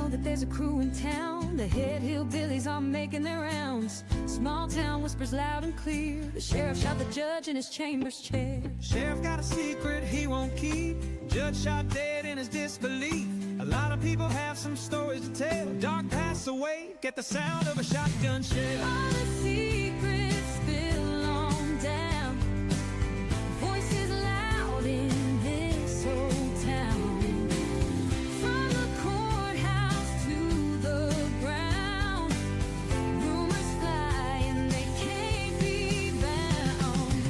know that there's a crew in town. The head hillbillies are making their rounds. Small town whispers loud and clear. The sheriff shot the judge in his chambers chair. Sheriff got a secret he won't keep. Judge shot dead in his disbelief. A lot of people have some stories to tell. Dark pass away, get the sound of a shotgun shell. All the secrets spill on down. Voices loud in this old town. From the courthouse to the ground, rumors fly and they can't be bound.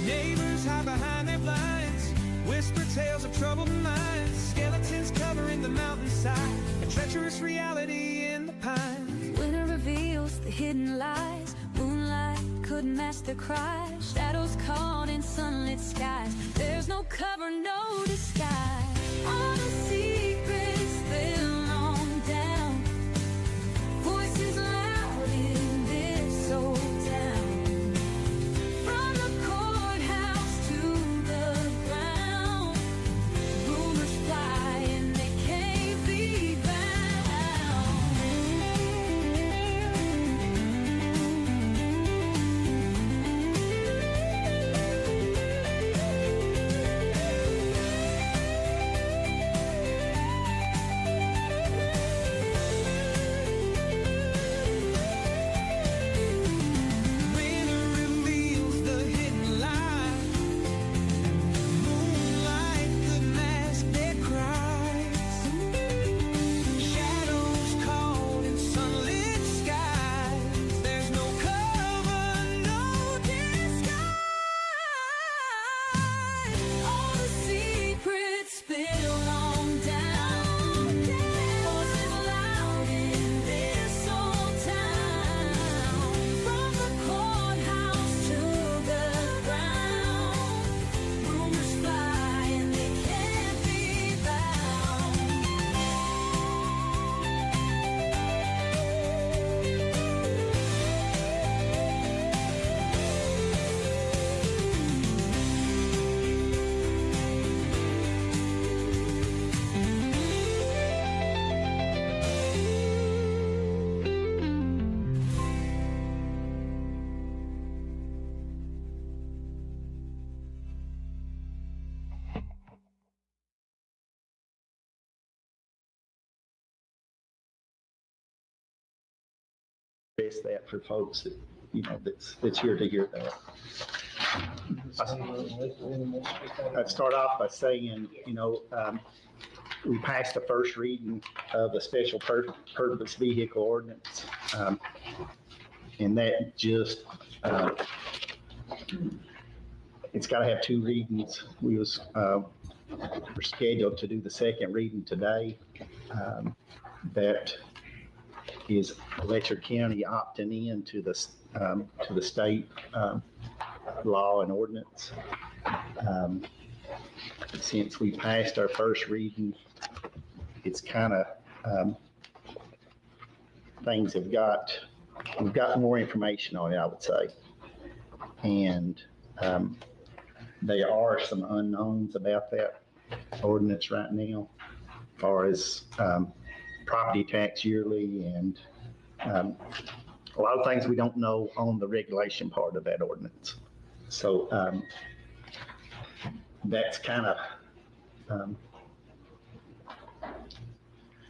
Neighbors hide behind their blinds, whisper tales of troubled minds. Skeletons covering the mountainside, a treacherous reality in the pines. Winter reveals the hidden lies. Moonlight couldn't mask their cries. Shadows caught in sunlit skies. There's no cover, no disguise. All the secrets spill on down. Voices loud in this old town. From the courthouse to the ground, rumors fly and they can't be bound. Winter reveals the hidden lie. Moonlight could mask their cries. Shadows caught in sunlit skies. There's no cover, no disguise. All the secrets spill on down. Voices loud in this old town. From the courthouse to the ground, rumors fly and they can't be bound. Address that for folks that, that's here to hear that. I'd start off by saying, we passed the first reading of the special purpose vehicle ordinance. And that just, it's got to have two readings. We're scheduled to do the second reading today. That is Letcher County opting in to the state law and ordinance. Since we passed our first reading, it's kind of things we've got more information on it, I would say, and there are some unknowns about that ordinance right now, as far as property tax yearly and a lot of things we don't know on the regulation part of that ordinance. So that's kind of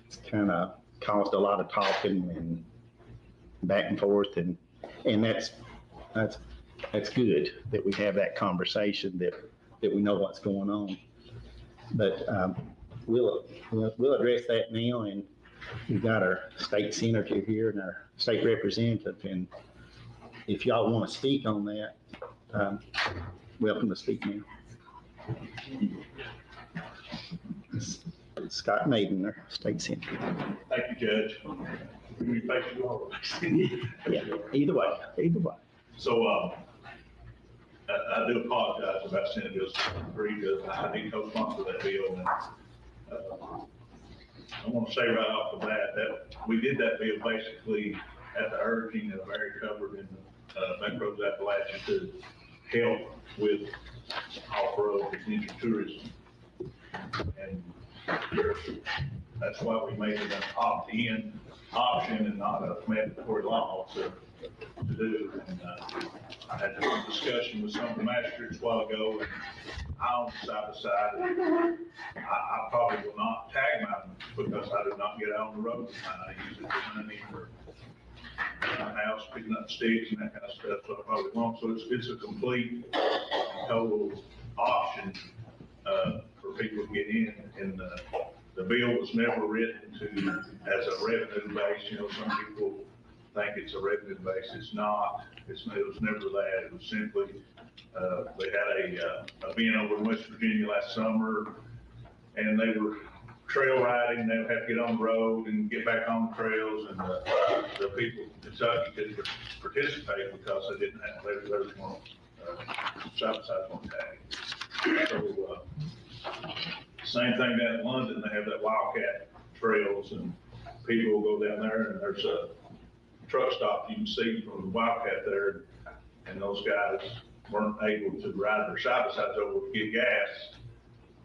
it's kind of caused a lot of talking and back and forth, and that's good that we have that conversation, that we know what's going on. But we'll address that now, and we've got our state senator here and our state representative, and if y'all want to speak on that, welcome to speak now. Scott Maiden, our state senator. Thank you, Judge. We thank you all. Yeah, either way. So, I do apologize about sending this brief, because I did co-sponsor that bill, and, I want to say right off the bat that we did that bill basically at the urging of Mary Covered in the Metro Appalachia to help with off-road adventure tourism. And That's why we made it an opt-in option and not a mandatory law to do. And, I had a discussion with some of the magistrates a while ago, and I own side by side. I probably will not tag mine because I do not get out on the road. I use it for hunting or my house, picking up sticks and that kind of stuff, so I probably won't. So it's a complete, total option, for people to get in. And, the bill was never written as a revenue base. You know, some people think it's a revenue base. It's not. It was never that. It was simply, they had a event over in West Virginia last summer, and they were trail riding. They would have to get on the road and get back on the trails, and the people in Kentucky couldn't participate because they didn't have, there was one side by side one tag. So, same thing down in London. They have that Wildcat trails, and people will go down there, and there's a truck stop you can see from the Wildcat there, and those guys weren't able to ride their side by sides over to get gas.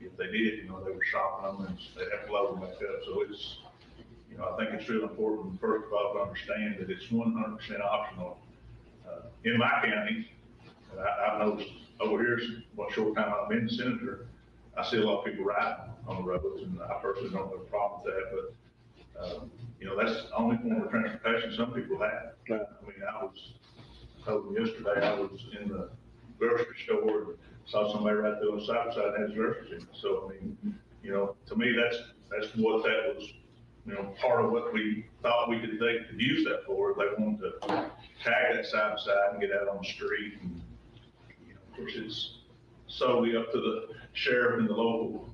If they did, you know, they were shopping them and they'd have to load them back up. So it's, you know, I think it's really important, first of all, to understand that it's 100% optional. In my county, and I've noticed over here, what short time I've been senator, I see a lot of people riding on the roads, and I personally don't have a problem with that, but, you know, that's the only form of transportation some people have. Right. I mean, I told them yesterday, I was in the grocery store and saw somebody right there on the side by side and had his groceries in it. So, I mean, you know, to me, that's what that was, you know, part of what we thought they could use that for. If they wanted to tag that side by side and get out on the street, and, you know, of course, it's solely up to the sheriff and the local,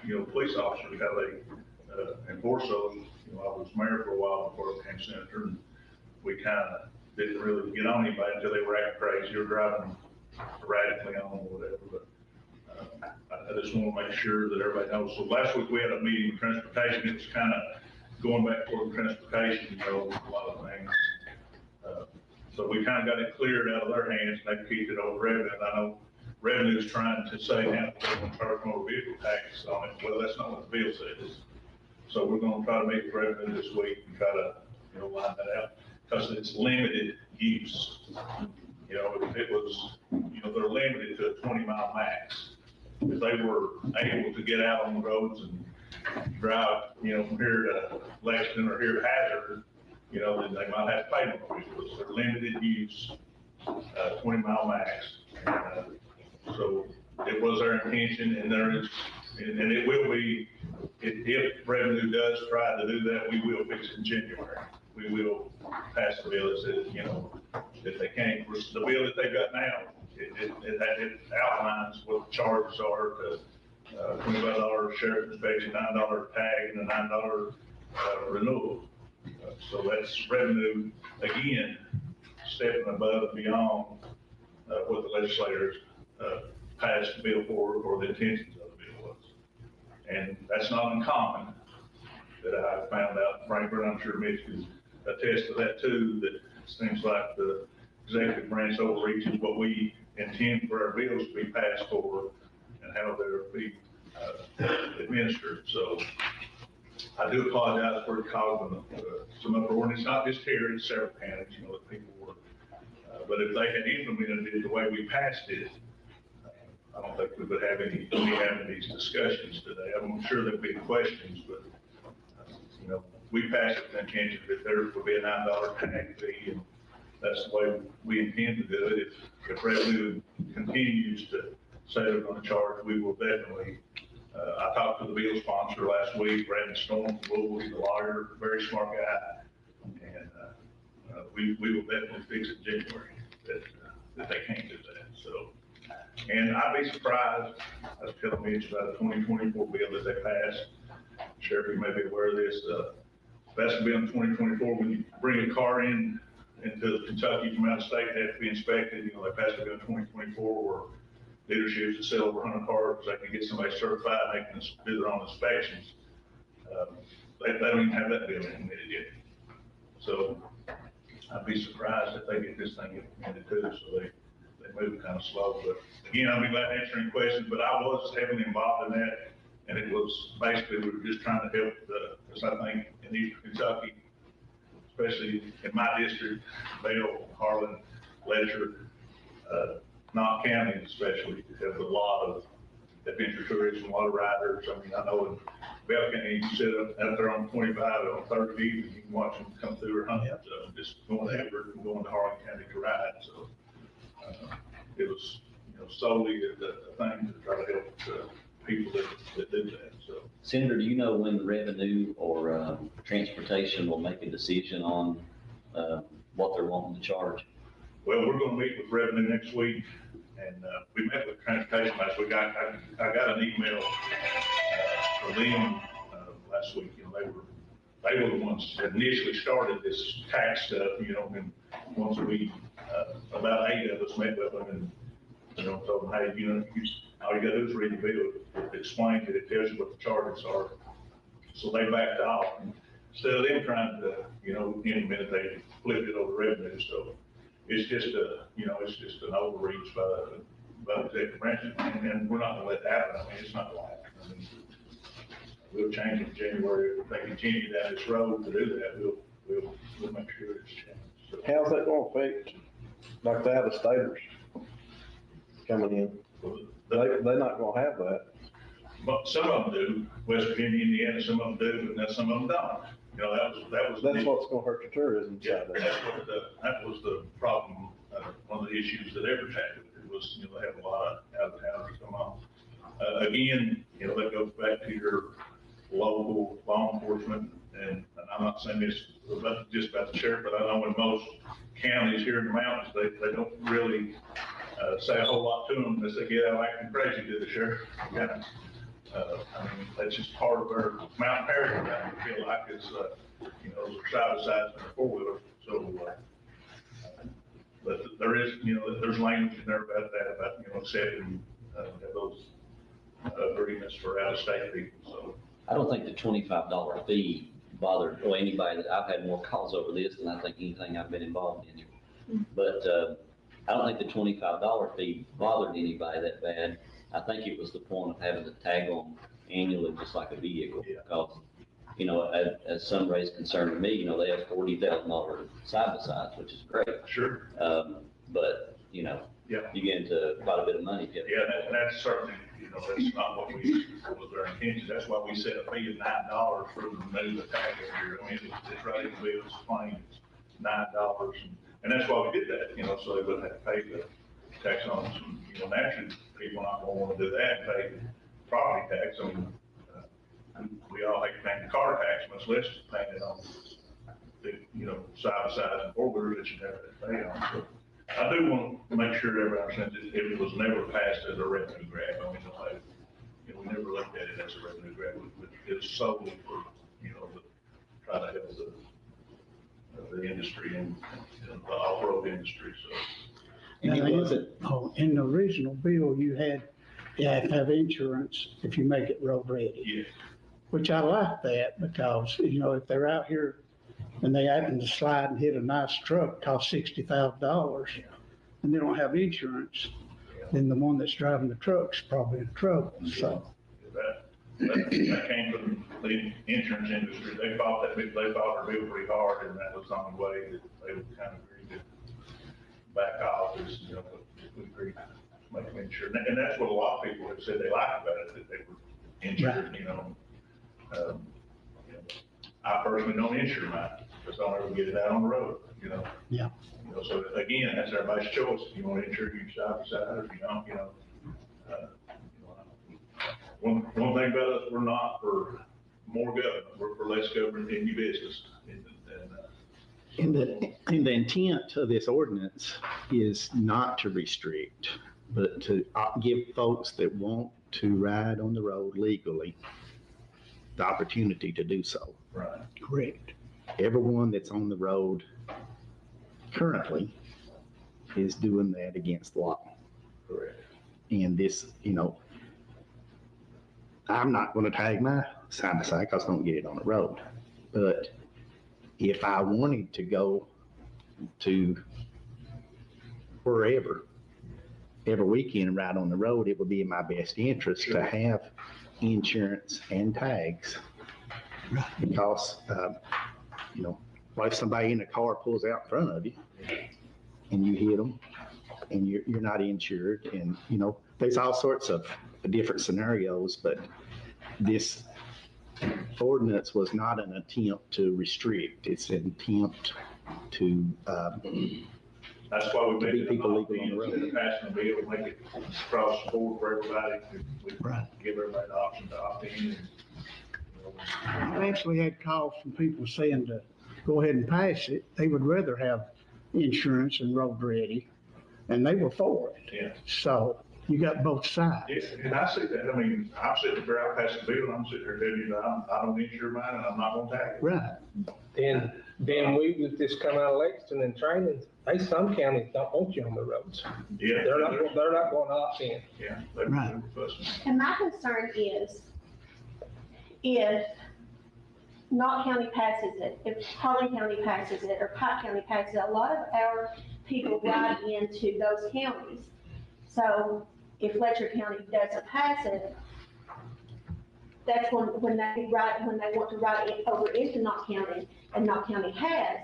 you know, police officers how they enforce those. You know, I was mayor for a while before I became senator, and we kind of didn't really get on anybody until they were acting crazy or driving erratically on or whatever. But I just want to make sure that everybody knows. So last week we had a meeting with transportation. It was kind of going back toward transportation, you know, a lot of things. So we kind of got it cleared out of their hands, and they keep it over revenue. And I know revenue is trying to say now they're going to charge motor vehicle tax on it. Well, that's not what the bill says. So we're going to try to make revenue this week and try to, you know, line that out, because it's limited use. You know, if it was, you know, they're limited to a 20-mile max. If they were able to get out on the roads and drive, you know, from here to Lexington or here to Hazard, you know, then they might have to pay more. They're limited use, 20-mile max. So it was our intention, and there is, and it will be, if revenue does try to do that, we will fix it in January. We will pass the bill that says, you know, if they can't, the bill that they've got now, it outlines what the charges are to $25 sheriff inspection, $9 tag, and a $9 renewal. So that's revenue, again, stepping above and beyond what the legislators passed the bill for, or the intentions of the bill was. And that's not uncommon that I found out. Frankfurt, I'm sure Mitch can attest to that too, that it seems like the executive branch overreaches what we intend for our bills to be passed for and how they're be administered. So I do apologize for causing some uproar. And it's not just here, it's several counties, you know, that people were, but if they had implemented it the way we passed it, I don't think we would have any having these discussions today. I'm sure there'd be questions, but you know, we passed it with the intention that there would be a $9 tag fee, and that's the way we intend to do it. If revenue continues to say they're going to charge, we will definitely. I talked to the bill sponsor last week, Brandon Storm from Louisville. He's a lawyer, very smart guy, and we will definitely fix it in January that they can't do that. So. And I'd be surprised, I was telling Mitch about a 2024 bill that they passed. Sheriff, you may be aware of this. That's going to be on 2024. When you bring a car into Kentucky from out of state, they have to be inspected. You know, they passed a bill in 2024 where dealerships that sell over 100 cars, they can get somebody certified, they can do their own inspections. They don't even have that bill implemented yet. So I'd be surprised if they get this thing implemented too. So they move kind of slow, but again, I'll be glad to answer any questions, but I was heavily involved in that, and it was basically, we were just trying to help the because I think in Eastern Kentucky, especially in my district, Bell, Harlan, Letcher, Knott County especially, have a lot of adventure tourism, a lot of riders. I mean, I know in Bell County, you can sit up there on 25 on Thursday evening, you can watch them come through or hunt, just going to Everett and going to Harlan County to ride. So it was, solely a thing to try to help people that do that. So. Senator, do you know when the revenue or transportation will make a decision on what they're wanting to charge? Well, we're going to meet with revenue next week, and we met with transportation last week. I got an email from them last week. They were the ones that initially started this tax stuff. And once we about 8 of us met with them and told them, hey, all you got to do is read the bill. It explains it. It tells you what the charges are. So they backed off. And instead of them trying to implement it, they flipped it over revenue. So it's just it's just an overreach by the executive branch, and we're not going to let that happen. I mean, it's not going to happen. I mean, we'll change in January. If they continue down this road to do that, we'll make sure it's changed. So, how's that going to affect, like the out-of-staters coming in? They're not going to have that. but some of them do. West Virginia, Indiana, some of them do, but some of them don't. That was. That's what's going to hurt the tourism Yeah, side of it. that was the problem, one of the issues that Everett had. It was, they had a lot of out-of-towners come on. Again, that goes back to your local law enforcement, and I'm not saying this just about the sheriff, but I know in most counties here in the mountains, they don't really say a whole lot to them unless they get out acting crazy to the sheriff. Yeah. I mean, that's just part of their mountain heritage. I feel like it's, side by sides and a four-wheeler. So, but there is, there's language in there about that, about, accepting those agreements for out-of-state people. So I don't think the $25 fee bothered anybody. I've had more calls over this than I think anything I've been involved in. But I don't think the $25 fee bothered anybody that bad. I think it was the point of having to tag on annually, just like a vehicle. Yeah. Because, as some raised concern to me, they have $40,000 side-by-sides, which is great. sure. But, Yeah. you get into quite a bit of money. Yeah, and that's certainly, that's not what was our intention. That's why we set a fee of $9 for the new tag every year. I mean, it's right in the bill's plain, it's $9. And that's why we did that, so they wouldn't have to pay the tax on some, naturally, people not going to want to do that and pay property tax. I mean, we all hate paying the car tax, much less paying it on the, side-by-sides and four-wheelers that you have to pay on. So I do want to make sure everybody understands that it was never passed as a revenue grab. I mean, we never looked at it as a revenue grab. It was solely for, to try to help the industry and the off-road industry. So. In the original bill, you have to have insurance if you make it road ready. Yeah. Which I like that because, if they're out here and they happen to slide and hit a nice truck, costs $60,000, and they don't have insurance, then the one that's driving the truck's probably in trouble, so. That came from the insurance industry. They fought our bill pretty hard, and that was the only way that they would kind of agree to back off is, we agree to make them insured. And that's what a lot of people have said they like about it, that they were insured, I personally don't insure mine, because I don't ever get it out on the road, Yeah. So again, that's everybody's choice. If you want to insure your side by side, or if you don't, one thing about us, we're not for more government, we're for less government in your business. And the intent of this ordinance is not to restrict, but to give folks that want to ride on the road legally the opportunity to do so. Right. Correct. Everyone that's on the road currently is doing that against the law. Correct. And this, I'm not going to tag my side by side because I don't get it on the road. But if I wanted to go to wherever every weekend and ride on the road, it would be in my best interest to have insurance and tags Because, what if somebody in a car pulls out in front of you and you hit them and you're not insured and, there's all sorts of different scenarios, but this ordinance was not an attempt to restrict, it's an attempt to, That's why we To made be it people opt-in, legal on the road. instead of passing a bill, make it across the board for everybody. We Right. give everybody the option to opt in. I actually had calls from people saying to go ahead and pass it. They would rather have insurance and road ready, and they were for it. Yeah. So you got both sides. Yes, and I see that. I mean, I'm sitting there, I pass the bill, I'm sitting there telling you that I don't insure mine and I'm not gonna tag it. Right. Then we was just come out of Lexington and training, some counties don't want you on the roads. Yeah. They're not going to opt in. Yeah. They Right. were fussing. And my concern is if Knott County passes it, if Harlan County passes it, or Pike County passes it, a lot of our people ride into those counties. So if Letcher County doesn't pass it, that's when they want to ride it over into Knott County, and Knott County has,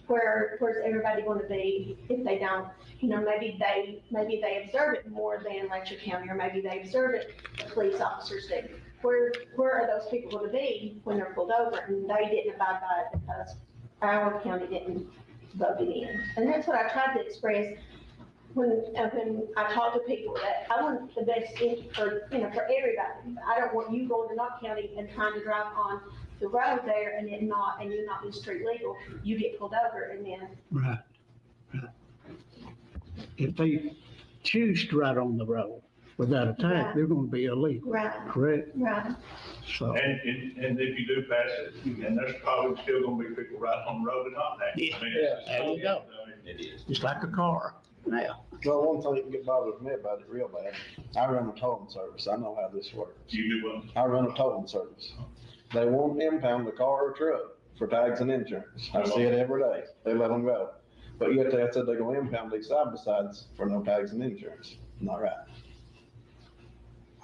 where's everybody going to be if they don't? Maybe they observe it more than Letcher County, or maybe they observe it, the police officers do. Where are those people going to be when they're pulled over and they didn't abide by it because our county didn't vote it in? And that's what I tried to express when I talk to people, that I want the best for everybody. I don't want you going to Knott County and trying to drive on the road there and you're not in street legal. You get pulled over and then. Right. If they choose to ride on the road without a tag, Right. they're going to be illegal. Right. Correct? Right. So, And if you do pass it, and there's probably still gonna be people riding on the road and not tag it. I mean, it's- there you go. It is. just like a car now. Well, one thing that get bothered me about it real bad, I run a towing service. I know how this works. You do one. I run a towing service. They won't impound the car or truck for tags and insurance. I see it every day. They let them go. But yet they said they're gonna impound these side-by-sides for no tags and insurance. Not right.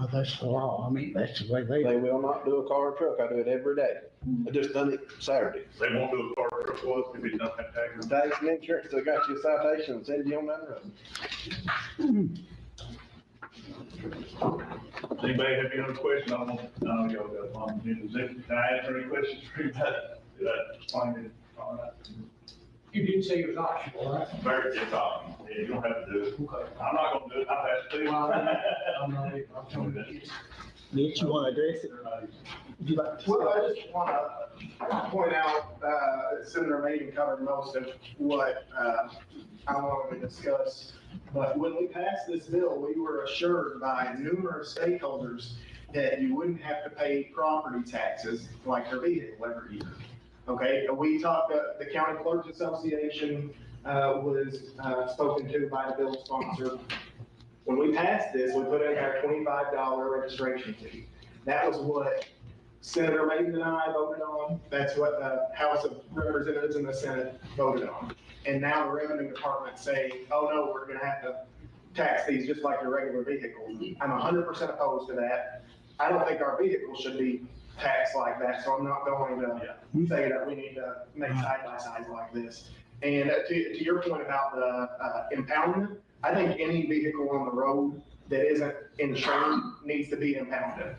Well, that's the law. I mean, that's the way They will not do a car or truck. I do it every day. I just done it Saturday. They won't do a car truck for us if it doesn't have tags. Tags and insurance, they got you a citation and send you on that road. Does anybody have any other questions? I know y'all got one. Can I answer any questions for you? Did I explain it? All right. You did say it was optional, right? Very good talking. Yeah, you don't have to do it. Okay. I'm not gonna do it. I'll ask you. I'm not, I'm telling you. Mitch, you want to address it? Would you like to? Well, I just want to point out, Senator Mayden covered most of what I wanted to discuss. But when we passed this bill, we were assured by numerous stakeholders that you wouldn't have to pay property taxes like your vehicle every year. Okay, we talked, the County Clerks Association was spoken to by the bill sponsor. When we passed this, we put in our $25 registration fee. That was what Senator Mayden and I voted on. That's what the House of Representatives and the Senate voted on. And now the Revenue Department say, oh no, we're gonna have to tax these just like your regular vehicle. I'm 100% opposed to that. I don't think our vehicles should be taxed like that, so I'm not going to say that we need to make side-by-sides like this. And to your point about the impoundment, I think any vehicle on the road that isn't insured needs to be impounded.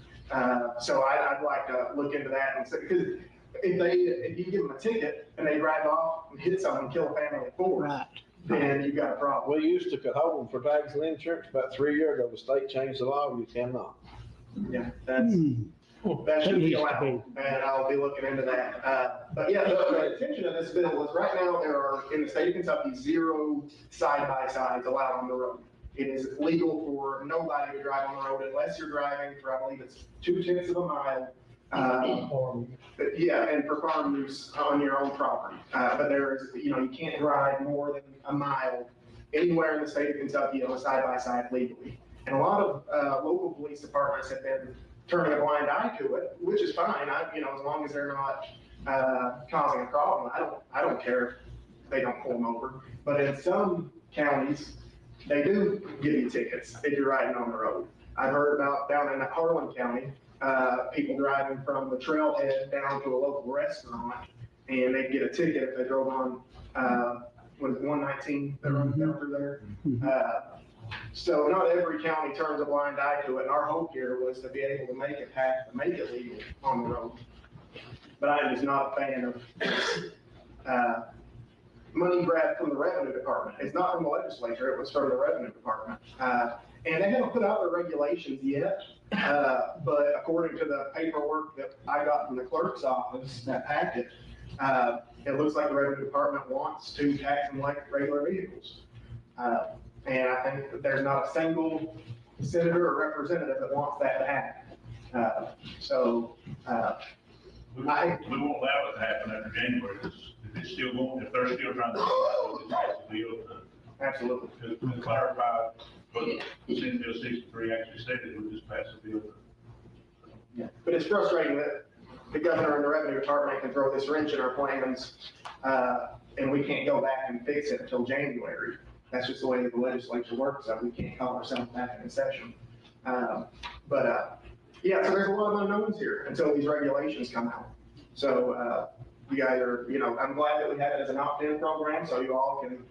So I'd like to look into that and say, because if you give them a ticket and they drive off and hit someone, kill a family of four, Right. then you've got a problem. We used to could hold them for tags and insurance. About 3 years ago, the state changed the law. You cannot. Yeah, that should be needs to allowed, and I'll be looking into that. But yeah, the intention of this bill is right now there are, in the state of Kentucky, 0 side-by-sides allowed on the road. It is legal for nobody to drive on the road unless you're driving for, I believe it's 0.2 of a mile. But yeah, and for farm use on your own property. But there is, you can't drive more than a mile anywhere in the state of Kentucky on a side-by-side legally. And a lot of local police departments have been turning a blind eye to it, which is fine. As long as they're not causing a problem, I don't care if they don't pull them over. But in some counties, they do give you tickets if you're riding on the road. I've heard about down in Harlan County, people driving from the trailhead down to a local restaurant, and they'd get a ticket if they drove on, what is it, 119 that runs down through there. So not every county turns a blind eye to it, and our hope here was to be able to make it legal on the road. But I am just not a fan of, money grabbed from the revenue department. It's not from the legislature, it was from the revenue department. And they haven't put out their regulations yet, but according to the paperwork that I got from the clerk's office, that packet, it looks like the revenue department wants to tax them like regular vehicles. And I think that there's not a single senator or representative that wants that to happen. We won't allow it to happen after January, because if they're still trying to deal with it. Absolutely. To clarify, what Senate Bill 63 actually stated, we just passed a bill. But it's frustrating that the governor and the revenue department can throw this wrench in our plans, and we can't go back and fix it until January. That's just the way the legislature works, so we can't call ourselves back in session. Yeah, so there's a lot of unknowns here until these regulations come out. So, you guys are, I'm glad that we have it as an opt-in program, so you all can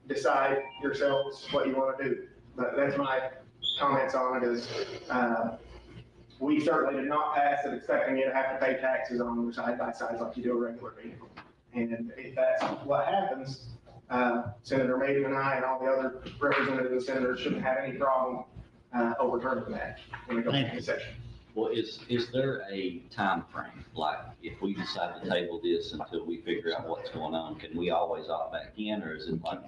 decide yourselves what you want to do. But that's my comments on it is, we certainly did not pass it expecting you to have to pay taxes on your side-by-sides like you do a regular vehicle. And if that's what happens, Senator Maiden and I and all the other representatives and senators shouldn't have any problem overturning that when we go into session. Well, is there a time frame? Like, if we decide to table this until we figure out what's going on, can we always opt back in, or is it like,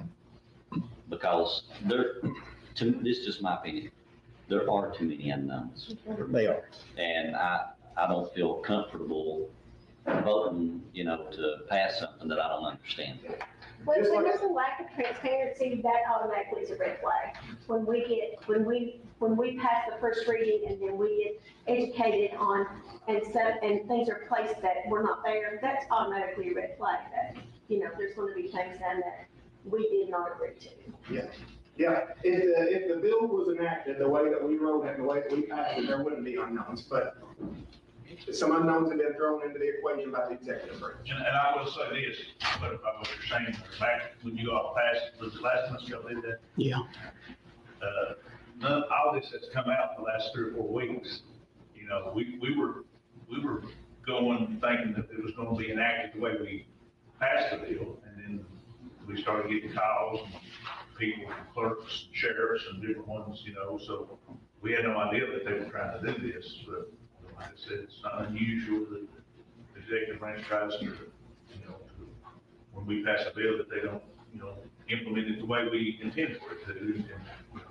because this is just my opinion, there are too many unknowns. They are. And I don't feel comfortable voting, to pass something that I don't understand. When there's a lack of transparency, that automatically is a red flag. When we pass the first reading and then we get educated on and things are placed that were not there, that's automatically a red flag that, there's going to be things done that we did not agree to. Yeah, if the bill was enacted the way that we wrote it and the way that we passed it, there wouldn't be unknowns, but some unknowns have been thrown into the equation by the executive branch. And I will say this, clarify what you're saying, back when you all passed, was the last month y'all did that? Yeah. All this has come out in the last 3 or 4 weeks. We were going, thinking that it was going to be enacted the way we passed the bill, and then we started getting calls from people, clerks, sheriffs, and different ones, so we had no idea that they were trying to do this, but like I said, it's not unusual that the executive branch tries to, when we pass a bill that they don't, implement it the way we intend for it to. And,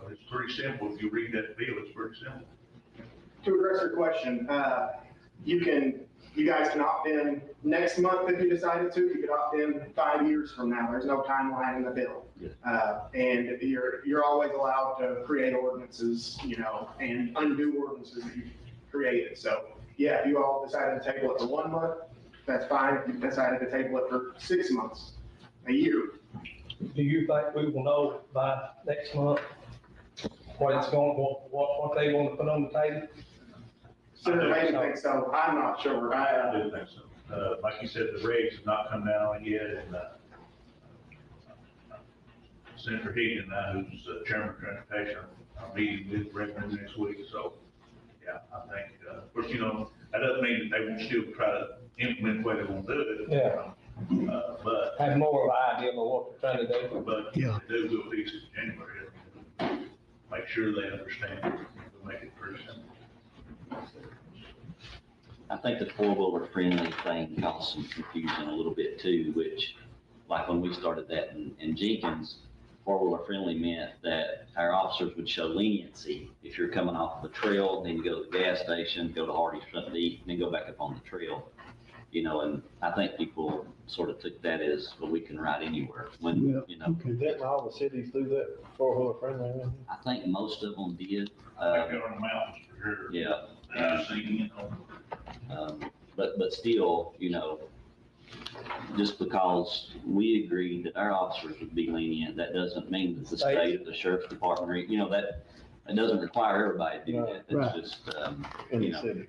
it's pretty simple. If you read that bill, it's pretty simple. To address your question, you guys can opt in next month if you decided to. You could opt in 5 years from now. There's no timeline in the bill. And you're always allowed to create ordinances, and undo ordinances that you created. So yeah, if you all decided to table it for 1 month, that's fine. If you decided to table it for 6 months, a year. Do you think we will know by next month what it's going, what they want to put on the table? Senator Mason thinks so. I'm not sure. I do think so. Like you said, the regs have not come down yet, and Senator Heaton and I, who's chairman of transportation, are meeting with referendum next week. So, yeah, I think, of course, that doesn't mean that they won't still try to implement the way they want to do it. Yeah. But Have more of an idea of what they're trying to do. But Yeah. they do go fix it in January. Make sure they understand it. We'll make it pretty simple. I think the four-wheeler friendly thing caused some confusion a little bit too, which, like when we started that in Jenkins, four-wheeler friendly meant that our officers would show leniency. If you're coming off the trail, then you go to the gas station, go to Hardee's something to eat, and then go back up on the trail. And I think people sort of took that as, well, we can ride anywhere when, Okay. Didn't all the cities do that four-wheeler friendly? I think most of them did. I think they're on the mountains for sure. Yeah. I've seen, But still, just because we agreed that our officers would be lenient, that doesn't mean that the state or the sheriff's department, that it doesn't require everybody to do that. Right. That's just, In the city.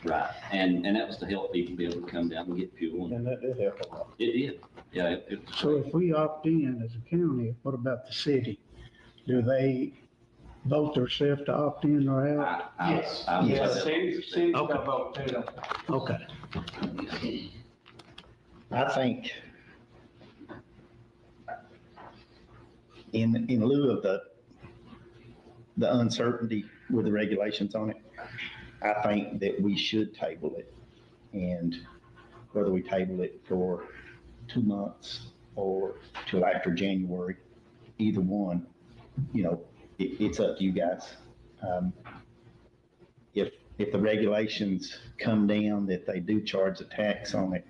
Right, and that was to help people be able to come down and get fuel, and And that did help a lot. it did, yeah, it was So great. if we opt in as a county, what about the city? Do they vote themselves to opt in or out? Yes. I would say Yeah, that city's Okay. gonna vote too. Okay. I think in lieu of the uncertainty with the regulations on it, I think that we should table it. And whether we table it for 2 months or till after January, either one, it's up to you guys. If the regulations come down that they do charge a tax on it,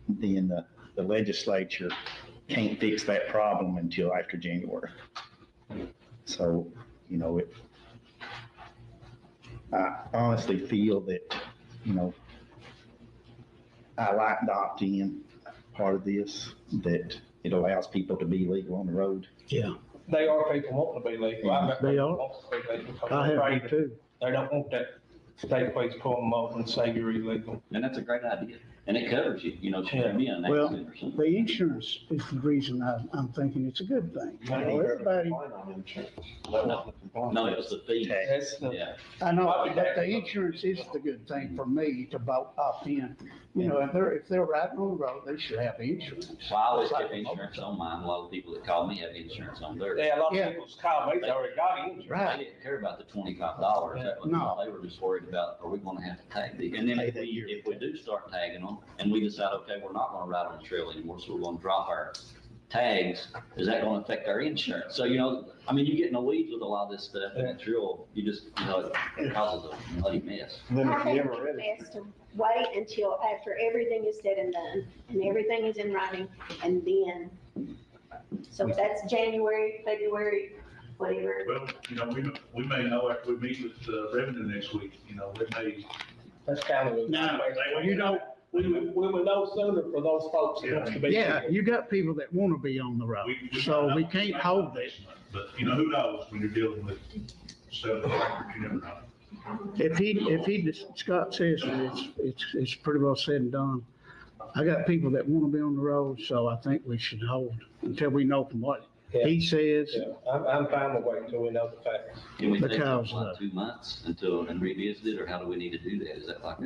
then the legislature can't fix that problem until after January. So, I honestly feel that, I like the opt-in part of this, that it allows people to be legal on the road. Yeah, They are people wanting to be legal. I bet They people are. want to be legal because I they're have afraid to too. They don't want that state police pulling them over and say you're illegal. And that's a great idea, and it covers you, should there be an Well, accident or something. the insurance is the reason I'm thinking it's a good thing. They ain't heard of Everybody, complaint on insurance. They want to complain. No, it was the fee, That's the, yeah. I know, but the insurance is the good thing for me to opt in. If they're riding on the road, they should have insurance. Well, I always kept insurance on mine, a lot of people that call me have insurance on theirs. yeah, a lot Yeah. of people's call me, they already got insurance. Right. They didn't care about the $25, that was, No. they were just worried about, are we gonna have to tag these? And then Pay if that we, yearly if we do start tagging them, and we decide, okay, we're not gonna ride on the trail anymore, so we're gonna drop our tags, is that gonna affect our insurance? So, you get in the weeds with a lot of this stuff, and it's real, it causes a bloody mess. And then I if you think ever it's ready. best to wait until after everything is said and done, and everything is in writing, and then, so that's January, February, whatever. Well, we may know after we meet with revenue next week, they may. That's kind of. Now, We would know sooner for those folks that wants to be. Yeah, legal. you got people that want to be on the road, so we can't hold it. But, who knows when you're dealing with several factors, you never know. If Scott says that it's pretty well said and done. I got people that want to be on the road, so I think we should hold until we know from what he says. Yeah, I'm fine with waiting until we know the facts. Can we take Because, like 2 months and revisit it, or how do we need to do that? Is that like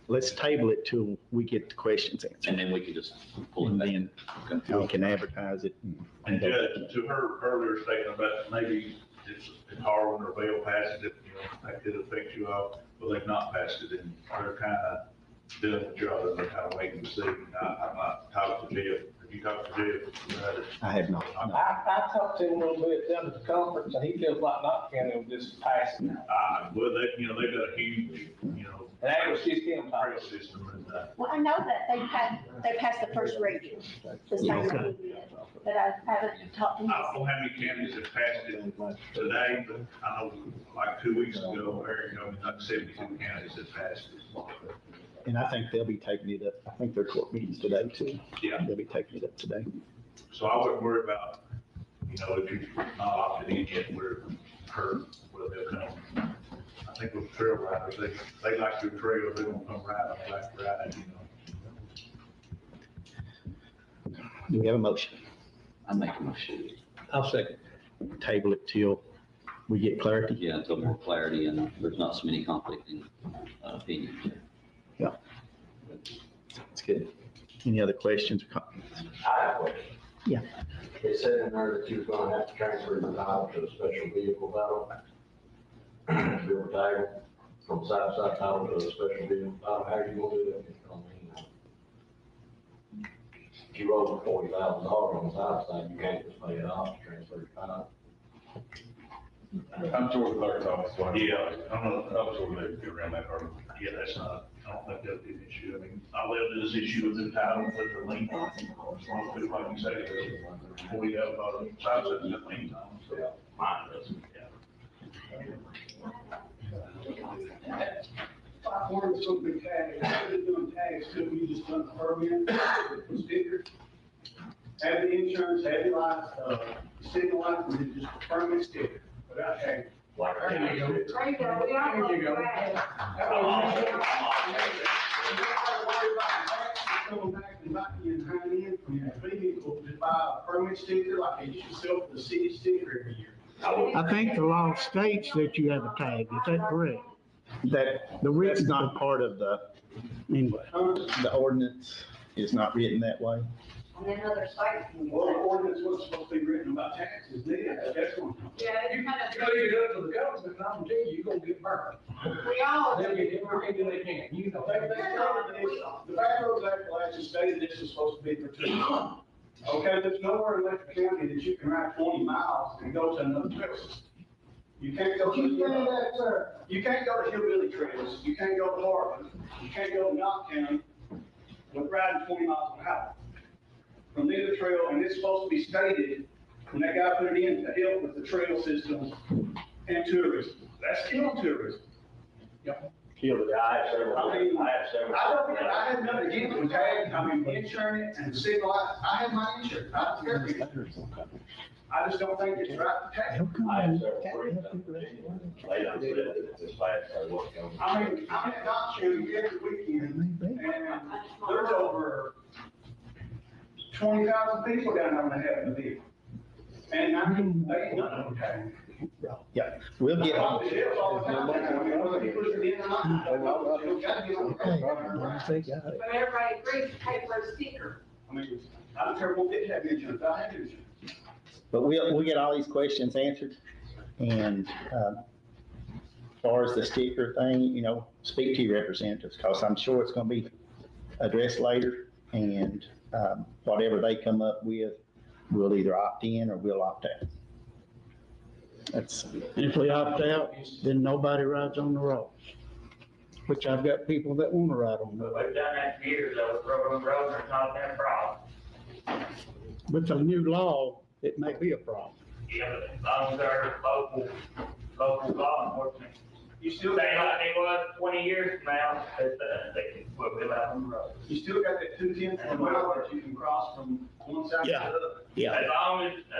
Let's table it till we get the questions answered. and then we can just pull it And back? then we can advertise it. And Judge, to her earlier statement about maybe it's Harlan or Vale passes it, that could affect you all, but they've not passed it, and they're kind of doing the job, and they're kind of waiting to see. I'm not talking to Jeff. Have you talked to Jeff? I have not. no. I talked to him a little bit down at the conference, and he feels like Knox County will just pass it. And Well, they've got a huge, that was just him talking. praise system, and, Well, I know that they passed the first reading, the same way we did, but I haven't talked to him. I don't know how many counties have passed it today, but I know like 2 weeks ago, like 72 counties have passed it. And I think they'll be taking it up. I think their court meeting's today too. Yeah. They'll be taking it up today. So I wouldn't worry about, if you're not opted in yet, where they'll come. I think with trail riders, they like your trail, they won't come ride on Black Friday, Do we have a motion? I make a motion. I'll second. Table it till we get clarity. Yeah, until more clarity and there's not so many conflicting opinions. That's good. Any other questions or comments? I have a question. Yeah. It said in there that you was gonna have to transfer the title to a special vehicle title. Bill title, from side to side title to a special vehicle title, how are you gonna do that? If you roll $40,000 on the side, you can't just pay it off to transfer your title. I'm sure the clerk's office. Yeah, I'm sure they get around that, or, yeah, that's not, I don't think that'd be an issue. I mean, all they'll do is issue a new title, put their lien on it. As long as, like you say, we have, side sets that lien on, so. Mine doesn't, yeah. I wanted something tags, instead of doing tags, could we just done the permit, with sticker? Have the insurance, have the lights, signal lights, and then just a permit sticker, without tags. like. There you go. There you go, we are. There you go. Coming back and biting you and hanging in from your vehicle to buy a permit sticker like they used to sell for the city sticker every year. I think the law states that you have a tag, is that correct? That's not part of Anyway, the ordinance, is not written that way. And then other sites can Well, the get ordinance was supposed to be written about taxes, that's one. Yeah, You it's kind of. leave it up to the government, and I'm telling you, you're gonna get burned. We all. They'll get everything they can, you know. The Back Roads Act actually stated this was supposed to be for 2 years. Okay, there's nowhere in Letcher County that you can ride 20 miles and go to another trail system. You can't go to, you can't go to Hillbilly trails, you can't go to Harvard, you can't go to Knott County with riding 20 miles an hour. From neither trail, and it's supposed to be stated, when that guy put it in to help with the trail system and tourism. That's killing tourism. I have several. I have nothing against the tag, I mean, insurance and signal, I have my insurance, I don't care. I just don't think it's right to tag. I have several friends that they done said that this last, what's going on. I mean, I'm at Knox County every weekend, and there's over 20,000 people down there that have the vehicle. And I mean, they ain't none of them tagged. Yeah, we'll get, All the sheriffs all the time, I mean, whether he puts it in or not, it's gotta be on the road. But everybody agrees to pay for a sticker. I mean, I don't care what they have insurance, I have insurance. but we'll get all these questions answered. And, as far as the sticker thing, speak to your representatives, because I'm sure it's gonna be addressed later. And, whatever they come up with, we'll either opt in or we'll opt out. That's, if we opt out, then nobody rides on the road, which I've got people that want to ride on the road. We've done that for years, though, with road, it's not been a problem. With the new law, it may be a problem. Yeah, but as long as they're local law enforcement, You still they got, like they was 20 years from now, they will be out on the road. you still got that 2/10 of a mile that you can cross from one side to the Yeah. other. Yeah, As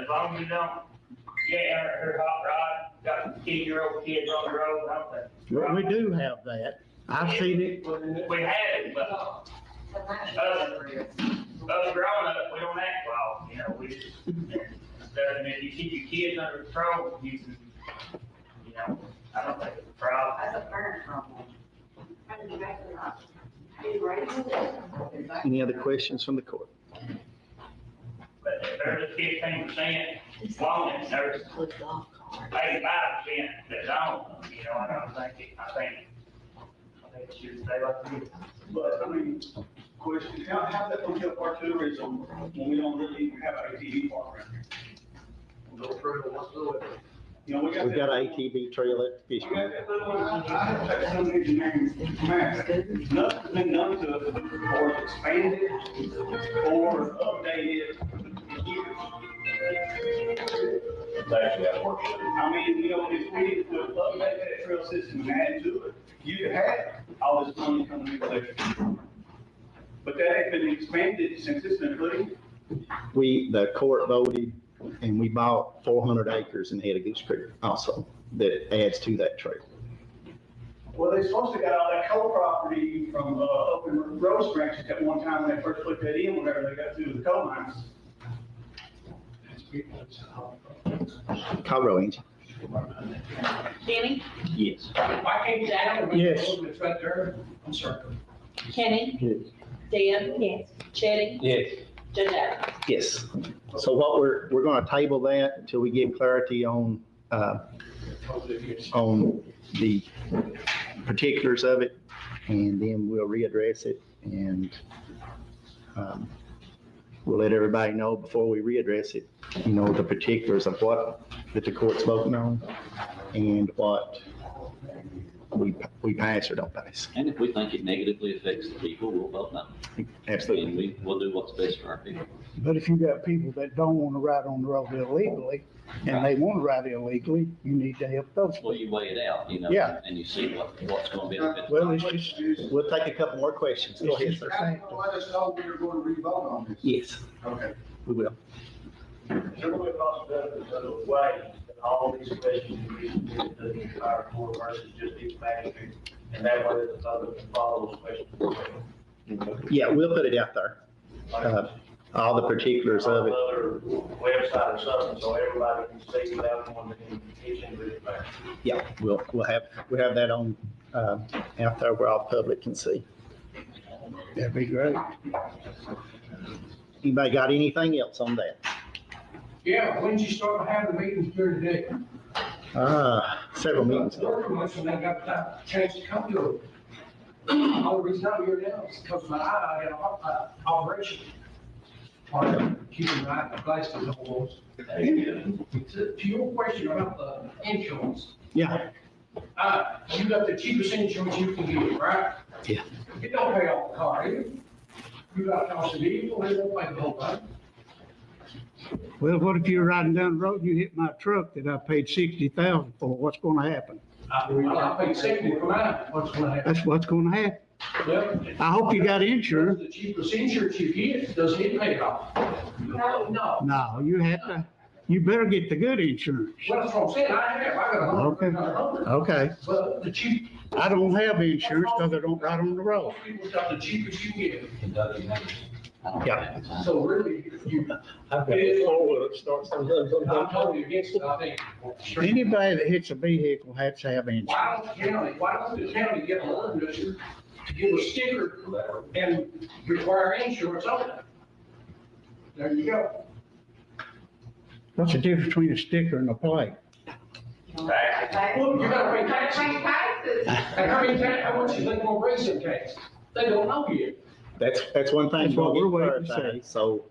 long as you don't, her hot rod, got 10-year-old kids on the road, I don't think. we do have that. I've seen it. We had it, but us growing up, we don't act wild, we just, and if you keep your kids under control, you can, I don't think it's a problem. That's a parent problem. I didn't back it up. Are you ready? any other questions from the court? But if there's a 15% loan, there's 85% that don't, I don't think I think it should stay like this. But, I mean, question, how that gonna help our tourism when we don't really even have an ATV park around here? No trouble whatsoever. We We've got an ATV trail at We Fiscal. got that little one, I have to take some engineering map. Nothing's been done to it, or expanded, or updated in years. It's actually that works. I mean, if we would update that trail system and add to it, you could have all this money coming in there. But that ain't been expanded since it's been put in. The court voted and we bought 400 acres in Head of Goose Creek also, that adds to that trail. Well, they supposed to got all that coal property from, up in Rose Branch at one time when they first put that in, whenever they got through the coal mines. Cairo engine. Kenny? Yes. Why can't Adam? Yes. It's right there. I'm sorry. Kenny? Yes. Dan? Yes. Chitty? Yes. Judge Adams? Yes. So what we're going to table that until we get clarity on the particulars of it, and then we'll readdress it, and we'll let everybody know before we readdress it, the particulars of what that the court's voting on and what we pass or don't pass. And if we think it negatively affects the people, we'll vote no. Absolutely. And we'll do what's best for our people. But if you got people that don't want to ride on the road illegally, and they want to ride illegally, you need to help those Well, people. you weigh it out, Yeah. and you see what's going to benefit. Well, it's just, We'll take a couple more questions. Go ahead, sir. Let us know when you're going to re-vote on this. Yes, Okay. we will. There will be a possibility of a way all these questions can be submitted to the entire court versus just each magistrate. And that way the public can follow those questions. Yeah, we'll put it out there. All the particulars of it. Other website or something, so everybody can see without going to any kitchen with it back. Yeah, we'll have that on, out there where all the public can see. That'd be great. Anybody got anything else on that? Yeah, when did you start having meetings during the day? Several meetings ago. Pretty much when I got the chance to come to it. The only reason I'm here now is because my eye, I had an operation. Keeping my eye, glasses almost. To your question about the insurance. Yeah. You got the cheapest insurance you can get, right? Yeah. It don't pay off the car, either. You got a cost of vehicle, it won't pay the whole thing. Well, what if you're riding down the road and you hit my truck that I paid 60,000 for? What's gonna happen? I paid 70 for mine, what's gonna happen? That's what's gonna happen. Well, I hope you got insurance. the cheapest insurance you get, doesn't it pay it off? No. No, you better get the good insurance. Well, that's what I'm saying, I got $100. Okay, But the cheap, I don't have insurance because I don't ride on the road. most people got the cheapest you get. Yeah. So really, I'm totally against it, I think. Anybody that hits a vehicle has to have insurance. Why don't the county get an ordinance to give a sticker and require insurance on it? There you go. What's the difference between a sticker and a plate? Well, you gotta pay taxes. And how much you think we'll raise them taxes? They don't know yet. That's one thing That's what we'll we're get waiting to clarified, so,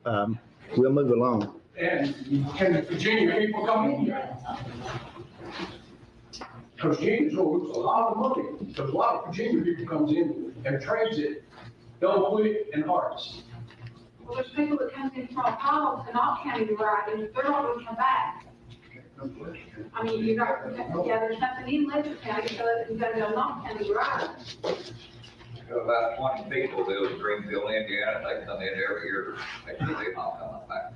we'll move along. And can the Virginia people come in here? Because Virginia's gonna lose a lot of money, because a lot of Virginia people comes in and trades it, don't quit and harvest. Well, there's people that come in from Apollo to Knox County to ride, and they're not gonna come back. I mean, you're not, yeah, there's nothing in Letcher County, so you gotta go to Knox County to ride. About 20 people live in Greenfield, Indiana, they come in every year, they really not coming back.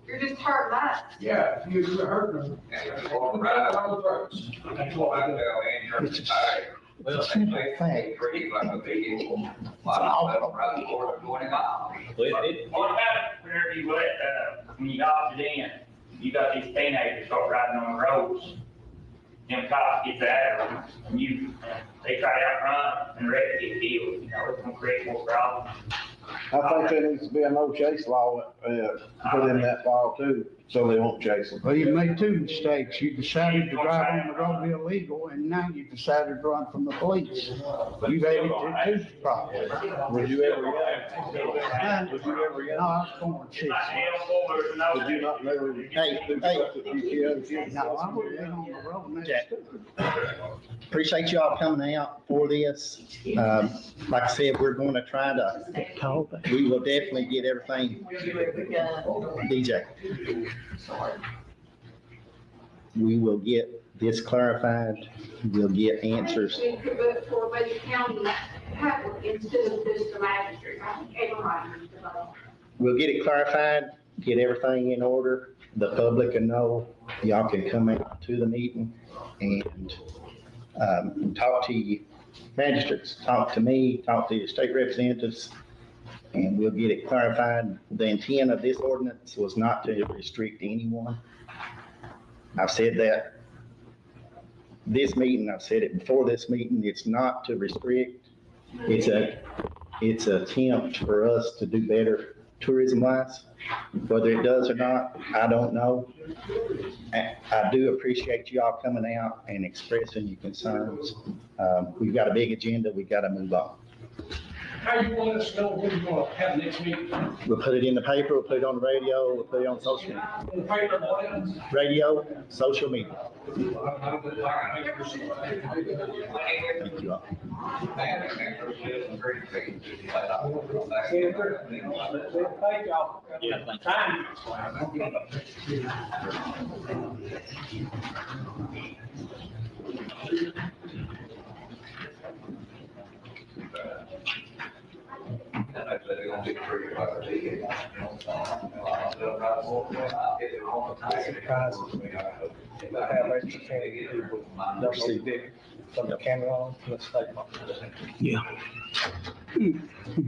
You're just hurt that. Yeah, you're hurting them. And if you want to ride, That's what I I do. tell insurance, well, they treat you like a vehicle. Why not let them ride more than 20 miles? What happened whenever you when you opted in, you got these teenagers start riding on the roads. Them cops get after them, and they try to outrun and ready to get killed, it's gonna create more problems. I think there needs to be a no chase law, put in that law too, so they won't chase them. Well, you made two mistakes. You decided to drive on the road illegal, and now you decided to run from the police. You've added to two problems. Would you ever get? Would you ever get? No, I was born six. Did you not know? No, I wouldn't be on the road now. Jack. Appreciate y'all coming out for this. Like I said, we're going to try to, we will definitely get everything. DJ. We will get this clarified. We'll get answers. But for Lake County, instead of just the magistrate, everybody. We'll get it clarified, get everything in order. The public can know. Y'all can come out to the meeting and talk to you magistrates, talk to me, talk to your state representatives, and we'll get it clarified. The intent of this ordinance was not to restrict anyone. I've said that this meeting, I've said it before this meeting, it's not to restrict. It's an attempt for us to do better tourism wise. Whether it does or not, I don't know. I do appreciate you all coming out and expressing your concerns. We've got a big agenda. We've got to move on. How you want us to know when you want to have the next meeting? We'll put it in the paper, we'll put it on the radio, we'll put it on social media. On the paper, what else? Radio, social media. Thank you all. Thank y'all. Time. And I said, gonna get treated like a vehicle. I'll get it all the time. Surprises me. I have extra pay people, don't know big, from the camera from the state. Yeah.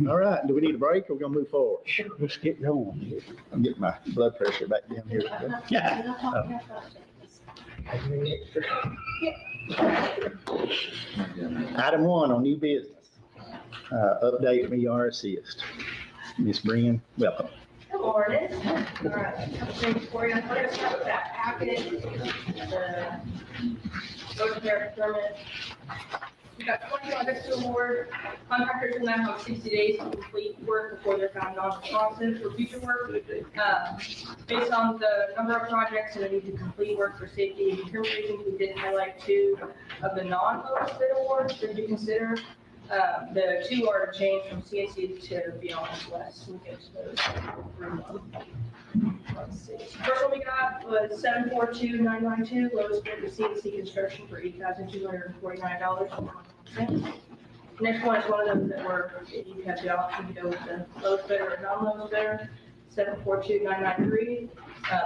All right, do we need a break or we gonna move forward? Let's get going. I'll get my blood pressure back down here. Yeah. Item 1 on new business, update from ER Assist. Ms. Breen, welcome. Good morning. All right, a couple things for you. We're gonna start with that packet, the road repair permit. We got 20 projects to award. Contractors will now have 60 days to complete work before they're found non-responsive for future work. Based on the number of projects and the need to complete work for safety and procurement reasons, we did highlight 2 of the non-lowest bid awards for you to consider. The 2 are to change from CNC to Beyond West. We'll get to those. Let's see. First one we got was 742992, lowest bid was CNC Construction for $8,249. Next one is one of those that you have the option to go with the lowest bidder or non-lowest bidder, 742993.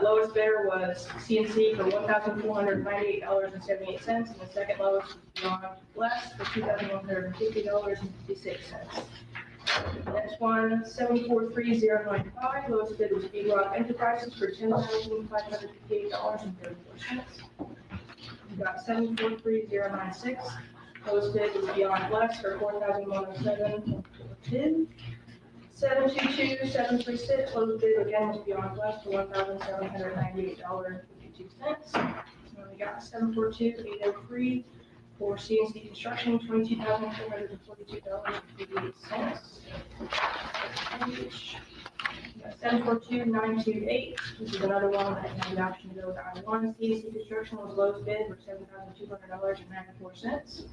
Lowest bidder was CNC for $1,498.78, and the second lowest was Beyond West for $2,150.56. Next one, 743095, lowest bid was B Rock Enterprises for $10,558.34. We got 743096, lowest bid was Beyond West for $4,107.42. 722736, lowest bid again was Beyond West for $1,798.52. And we got 742803 for CNC Construction, $22,442.88. 742928, this is another one that had the option to go with I1. CNC Construction was lowest bid for $7,200.94,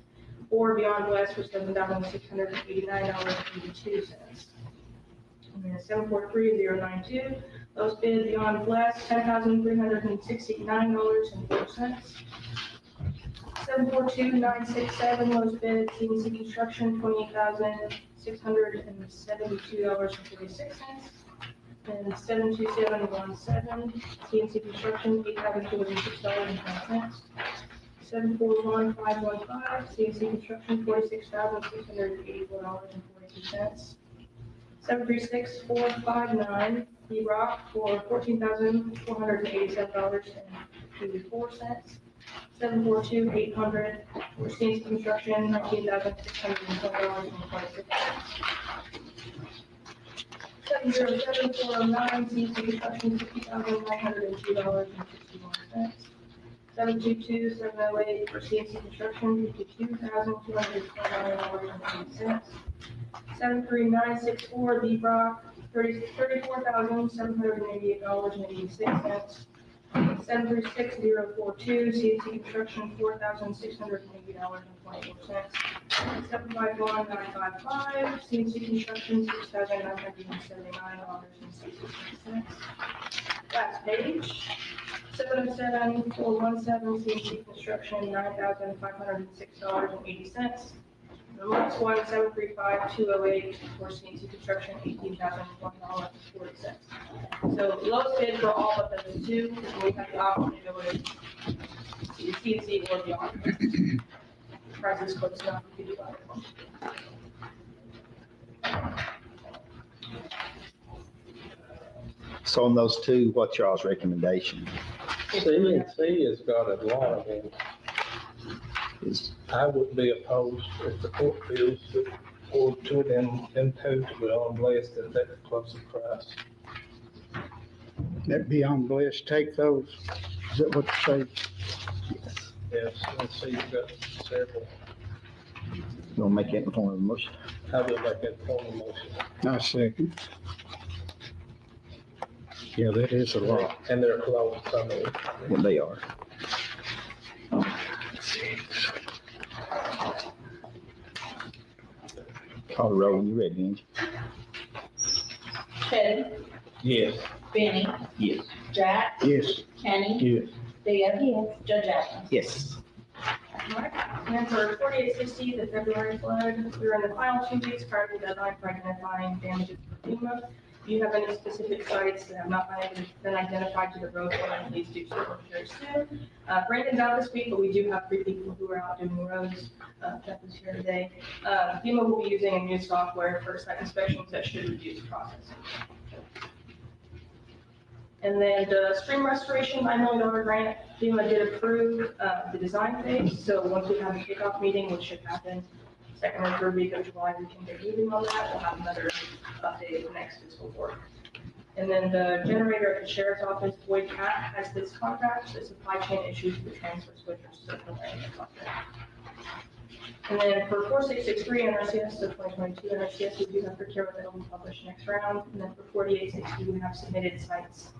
or Beyond West for $7,689.82. And then 743092, lowest bid Beyond West, $10,369.04. 742967, lowest bid CNC Construction, $28,672.46. And 72717, CNC Construction, $8,206.10. 741515, CNC Construction, $46,684.42. 736459, B Rock for $14,487.84. 742800 for CNC Construction, $19,620.26. 707409, CNC Construction, $50,902.61. 722708 for CNC Construction, $52,229.80. 73964, B Rock, $34,788.86. 736042, CNC Construction, $4,680.24. 751955, CNC Construction, $6,979.66. Last page. 707417, CNC Construction, $9,506.80. The last one, 735208 for CNC Construction, $18,001.40. So lowest bid for all but those 2, and we have the option to go with CNC or Beyond. Price is close enough, we could do either one. So on those 2, what's y'all's recommendation? CNC has got a lot of them. I would be opposed if the court feels that, or to them to Beyond Blessed at that closer price. That Beyond Blessed, take those. Is that what you say? Yes, let's see, you've got several. You want to make that in the form of a motion? I will make that form of motion. I second. Yeah, that is a lot. And they're close, I mean. Yeah, they are. Call the roll when you're ready, Angie. Teddy, Yes. Benny, Yes. Jack, Yes. Kenny, Yes. Deb, Judge Atkins. Yes. Alright, and for 4860, the February flood, we were in the final 2 weeks prior to the deadline for identifying damages for FEMA. If you have any specific sites that have not been identified to the road plan, please do so very soon. Brandon's out this week, but we do have 3 people who are out doing the roads. Jeff is here today. FEMA will be using a new software for site inspections that should reduce processing. And then the stream restoration $9 million grant, FEMA did approve the design phase. So once we have a kickoff meeting, which should happen second or third week of July, we can get moving on that. We'll have another update next fiscal quarter. And then the generator at the sheriff's office, Boyd Cat, has this contract. The supply chain issues with the transfer switchers. So and then for 4663 NRCS, so 2022 NRCS, we do have procurement that will be published next round. And then for 4860, we have submitted sites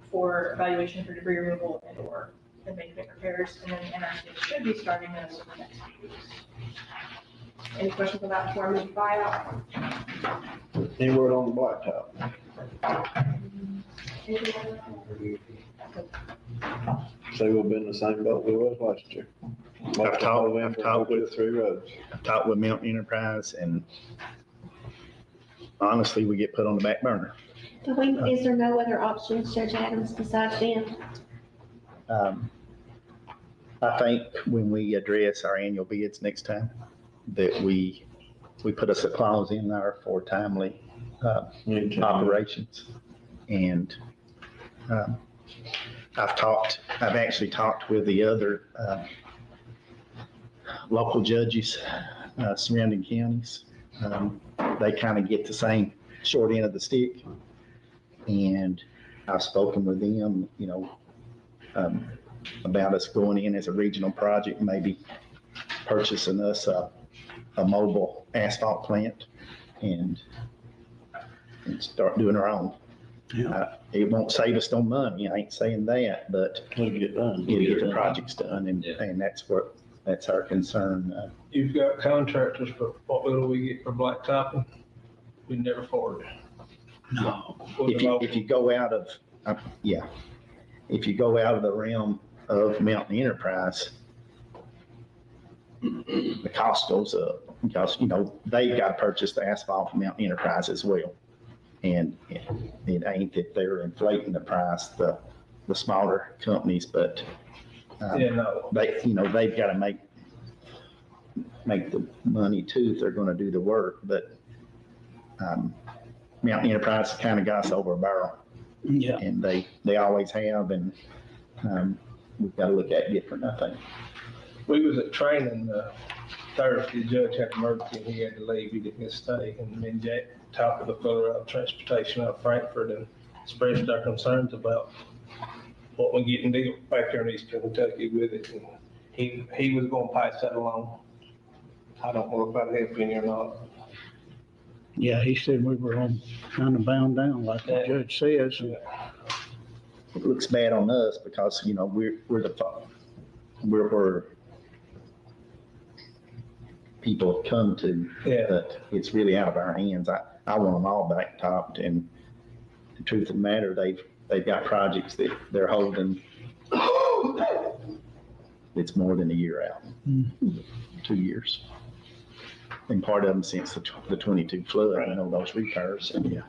for evaluation for debris removal and or embankment repairs. And then the NRCS should be starting those in the next few weeks. Any questions about before I move buyout? Any word on the blacktop? Say we'll be in the same boat we was last year. I've talked with 3 roads. I've talked with Mountain Enterprise, and honestly, we get put on the back burner. Is there no other options, Judge Adams, besides them? I think when we address our annual bids next time, that we put a clause in there for timely operations. And I've actually talked with the other local judges, surrounding counties. They kind of get the same short end of the stick. And I've spoken with them, about us going in as a regional project, maybe purchasing us a mobile asphalt plant and start doing our own. Yeah. It won't save us no money, I ain't saying that, but It'll get done. it'll get the projects done, and that's our concern. You've got contractors, but what will we get for blacktopping? We never afford it. No. If you go out of, if you go out of the realm of Mountain Enterprise, the cost goes up because, they've got to purchase the asphalt from Mountain Enterprise as well. And it ain't that they're inflating the price, the smaller companies, but they've got to make the money too if they're going to do the work. But Mountain Enterprise kind of got us over a barrel. Yeah. And they always have, and we've got to look at it different, I think. We was at training Thursday, the judge had an emergency and he had to leave, he didn't get to stay. And then Jack talked with the fellow out of transportation out of Frankfurt and expressed our concerns about what we getting deal back there in East Kentucky with it. And he was gonna pass that along. I don't know if that helped any or not. Yeah, he said we were on kind of bound down like the judge says. It looks bad on us because, we're where people come to, but it's really out of our hands. I want them all back topped, and the truth of the matter, they've got projects that they're holding. It's more than a year out, 2 years. And part of them since the 22 flood, those repairs. And,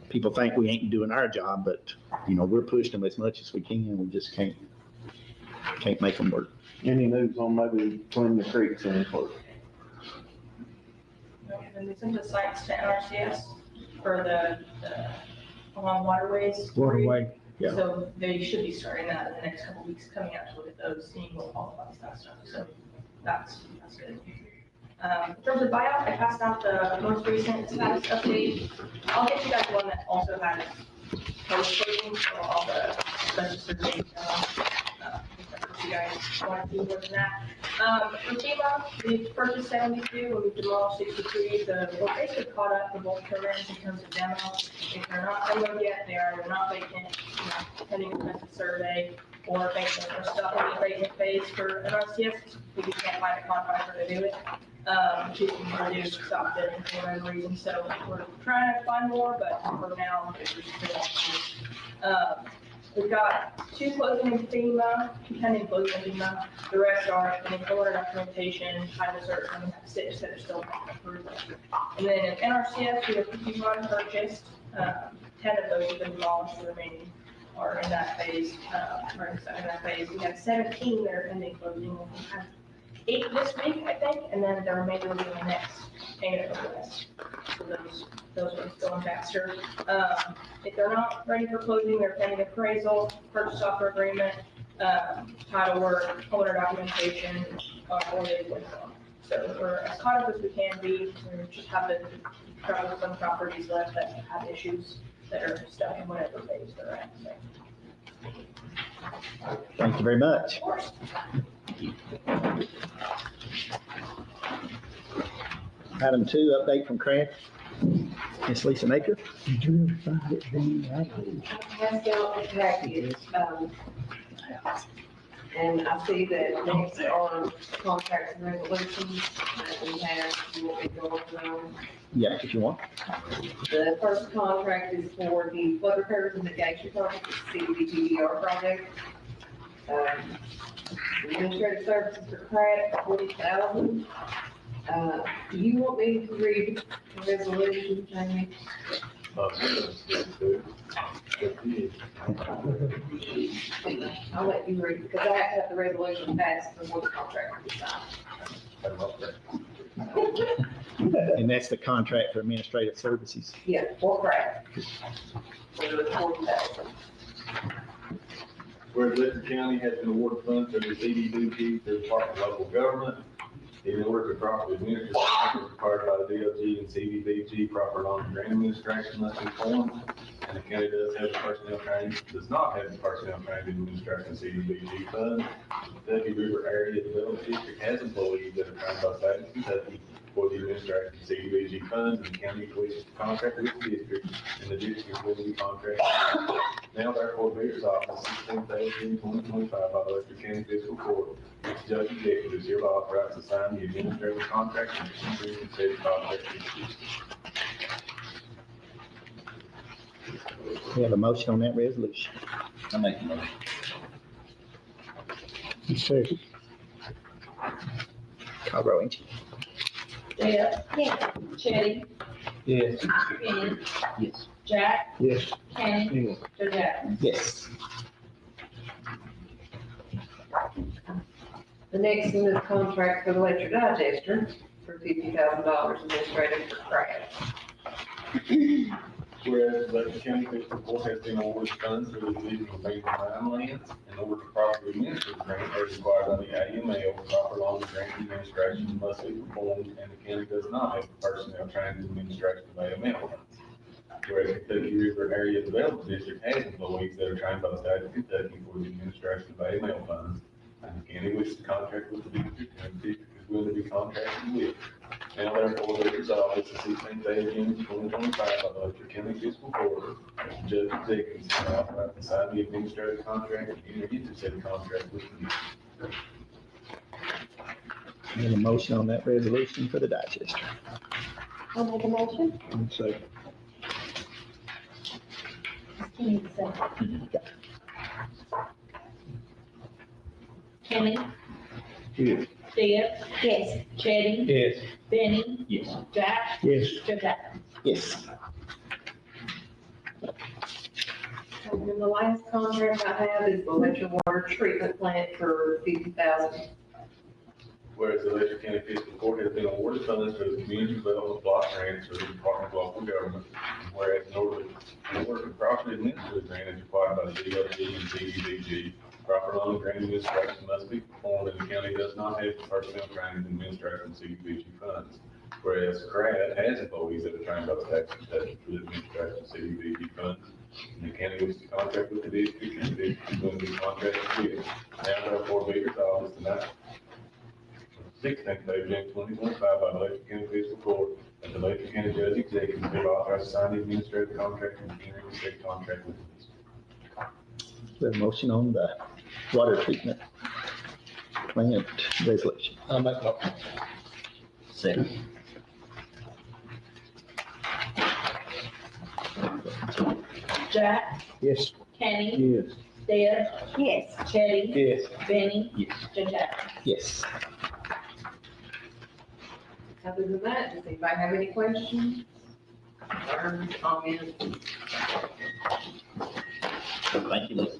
people think we ain't doing our job, but, we're pushing them as much as we can. We just can't make them work. Any news on maybe cleaning the creeks in for? And we sent the sites to NRCS for the along waterways. Waterway, yeah. So they should be starting that in the next couple of weeks, coming out to look at those, seeing what qualifies that stuff. So that's good. In terms of buyout, I passed out the most recent status update. I'll get you guys one that also has post-closing, so all the registered dates. If you guys want to do more than that. For FEMA, we purchased 72 and we demolished 63. We're basically caught up for both programs in terms of demo. If they're not demoed yet, they're not vacant, depending on the survey or vacant or stuff in the vacant phase for NRCS. We just can't find a contractor to do it. Which is reduced, stopped it for whatever reason. So we're trying to find more, but for now, it's just We've got 2 closing in FEMA, pending closing in FEMA. The rest are pending order documentation, title search, and we have 6 that are still approved. And then in NRCS, we have 51 purchased. 10 of those have been demolished, the remaining are in that phase, We have 17 that are pending closing. We'll have 8 this week, I think, and then the remainder will be in the next payment request. So those are going faster. If they're not ready for closing, they're pending appraisal, purchase offer agreement, title work, owner documentation, or they would. So we're as caught up as we can be. We just have to trouble some properties left that have issues that are stuck in whatever phase they're at. So. Thank you very much. Of course. Item 2, update from Craft. Ms. Lisa Maker. Did you ever find it, Dean? Passed out the package, and I see that next are contracts and resolutions that we have, we will be going through. Yeah, if you want. The first contract is for the flood repair mitigation project, the CDBGDR project. Administrative services for credit, $40,000. Do you want me to read the resolution, Jamie? I'll let you read, because I have to have the resolution passed before the contract is signed. And that's the contract for administrative services. Yeah, for credit. For the $40,000. Whereas Letcher County has been awarded funds through the CDBG to the Department of Local Government. In order to properly administer funds required by the DOT and CDBG, proper law and grant administration must be formed. And the county does have the personnel training, does not have the personnel training to administer the CDBG funds. The Kentucky River Area Development District has employees that are trained by the state of Kentucky for the administration of CDBG funds, and the county wishes to contract with the district, and the district will be contracted. Now therefore be resolved on 16/18/2025 by the Letcher County Fiscal Court. Its judge executive is hereby authorized to sign the administrative contract and enter into said contract. We have a motion on that resolution. I make the motion. Second. Call roll, Angie. Deb? Yes. Chitty? Yes. Kenny? Yes. Jack? Yes. Kenny? Joe Jackson? Yes. The next one is a contract for the Letcher digester for $50,000 administrative for credit. Whereas Letcher County Fiscal Court has been awarded funds through the Division of Land and Lands in order to properly administer the grant as required by the AML, proper law and grant administration must be performed, and the county does not have the personnel trained in administration of AML funds. Whereas Kentucky River Area Development District has employees that are trained by the state of Kentucky for the administration of AML funds, and the county wishes to contract with the district, and the district is willing to be contracted with. Now therefore be resolved as the 16th day of June 2025 by the Letcher County Fiscal Court, the judge executive is authorized to sign the administrative contract and enter into said contract with the district. We have a motion on that resolution for the digester. I'll make a motion. Second. Kenny, second. Kenny? Yes. Deb? Yes. Chitty? Yes. Benny? Yes. Jack? Yes. Joe Jackson? Yes. And then the last contract I have is the Letcher Water Treatment Plant for $50,000. Whereas the Letcher County Fiscal Court has been awarded funds for the community development block grants through the Department of Local Government. And whereas in order to properly administer the grant as required by the DOT and CDBG, proper loan and grant administration must be performed, and the county does not have the personnel training in administration of CDBG funds. Whereas CRAD has employees that are trained by the state of Kentucky for the administration of CDBG funds, and the county wishes to contract with the district, and the district is going to be contracted with. Now therefore be resolved as tonight, 16th day of June 2025 by the Letcher County Fiscal Court, that the Letcher County Judge Executive is authorized to sign the administrative contract and enter into said contract with the district. We have a motion on the water treatment plant resolution. I'll make a motion. Second. Jack? Yes. Kenny, Yes. Deb, Yes. Teddy, Yes. Benny, Yes. Judge Adams. Yes. Other than that, does anybody have any questions? Or comments? Thank you, Lisa.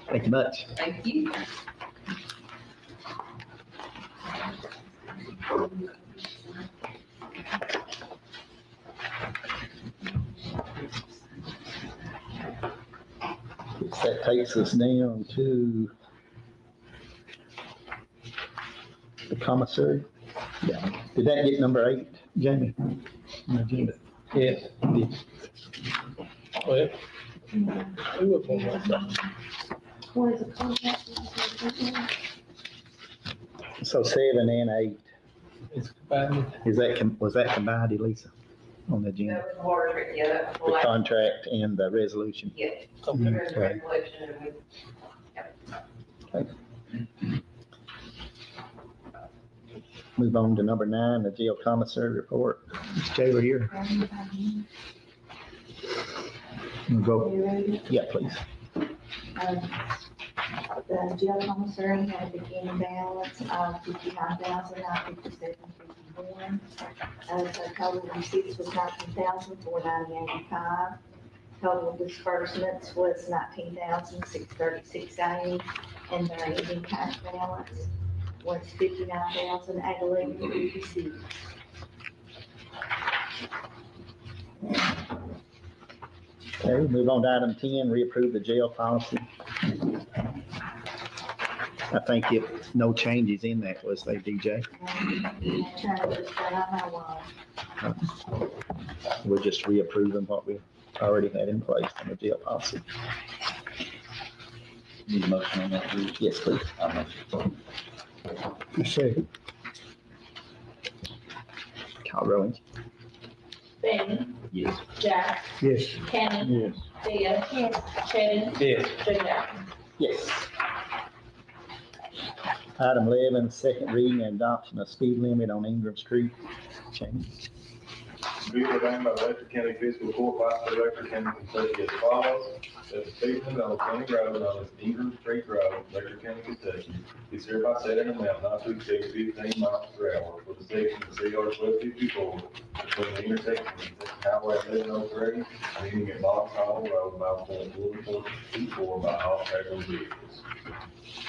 Thank you much. Thank you. That takes us down to the commissary. Yeah. Did that get number 8, Jamie? On the agenda? Yes. Yes. Well, we look on that. What is the contract? So 7 and 8, It's combined. was that combined, Elisa, on the agenda? That was the water treatment, yeah, that was the The last, contract and the resolution? yeah. Okay. There's a resolution and we Move on to number 9, the jail commissary report. Ms. Taylor here. You go. You ready? Yeah, please. The jail commissary had a beginning balance of 59,957.51. So total receipts was 19,490.85. Total disbursements was 19,636.80, and the ending cash balance was 59,811.56. Okay, move on to item 10, reapprove the jail policy. I think no changes in that, was they, DJ? Changes that I know of. We're just reapproving what we already had in place on the jail policy. Need a motion on that, please? Yes, please. I'll motion. Second. Call rolling. Benny, Yes. Jack, Yes. Kenny, Yes. Deb, Teddy, Yes. Judge Adams. Yes. Item 11, second reading and adoption of speed limit on Ingram Street. Change. Be ordained by Letcher County Fiscal Court, Vice Director, County Kentucky as follows. That the speed limit on County Road known as Ingram Street Road, Letcher County, Kentucky, is hereby set an amount not to exceed 15 miles per hour for the section of CR 1254 between the intersection of Highway 1103 and ending at Box Hollow Road by .124 by all federal vehicles.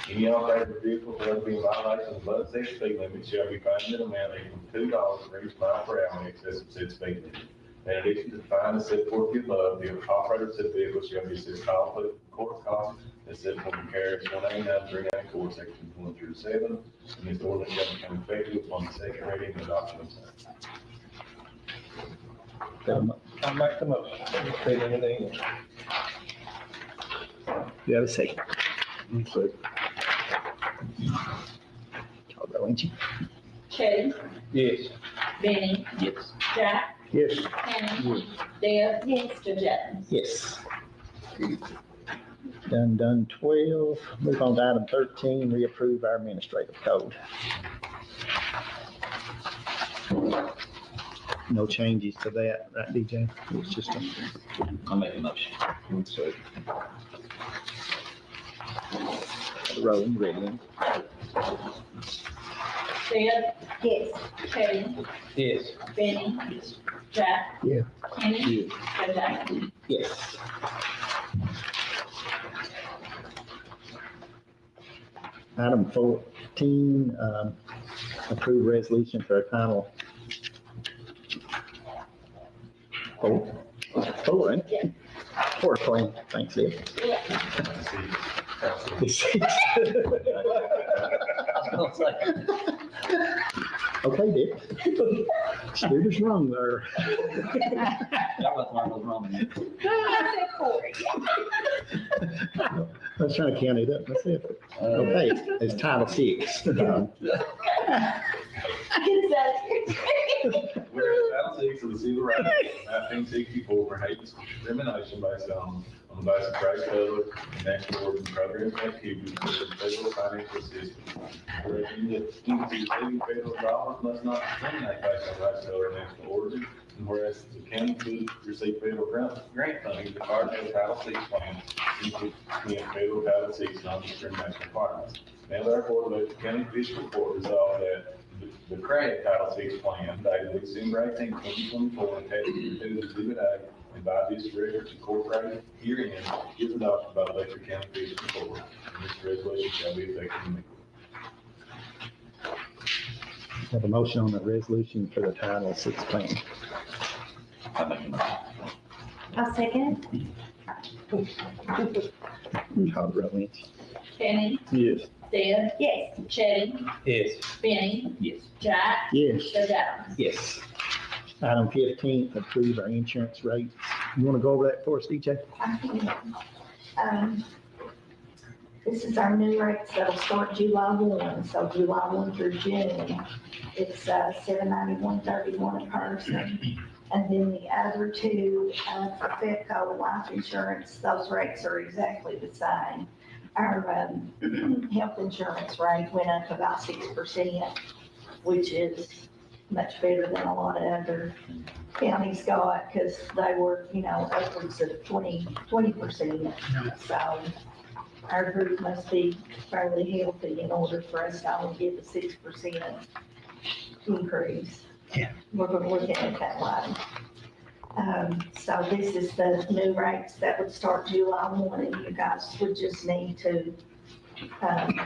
Any operator vehicle found to be in violation of the said speed limit shall be fined an amount equal to $2 for each mile per hour in excess of said speed limit. In addition to the fine as set forth above, the operator of said vehicle shall be assessed all court costs as set forth in KRS 189-394, section 137, and this ordinance shall become effective upon the second reading and adoption of same. I'll make the motion. Say anything. You have a second? Call rolling. Teddy, Yes. Benny, Yes. Jack, Yes. Kenny, Deb, Judge Adams. Yes. Done 12. Move on to item 13, reapprove our administrative code. No changes to that, right, DJ? It's just a. I'll make a motion. Rolling, ready. Deb, Yes. Teddy, Yes. Benny, Yes. Jack, Yeah. Kenny, Judge Adams. Yes. Item 14, approve resolution for a final. Four, right? Yeah. Four claim, thanks, Ed. Okay, Dick. Steered us wrong there. Y'all got one of those wrong. I was trying to count it up myself. Okay, it's Title VI. Whereas Title VI of the Civil Rights Act of 1964 prohibits discrimination based on the basis of race, color, and national origin programs and activities for federal financial assistance. Whereas entities receiving federal dollars must not discriminate based on race, color, and national origin, And whereas the county could receive federal grant funding, the card has Title VI plan, meet federal Title VI non-discrimination requirements. Now therefore, the county fiscal court resolved that the credit Title VI plan dated December 18, 2024, attached to Exhibit A and by this record incorporated herein is adopted by the Letcher County Fiscal Court. And this resolution shall be effective immediately. Have a motion on the resolution for the Title VI plan. I make a motion. I'll second. Call the roll, Lynch. Kenny, Yes. Deb, Yes. Chitty, Yes. Benny, Yes. Jack, Yes. Judge Adams. Yes. Item 15, approve our insurance rates. You want to go over that for us, DJ? This is our new rates that'll start July 1, so July 1 through June. It's $791.31 a person. And then the other two, for Fiscal life insurance, those rates are exactly the same. Our health insurance rate went up about 6%, which is much better than a lot of other counties got, because they were, upwards of 20%. So our group must be fairly healthy in order for us to only get a 6% increase. Yeah. We're going to look at it that way. So this is the new rates that would start July 1, and you guys would just need to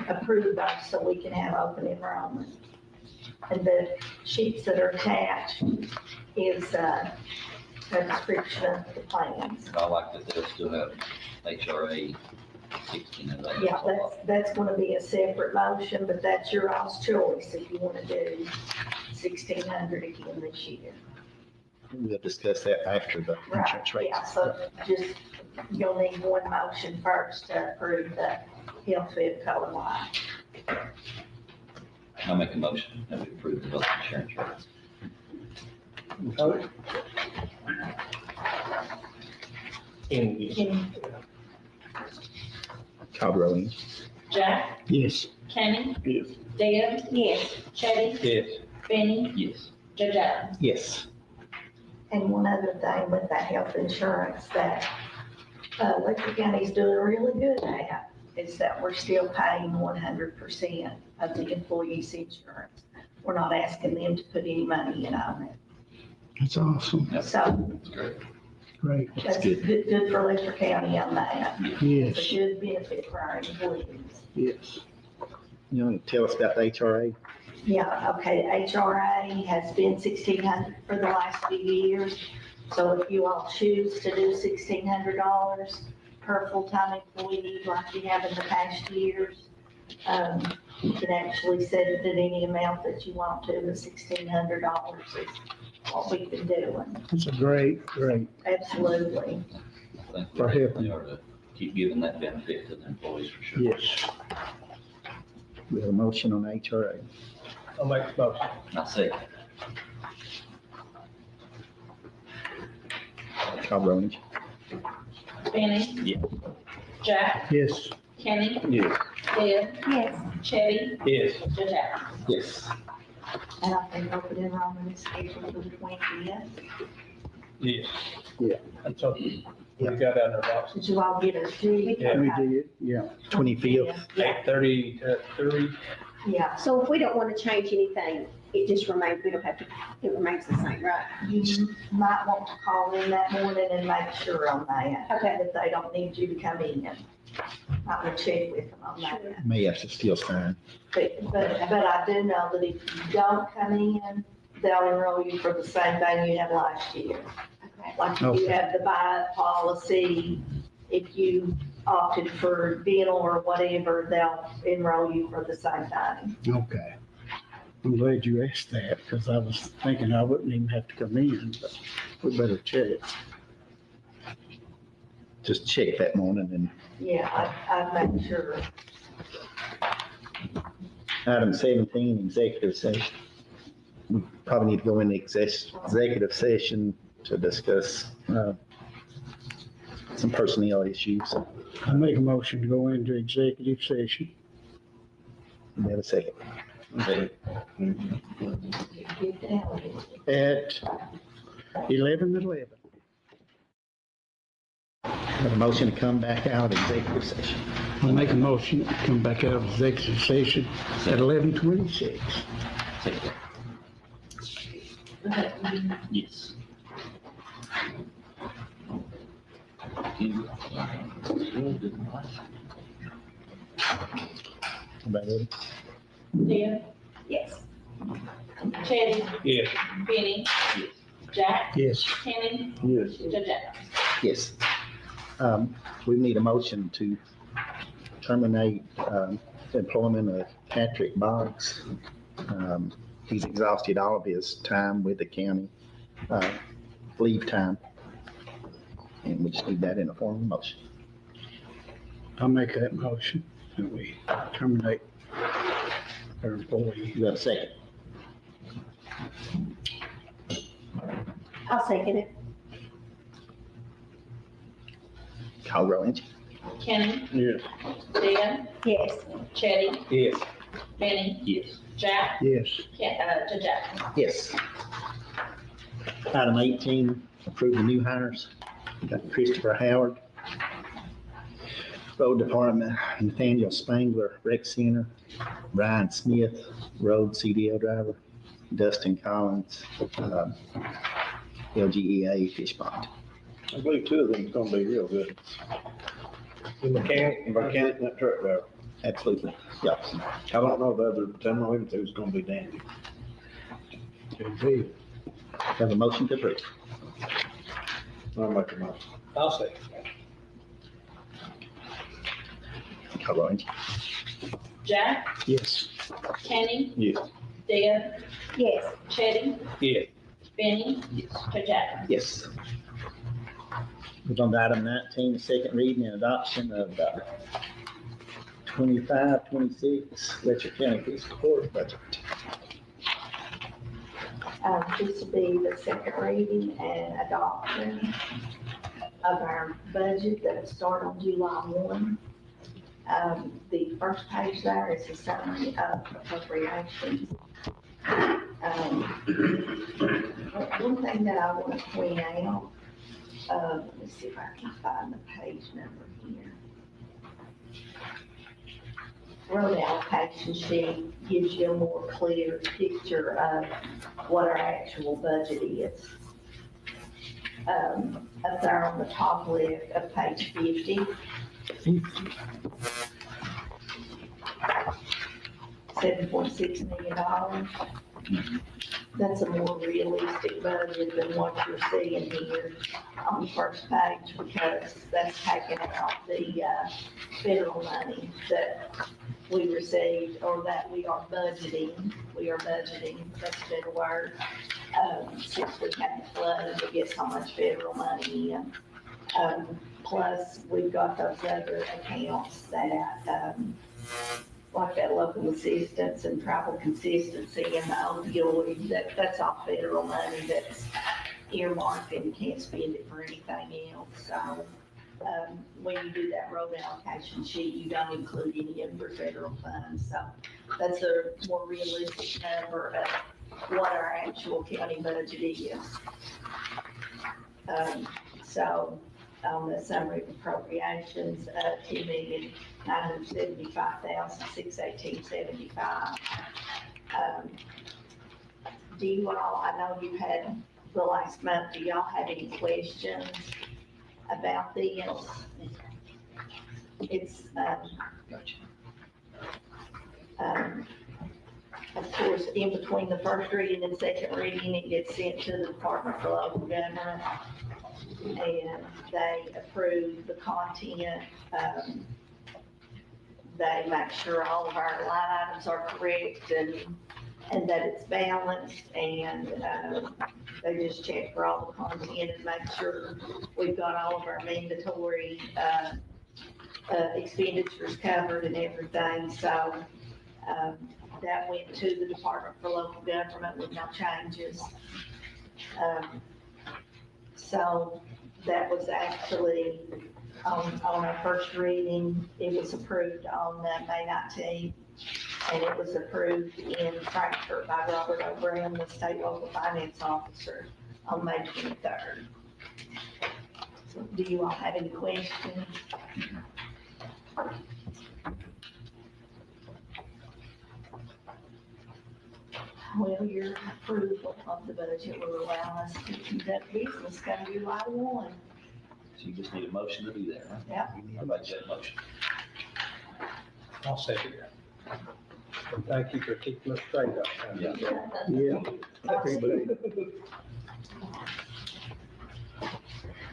approve those so we can have open enrollment. And the sheets that are attached is a description of the plans. I like that they'll still have HRA 16 of that. Yeah, that's going to be a separate motion, but that's your all's choice if you want to do 1,600 again this year. We'll discuss that after the insurance rates. Yeah, so just, you'll need one motion first to approve the health fed color line. I'll make a motion that we approve the health insurance rates. Call the roll, Lynch. Jack, Yes. Kenny, Yes. Deb, Yes. Chitty, Yes. Benny, Yes. Judge Adams. Yes. And one other thing with that health insurance that Letcher County's doing really good at is that we're still paying 100% of the employee's insurance. We're not asking them to put any money in on it. That's awesome. So That's great. Great. that's good for Letcher County on that. It's Yes, a good benefit for our employees. yes. You want to tell us about the HRA? Yeah, okay, HRA has been 1,600 for the last few years. So if you all choose to do $1,600 per full-time employee like you have in the past years, you can actually set it at any amount that you want to, the $1,600 is what we've been doing. That's a great. Absolutely. I think For we help. definitely are to keep giving that benefit to the employees for sure. Yes. We have a motion on the HRA. I'll make the motion. I say, Call the roll, Lynch. Benny. Yeah. Jack, Yes. Kenny, Yes. Deb, Yes. Chitty, Yes. Judge Adams. Yes. And I think open enrollment is scheduled for the 20th. Yes. Yeah. That's all. We got out in our box. Did you all get a sheet? Yeah. We did, yeah. 25th. Yeah, 8:30 to 3. yeah. So if we don't want to change anything, it just remains, we don't have to, it remains the same, right? You might want to call in that morning and make sure on that. Okay. That they don't need you to come in. I will check with them on that. May have to still sign. But I do know that if you don't come in, they'll enroll you for the same thing you had last year. Okay. Like if you Okay. have the buy policy, if you opted for dental or whatever, they'll enroll you for the same thing. Okay. I'm glad you asked that, because I was thinking I wouldn't even have to come in, but we better check. Just check that morning and Yeah, I'd make sure. item 17, executive session. We probably need to go into executive session to discuss some personnel issues. I make a motion to go into executive session. We have a second. Get down. At 11:11. Have a motion to come back out of executive session. I'll make a motion to come back out of executive session at 11:26. Yes. Everybody ready? Dan? Yes. Chad? Yes. Benny? Jack? Yes. Kenny? Yes. Judge Adams? Yes. We need a motion to terminate employment of Patrick Boggs. He's exhausted all of his time with the county, leave time. And we just need that in a form of motion. I'll make that motion that we terminate our employee. You got a second? I'll second it. Call roll, Angie. Kenny? Yes. Dan? Yes. Chad? Yes. Benny? Yes. Jack? Yes. Judge Adams? Yes. Item 18, approve the new hires. We got Christopher Howard, Road Department, Nathaniel Spangler, Rec Center, Brian Smith, Road CDL driver, Dustin Collins, LGEA fish pond. I believe two of them is gonna be real good. The mechanic and that truck driver. Absolutely. Yep. I don't know the other, ten of them two's gonna be dandy. Have a motion to approve. I'll make a motion. I'll say. Call roll, Angie. Jack? Yes. Kenny? Yes. Dan? Yes. Chad? Yes. Benny? Yes. Judge Adams? Yes. Move on to item 19, the second reading and adoption of 25-26 Letcher County Fiscal Court budget. This will be the second reading and adoption of our budget that will start on July 1. The first page there is a summary of appropriations. One thing that I want to point out, let me see if I can find the page number here. Road allocation sheet gives you a more clear picture of what our actual budget is. Up there on the top left of page 50. $7.6 million. That's a more realistic budget than what you're seeing here on the first page, because that's taking out the federal money that we received, or that we are budgeting. We are budgeting, that's a better word. Since we had the flood, we get so much federal money in. Plus, we've got those other accounts that, like that local assistance and tribal consistency and the opioid, that's all federal money that's earmarked and you can't spend it for anything else. So, when you do that road allocation sheet, you don't include any of your federal funds. So that's a more realistic number of what our actual county budget is. So on the summary of appropriations, $2,975,618.75. Do you all, I know you had the last month, do y'all have any questions about this? It's, of course, in between the first reading and second reading, it gets sent to the Department for Local Government, and they approve the content. They make sure all of our line items are correct and that it's balanced, and they just check for all the content and make sure we've got all of our mandatory expenditures covered and everything. So that went to the Department for Local Government with no changes. So that was actually on our first reading. It was approved on May 19th, and it was approved in Frankfurt by Robert O'Brien, the state local finance officer, on May 23rd. So do you all have any questions? Well, your approval of the budget will allow us to conduct business come July 1. So you just need a motion to do that, right? Yeah. I make that motion. I'll second that. And thank you for keeping us straight up. Yeah. Yeah.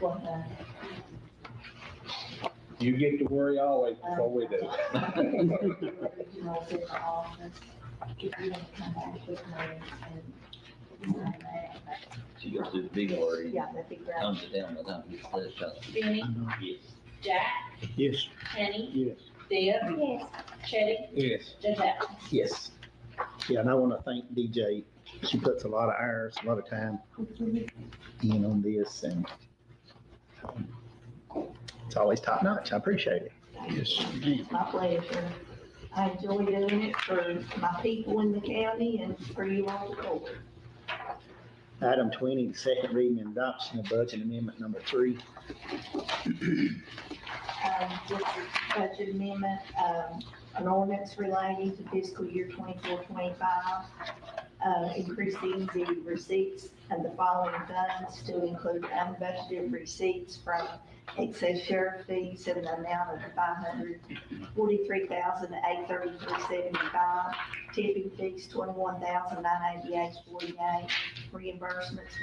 Well, You get to worry always before we do. you know, it's in the office. If you don't come back with me and sign that, She goes through the big word. yeah, that'd be great. Comes it down by the time it gets to that shot. Benny, Yes. Jack, Yes. Kenny, Yes. Deb, Yes. Chetty, Yes. Judge Atkins. Yes. Yeah, and I want to thank DJ. She puts a lot of hours, a lot of time in on this, and it's always top notch. I appreciate it. Yes. My pleasure. I enjoy doing it for my people in the county and for you all to court. Item 20, the second reading and adoption of budget amendment number 3. This is budget amendment, an ordinance relating to fiscal year 24-25, increasing the receipts and the following funds to include unbudgeted receipts from excess sheriff fees in the amount of $543,833.75, tipping fees $21,988.48, reimbursements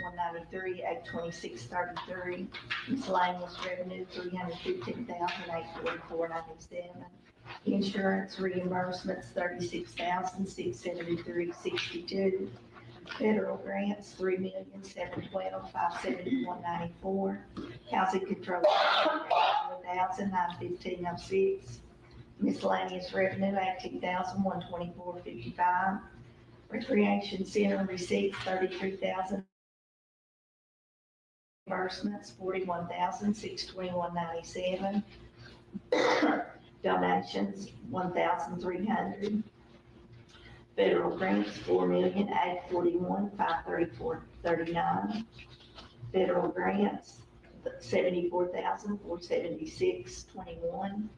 $193,826.33, miscellaneous revenue $315,844.97, insurance reimbursements $36,673.62, federal grants $3,712,571.94, housing control $1,915.06, miscellaneous revenue $18,124.55, recreation center receipts $33,000, reimbursements $41,621.97, donations $1,300. Federal grants, $4,841,534.39. Federal grants, $74,476.21.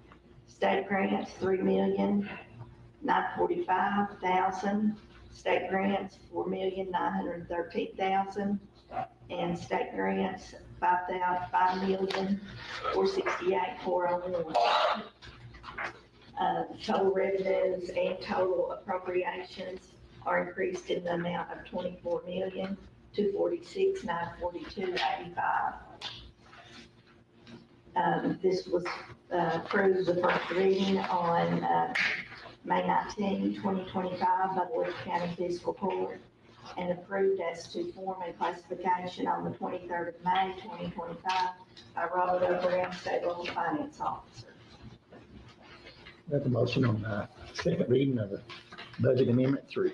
State grants, $3,945,000. State grants, $4,913,000. And state grants, $5,468,401. Total revenues and total appropriations are increased in the amount of $24,246,942.85. This was approved the first reading on May 19, 2025 by the Letcher County Fiscal Court and approved as to form and classification on the 23rd of May, 2025 by Robert O'Brien, State Local Finance Officer. Have a motion on second reading of the budget amendment 3.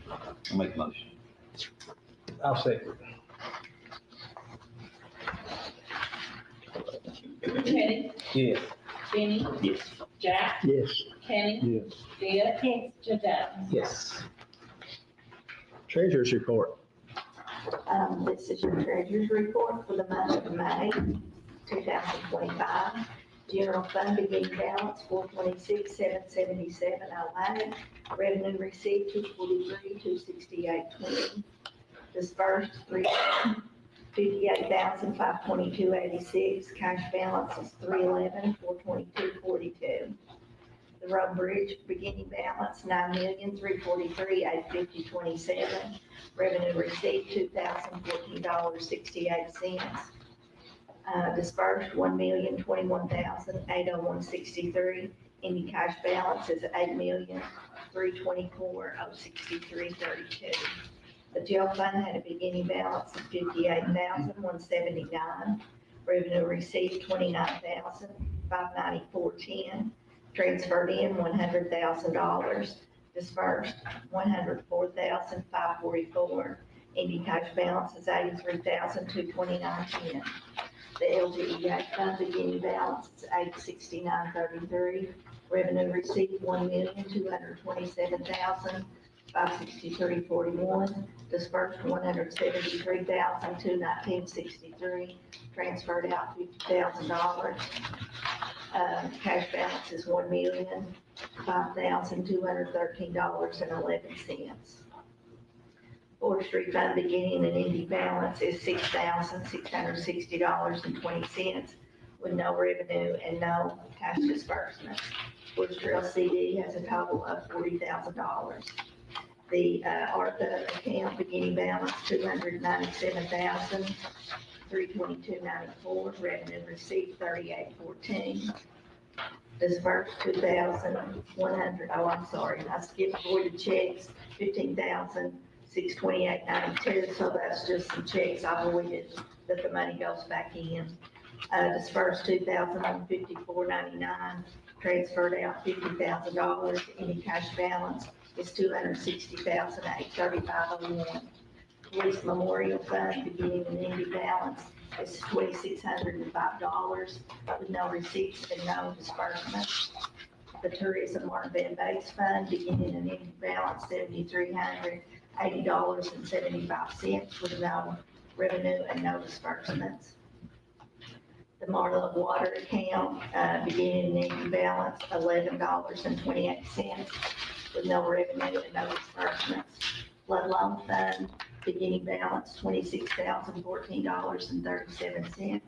I'll make a motion. I'll second. Chetty, Yes. Benny, Yes. Jack, Yes. Kenny, Yes. Deb, Judge Atkins. Yes. Treasurer's report. This is your treasurer's report for the month of May 2025. General fund beginning balance $426,777.09. Revenue received $243,268.20. Disbursed $58,522.86. Cash balance is $311,422.42. The road bridge beginning balance $9,343,850.27. Revenue received $2,014.68. Dispersed $1,021,801.63. Ending cash balance is $8,324,063.32. The jail fund had a beginning balance of $58,179. Revenue received $29,594.10. Transferred in $100,000. Dispersed $104,544. Ending cash balance is $83,229.10. The LGEA fund beginning balance is $869.33. Revenue received $1,227,000. 563.41, dispersed $173,219.63, transferred out $50,000. Cash balance is $1,005,213.11. Forestry fund beginning and ending balance is $6,660.20 with no revenue and no cash disbursements. Forestry LCD has a total of $40,000. The ARPA account beginning balance $297,322.94, revenue received $38.14. Disbursed $2,100, I'm sorry, I skipped voided checks, $15,628.92, so that's just some checks I voided that the money goes back in. Dispersed $2,154.99, transferred out $50,000, any cash balance is $260,835.01. Police Memorial Fund beginning and ending balance is $2,605 with no receipts and no disbursements. The Tourism Martin Van Bates Fund beginning and ending balance $7,380.75 with no revenue and no disbursements. The Marlow Water account beginning and ending balance $11.28 with no revenue and no disbursements. Flood Loan Fund beginning balance $26,014.37.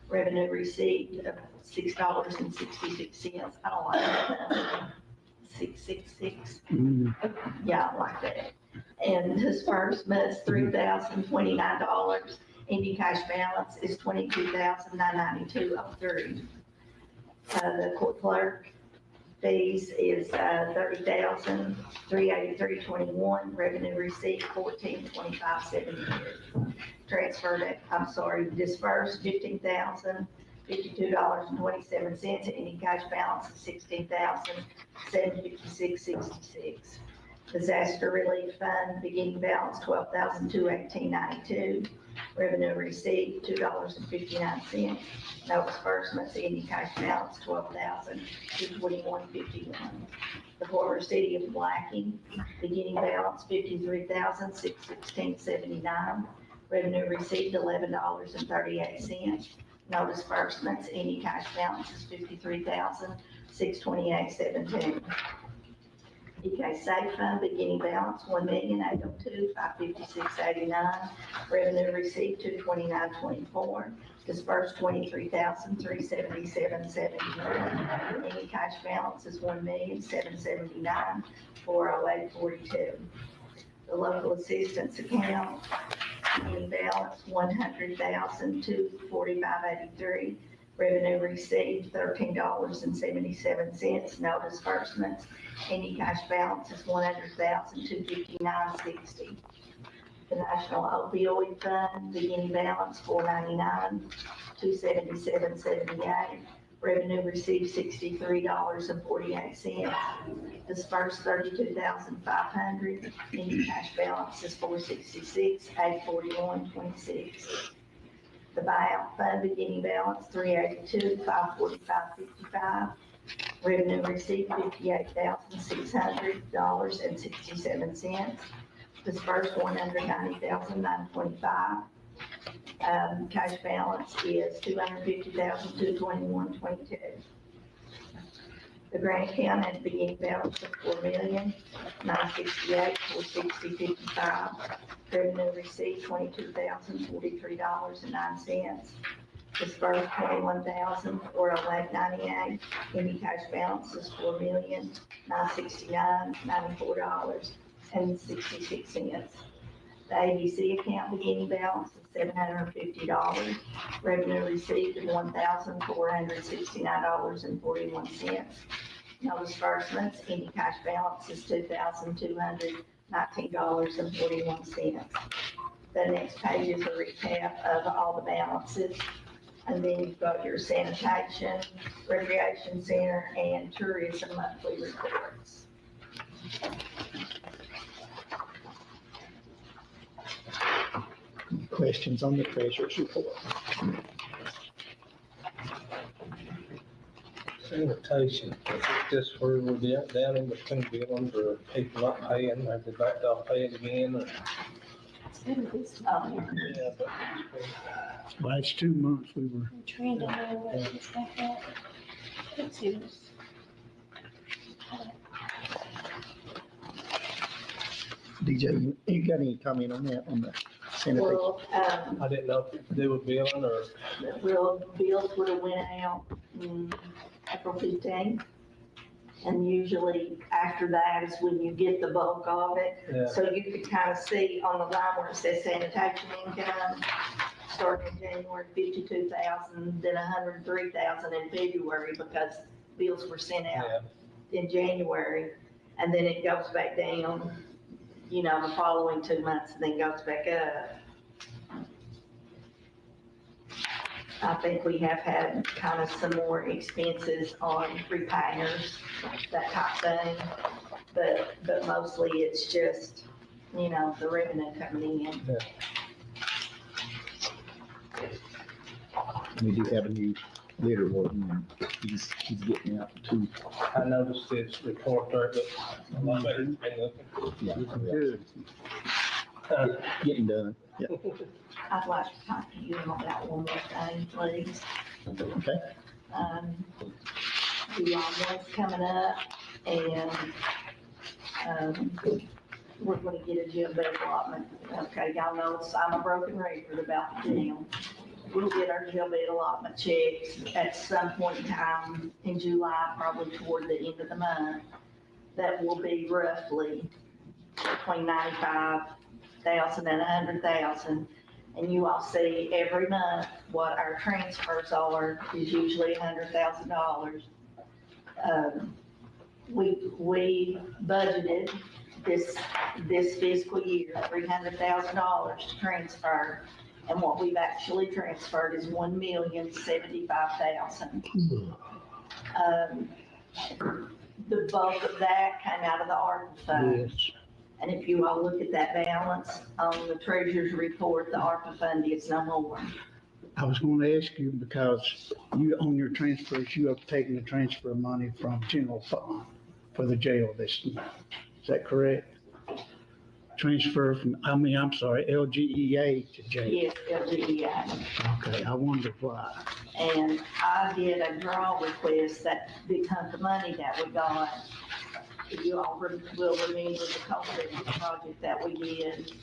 Revenue received of $6.66. I don't like that. 666. Yeah, I like that. And disbursements $3,029. Ending cash balance is $22,992.03. The court clerk fees is $30,383.21. Revenue received $14,25.72. Dispersed $15,052.27. Ending cash balance is $16,756.66. Disaster Relief Fund beginning balance $12,218.92. Revenue received $2.59. No disbursements. Ending cash balance $12,221.51. The former city of Blacking beginning balance $53,616.79. Revenue received $11.38. No disbursements. Ending cash balance is $53,628.17. EK Safe Fund beginning balance $1,802,556.89. Revenue received $229.24. Dispersed $23,377.71. Any cash balance is $1,779,408.42. The local assistance account beginning balance $100,245.83. Revenue received $13.77. No disbursements. Any cash balance is $100,259.60. The National Opioid Fund beginning balance $499,277.78. Revenue received $63.48. Dispersed $32,500. Any cash balance is $466,841.26. The buyout fund beginning balance $382,545.55. Revenue received $58,600.67. Dispersed $190,925. Cash balance is $250,221.22. The grant account has beginning balance of $4,968,460.55. Revenue received $22,043.09. Dispersed $21,408.98. Any cash balance is $4,969,94.66. The ABC account beginning balance is $750. Revenue received is $1,469.41. No disbursements. Any cash balance is $2,219.41. The next page is a recap of all the balances. And then you've got your sanitation, recreation center, and tourism monthly reports. Questions on the treasurer's report? Sanitation, is it just where we're down in between billing or people not paying, or they backed off paying again, or? Yeah, but Last 2 months, we were, Trying to know what it's back up. It's yours. DJ, you got any comment on that, on the sanitation? Well, I didn't know if they were billing or, well, bills would have went out April 15th. And usually after that is when you get the bulk of it. yeah, So you could kind of see on the line where it says sanitation income, starting in January, 52,000, then 103,000 in February because bills were sent out in January. And then it goes back down, you know, the following 2 months and then goes back up. I think we have had kind of some more expenses on repairs, that type of thing. But mostly it's just, you know, the revenue coming in. We do have a new litter warden, and he's getting out too. I noticed his report there, but a lot better than looking. Yeah, good. getting done, yeah. I'd like to talk to you about one more thing, please. Okay. The one's coming up and, we're gonna get a jail bed allotment. Okay, y'all know I'm a broken record about the jail. We'll get our jail bed allotment checks at some point in time in July, probably toward the end of the month. That will be roughly between 95,000 and 100,000. And you all see every month what our transfers are is usually $100,000. We budgeted this fiscal year, $300,000 to transfer. And what we've actually transferred is $1,075,000. The bulk of that came out of the ARPA fund. Yes. And if you all look at that balance on the treasurer's report, the ARPA fund is no more. I was going to ask you because you, on your transfers, you have taken the transfer money from general fund for the jail this month. Is that correct? Transfer from, I'm sorry, LGEA to jail. Yes, LGEA. Okay, I wonder why. And I did a draw request that big hunk of money that we got. If you all will remember the cost project that we did.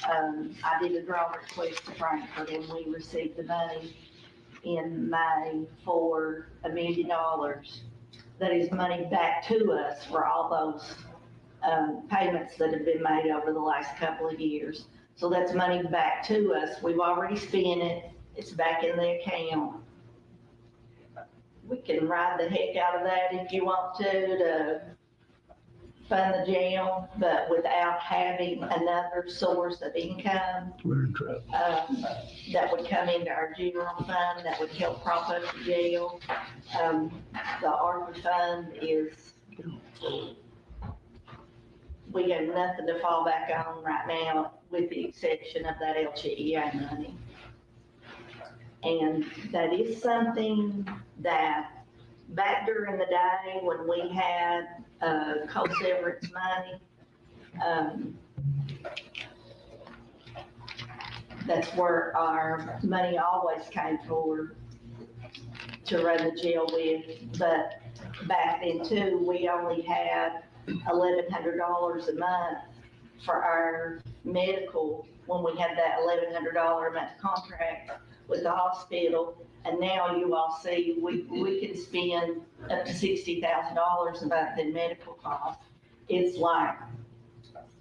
I did a draw request to Frankfurt and we received the money in May for $1 million. That is money back to us for all those payments that have been made over the last couple of years. So that's money back to us. We've already spent it. It's back in the account. We can ride the heck out of that if you want to fund the jail, but without having another source of income We're in trouble. that would come into our general fund, that would help prop up the jail. The ARPA fund is, we have nothing to fall back on right now, with the exception of that LGEA money. And that is something that back during the day when we had co-severance money, that's where our money always came for to run the jail with. But back then too, we only had $1,100 a month for our medical when we had that $1,100 a month contract with the hospital. And now you all see we can spend up to $60,000 a month in medical costs. It's like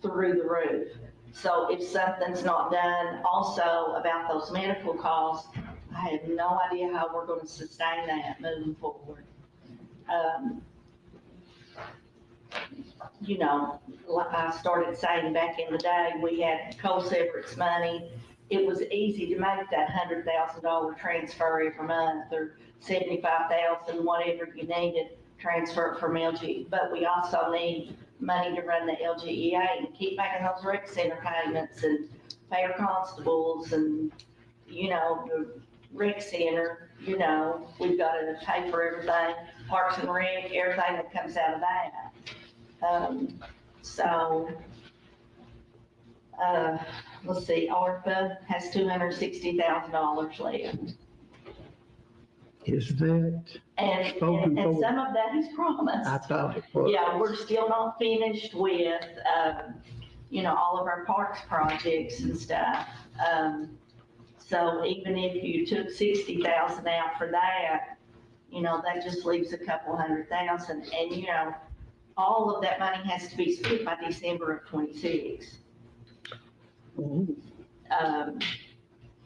through the roof. So if something's not done also about those medical costs, I have no idea how we're going to sustain that moving forward. You know, like I started saying back in the day, we had co-severance money. It was easy to make that $100,000 transfer every month or $75,000, whatever you needed, transfer it from LG. But we also need money to run the LGEA and keep making those rec center payments and pay our constables and, you know, rec center, you know, we've got to pay for everything, parks and rec, everything that comes out of that. So, let's see, ARPA has $260,000 left. Is that And spoken for? some of that is promised. I thought it was. Yeah, we're still not finished with, you know, all of our parks projects and stuff. So even if you took 60,000 out for that, you know, that just leaves a couple $100,000. And, you know, all of that money has to be spent by December of '26.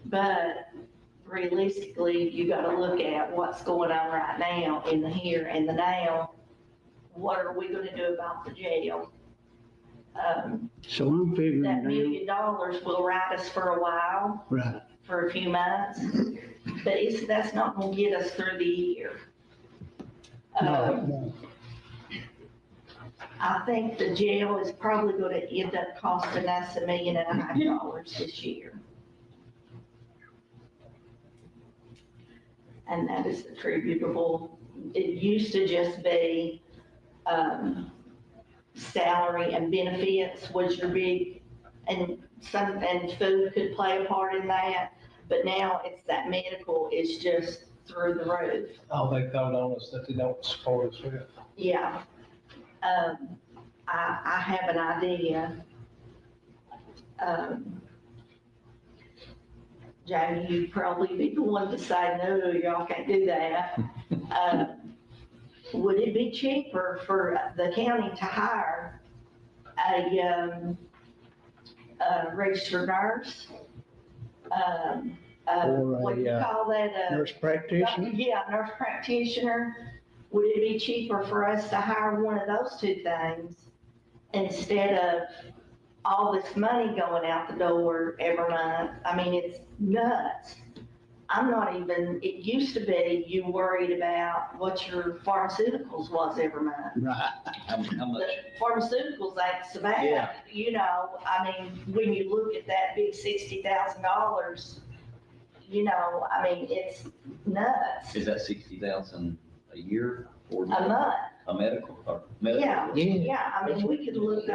But realistically, you gotta look at what's going on right now in the here and the now. What are we gonna do about the jail? So I'm figuring That $1 now, million will ride us for a while, right, for a few months, but that's not gonna get us through the year. no, it won't. I think the jail is probably gonna end up costing us $1.5 million this year. And that is attributable, it used to just be, salary and benefits was your big, and food could play a part in that, but now it's that medical is just through the roof. Oh, they thought on us that they don't support us with. Yeah. I have an idea. Jamie, you'd probably be the one to say, no, y'all can't do that. Would it be cheaper for the county to hire a registered nurse? Or What do you call that? nurse practitioner? Yeah, nurse practitioner. Would it be cheaper for us to hire one of those two things instead of all this money going out the door every month? I mean, it's nuts. I'm not even, it used to be you worried about what your pharmaceuticals was every month. Right. How much? The pharmaceuticals ain't so bad, Yeah. you know, I mean, when you look at that big $60,000, you know, I mean, it's nuts. Is that 60,000 a year or? A month. A medical or medical? Yeah, yeah, I mean, we could look,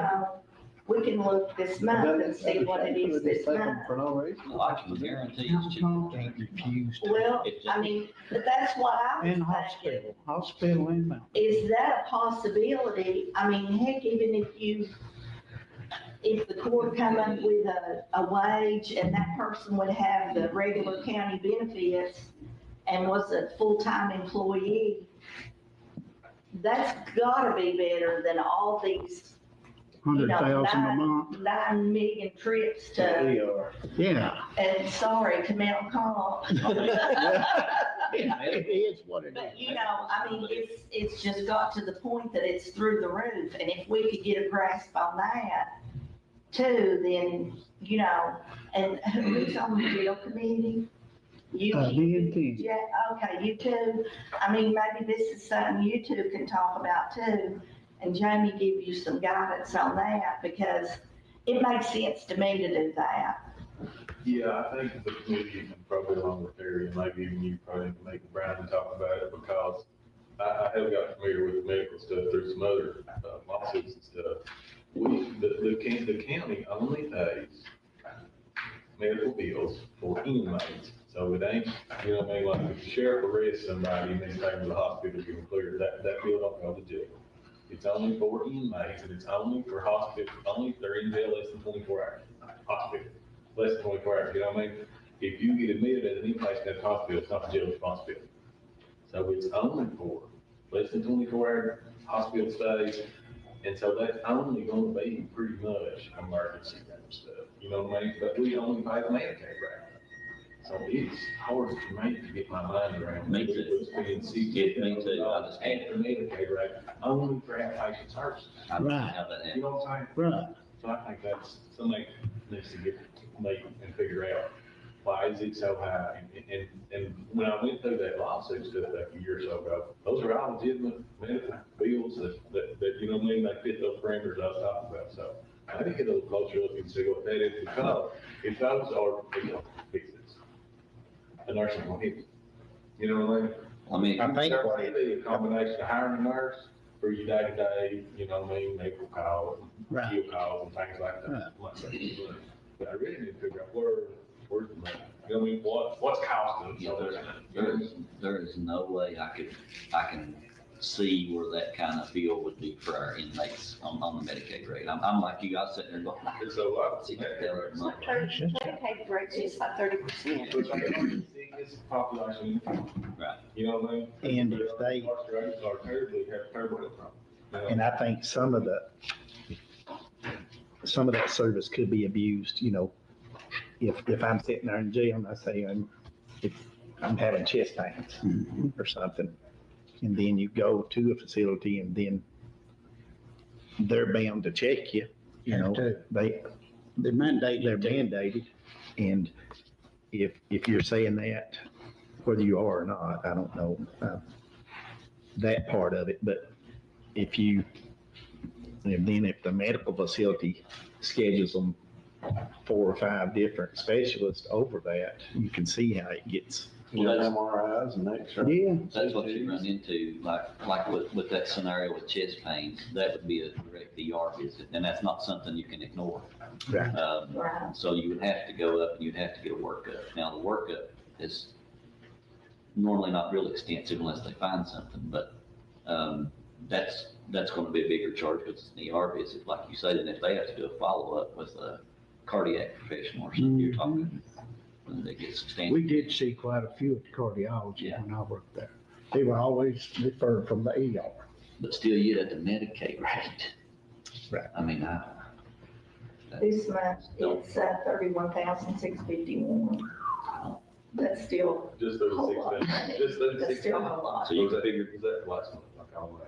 we can look this month and see what it is this month. For no reason. No, I can guarantee it's cheaper. Can't refuse to. Well, It's just- I mean, but that's what I And was thinking. hospital and mountain. Is that a possibility? I mean, heck, even if the court come up with a wage and that person would have the regular county benefits and was a full-time employee, that's gotta be better than all these, you know, 100,000 a month. 9 million trips to, They are. Yeah. and sorry, to Mount Comp. Yeah, it is what it is. But, you know, I mean, it's just got to the point that it's through the roof, and if we could get a grasp on that too, then, you know, and who's on the jail committee? You, Me and Tim. yeah, okay, you two. I mean, maybe this is something you two can talk about too, and Jamie give you some guidance on that, because it makes sense to me to do that. Yeah, I think the committee and probably along with Terry and maybe even you probably need to make Brian talk about it, because I have got familiar with the medical stuff through some other lawsuits and stuff. The county only pays medical bills for inmates. So it ain't, you know what I mean, like if the sheriff arrests somebody and they take them to the hospital, you can clear that bill don't go to jail. It's only for inmates, and it's only for hospital, only if they're in jail less than 24 hours. Hospital, less than 24 hours, you know what I mean? If you get admitted as an inpatient at the hospital, it's not the jail's responsibility. So it's only for less than 24-hour hospital stays, and so that's only gonna be pretty much emergency kind of stuff, you know what I mean? But we only pay the Medicaid right now. So it's hard for me to get my mind around. Me too. Spending Yeah, me too. I $60,000 at the Medicaid rate, only for outpatient services. I don't know Right. how that You happened. know what I'm saying? Right. So I think that's, somebody needs to get, make and figure out, why is it so high? And when I went through that lawsuit stuff like a year or so ago, those are all legitimate medical bills that, you know what I mean, they fit those parameters I was talking about. So I need to get a little closer look and see what that is, because if those are, you know, fixes. a nurse ain't gonna hit you. You know what I mean? I mean, I think There what may be a combination of hiring a nurse for your day-to-day, you know what I mean, medical calls, Right. field calls and things like that. Like that. But I really need to figure out where's the money? You know what I mean? What's costing? Yeah, there is no way I can see where that kind of feel would be for our inmates on the Medicaid rate. I'm like you, I was sitting there going, It's a lot. Medicaid rate's just like 30%. Which I can see this population, right. you know what I mean? And if they- Incarcerated are have terrible health problems. You know? And I think some of that service could be abused, you know, if I'm sitting there in jail and I say, if I'm having chest pains or something, and then you go to a facility and then they're bound to check you, you know, they're mandated. And if you're saying that, whether you are or not, I don't know, that part of it, but if the medical facility schedules them 4 or 5 different specialists over that, you can see how it gets. You got MRIs and X-rays. Yeah. That's what you run into, like with that scenario with chest pains, that would be a direct ER visit, and that's not something you can ignore. Right. So you would have to go up and you'd have to get a workup. Now, the workup is normally not real extensive unless they find something, but, that's gonna be a bigger charge because it's an ER visit, like you said, and if they have to do a follow-up with a cardiac professional or something, you're talking, when they get substantial. We did see quite a few at the cardiology when I worked there. They were always referred from the ER. But still, you had the Medicaid rate. Right. I mean, This month, it's 31,651. That's still Just a whole lot of 36 money. Just 36 That's still a whole lot. so you can figure, Is that last month? Like, I'm like,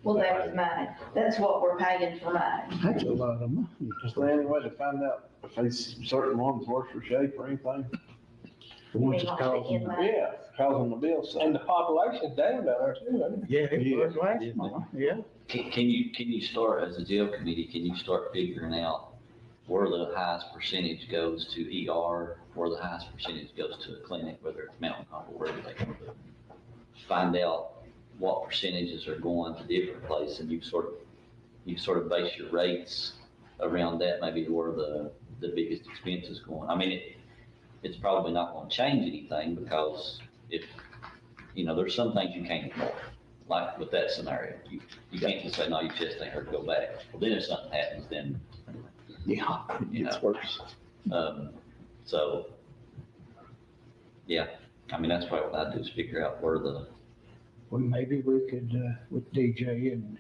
Well, that was mine. That's what we're paying for mine. That's a lot of money. Is there any way to find out if these certain ones worse for shape or anything? The ones You that's mean like the causing. inmates? Yeah, causing the bill. And the population's down there too, isn't it? Yeah, it Yeah. was last month, yeah. can you start, as a jail committee, can you start figuring out where the highest percentage goes to ER, where the highest percentage goes to a clinic, whether it's Mountain Hop or wherever they go to? Find out what percentages are going to different places, and you sort of base your rates around that, maybe where the biggest expense is going. I mean, it's probably not going to change anything because if, you know, there's some things you can't ignore. Like with that scenario, you can't just say, no, your chest ain't hurt, go back. Well, then if something happens, then, Yeah, you it's know. worse. So, yeah, I mean, that's probably what I do is figure out where the, Well, maybe we could, with DJ and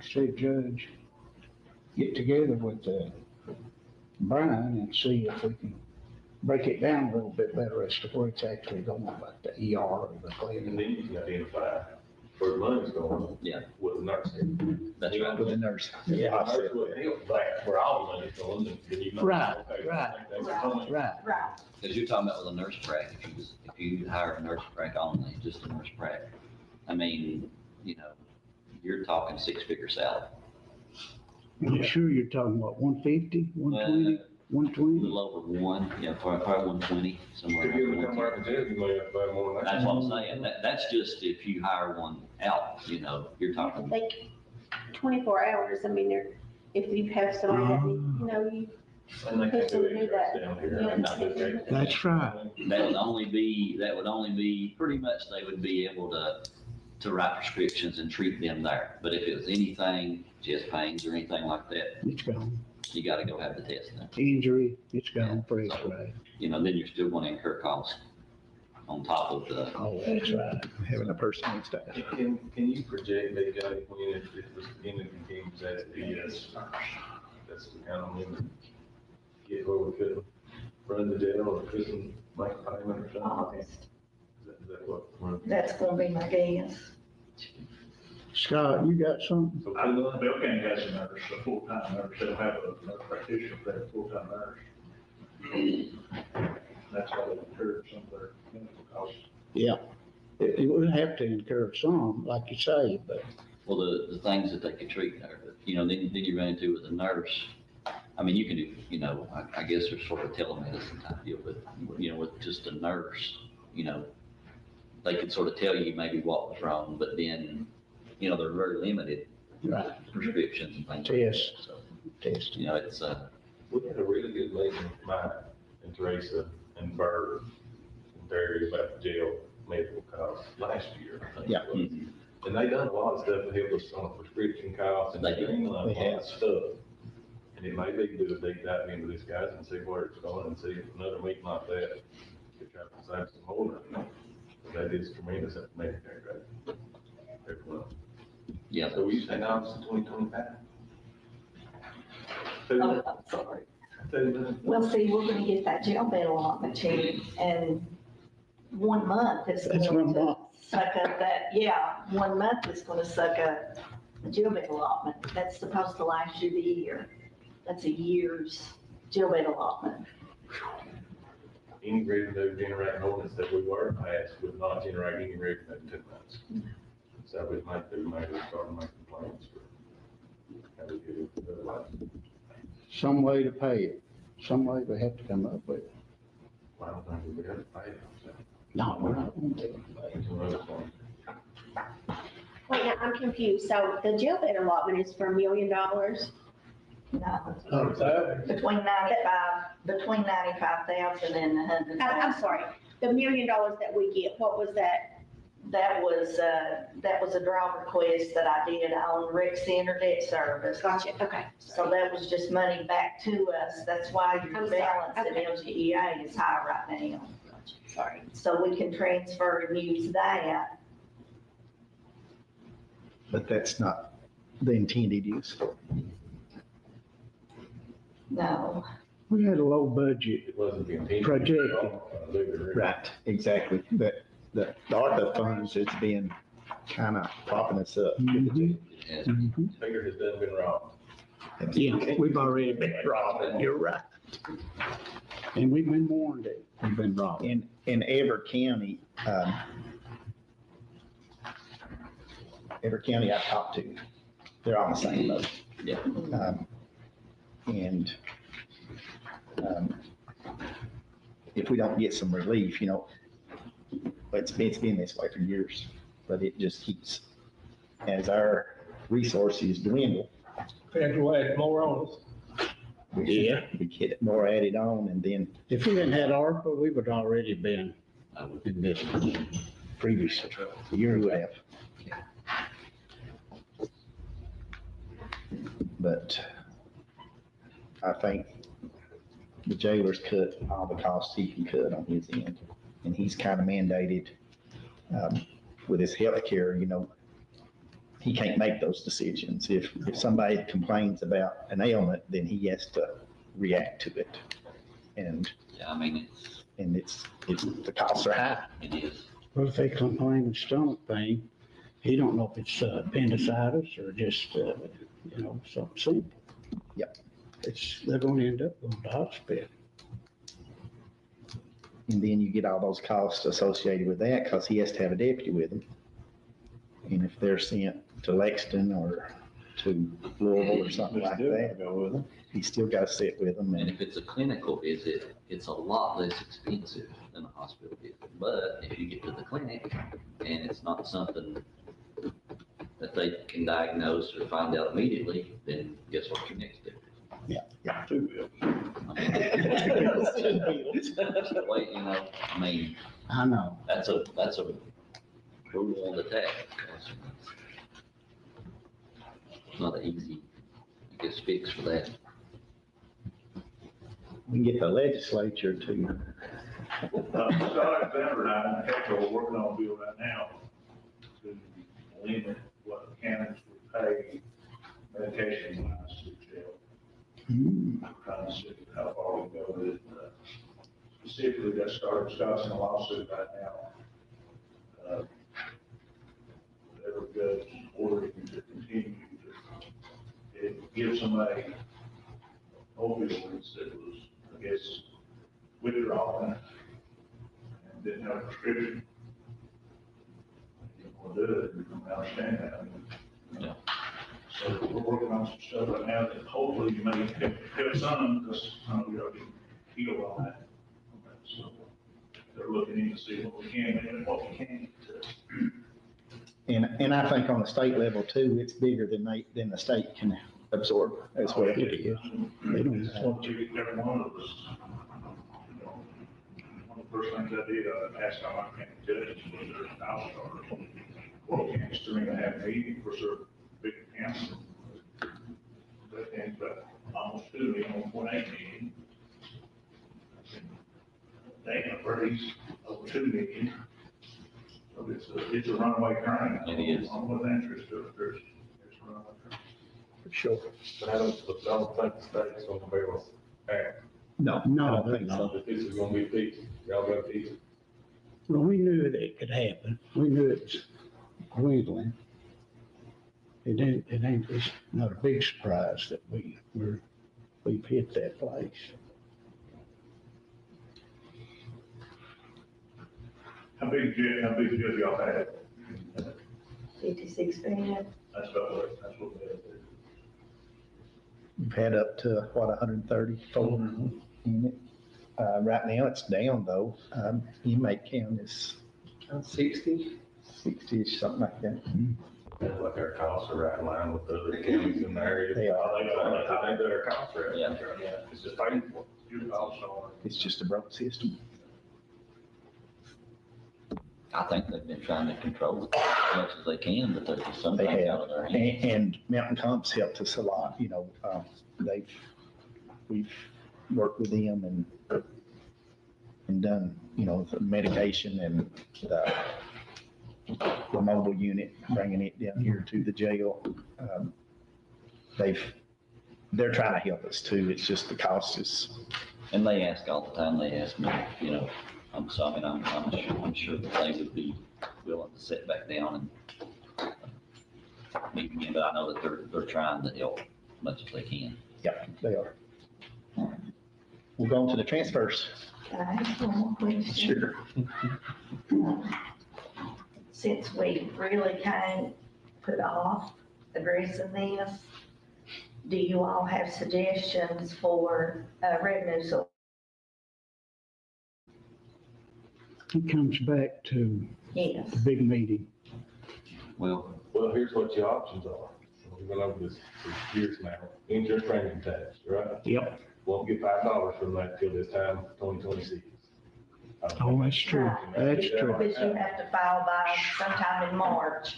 state judge, get together with Brian and see if we can break it down a little bit better as to where it's actually going, like the ER or the and clinic. then you can identify where the money's going. Yeah. With the nurse. that's right. With the nurse. Yeah, Yeah, the I nurse said would help back where all the money's going, and then you know. Right, okay, right, I think that's right. coming. Right. Right. Because you're talking about with a nurse prac, if you hire a nurse prac only, just a nurse prac, I mean, you know, you're talking 6-figure salary. I'm sure you're talking about 150, 120, A 120? little over 1, yeah, probably 120, somewhere If you around become 120. like a judge, you may have to pay more than that. That's what I'm saying, that's just if you hire one out, you know, you're I talking, think 24 hours, I mean, if you have somebody that, you know, you And they put can do somebody it that. down here. Yeah. and not do that. That's right. that would only be, pretty much they would be able to write prescriptions and treat them there. But if it was anything, chest pains or anything like that, It's gone. you gotta go have the test done. Injury, it's gone for X-ray. You know, then you're still gonna incur costs on top of the, Oh, that's right. having a person on staff. Can you project, DJ, when it was beginning of the games at the, that's the kind of limit, get where we could run the jail or couldn't make a payment or something? August. Is that what we're? That's gonna be my guess. Scott, you got something? So, I know Bill County has a nurse, a full-time nurse, they'll have a nurse practitioner, but a full-time nurse. That's why they incur some of their medical costs. Yeah. It would have to incur some, like you say, but well, the things that they could treat there. But, you know, then you run into with a nurse. I mean, you can do, you know, I guess there's sort of telemedicine type deal, but, you know, with just a nurse, you know, they could sort of tell you maybe what was wrong, but then, you know, they're very limited Right. prescriptions and things. Yes. So, Test. you know, it's, We had a really good lady, Mike and Teresa and Bird, and Terry about the jail medical costs last year, I think it was. And they done a lot of stuff to help us on prescription costs and They do. streamline a lot They have. of stuff. And it may be to do a deep dive into this, guys, and see where it's going and see if another meeting like that could try to save some more money. That is tremendous at the Medicare rate. Everyone. yeah. So we say now it's 2025. Oh, I'm sorry. Well, see, we're gonna get that jail bed allotment check, and 1 month is That's going 1 to month. suck up that, yeah, 1 month is gonna suck up the jail bed allotment. That's supposed to last you the year. That's a year's jail bed allotment. Any revenue generating ordinance that we were passed would not generate any revenue in 2 months. So we might do, maybe start making plans for how we do it otherwise. Some way to pay it. Some way we have to come up with. Well, I don't think we have to pay it. No, we're not going to. It's another thing. Wait, now, I'm confused. So the jail bed allotment is for $1 million? No, between 95,000 and 100,000. I'm sorry, the $1 million that we get, what was that? That was a draw request that I did on rec center debt service. Gotcha, okay. So that was just money back to us. That's why your I'm sorry, balance at okay. LGEA is high right now. Sorry. So we can transfer and use that. But that's not the intended use. No. We had a low budget. It wasn't the intention. Projected. Right, exactly. The ARPA funds, it's been kind of propping us up. Mhm. Mhm. Figure has done been wrong. Yeah, we've already been robbed. You're right. And we've been warned that we've been robbed. In Everett County, I talked to, they're on the same boat. Yeah. And if we don't get some relief, you know, it's been this way for years, but it just keeps, as our resources dwindle. Federal add more on us. Yeah. We get more added on, and then If we hadn't had ARPA, we would already been in this previous year and a half. But I think the jailer's cut all the costs he can cut on his end. And he's kind of mandated, with his health care, you know, he can't make those decisions. If somebody complains about an ailment, then he has to react to it. And, Yeah, I mean, it's, the costs are high. it is. Well, if they complain of stomach pain, he don't know if it's appendicitis or just, you know, something simple. Yep. They're gonna end up going to hospital. And then you get all those costs associated with that because he has to have a deputy with him. And if they're sent to Lexington or to Louisville or something like that, Go with them. he's still got to sit with them. And And if it's a clinical visit, it's a lot less expensive than a hospital visit. But if you get to the clinic and it's not something that they can diagnose or find out immediately, then guess what your next step is? yeah. Two bills. Wait, you know, I mean, I know. that's a brutal on the tax. It's not an easy, I guess, fix for that. We can get the legislature to, Scott Alexander and I, in fact, are working on a bill right now to limit what the counties would pay medication wise to jail. I'm trying to see how far we can go with it. Specifically, that started Scott's in a lawsuit right now. Whatever judge ordering you to continue to give somebody opioids that was, I guess, withdrawing and didn't have a prescription. You don't want to do it, you don't understand that. I mean, Yeah. So we're working on some stuff right now that hopefully you may help some, because we already heal on that. So they're looking into see what we can do and what we can't do. And I think on the state level too, it's bigger than the state can absorb as well. It is. They don't So every one of us, you know, one of the first things I did, I asked our county judges whether I was or well, counties still even have meeting for certain big counties. But then, but almost 2 million, 1.8 million. They for these over 2 million. So it's a runaway crime. It is. On what interest there's a runaway crime. For sure. But I don't think the state's gonna bail us out. No, I don't think so. If this is gonna be fixed, y'all gotta fix it. Well, we knew that it could happen. We knew it was dwindling. It's not a big surprise that we've hit that place. How big jail y'all had? 56 bed. That's what they had. We've had up to, what, 134 in it. Right now, it's down though. Inmate count is 60-ish, something like that. It's like our costs are right in line with the other counties in the area. They are. I think their costs are. Yeah. It's just painful. It's just a broke system. I think they've been trying to control it as much as they can, but there's just some They things have, out of their hands. and Mountain Comp's helped us a lot, we've worked with them and done, the medication and the mobile unit, bringing it down here to the jail. They're trying to help us too, it's just the cost is, And they ask all the time, they ask me, I'm sure that they would be willing to sit back down and meet again, but I know that they're trying to help as much as they can. yeah, they are. We'll go on to the transfers. Can I ask one more question? Sure. Since we really can't put off addressing this, do you all have suggestions for revenue source? It comes back to Yes. the big meeting. Well, Here's what your options are. We've been over this for years now. Insurance premium tax, right? Yep. Won't get $5 from that till this time, 2026. Oh, that's true. That's true. Because you have to file by sometime in March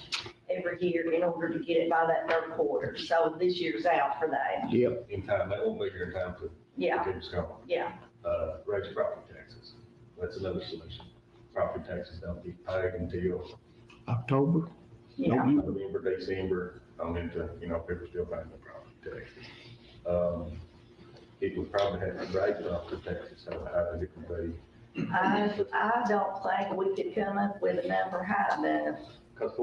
every year in order to get it by that third quarter. So this year's out for that. Yep. In time, that won't be here in time to Yeah, get us going. yeah. Raise property taxes. That's another solution. Property taxes don't get paid until October. Yeah. November, December, into, people still paying the property taxes. It would probably have to raise property taxes, so how big it would be. I don't think we could come up with a number high enough Cause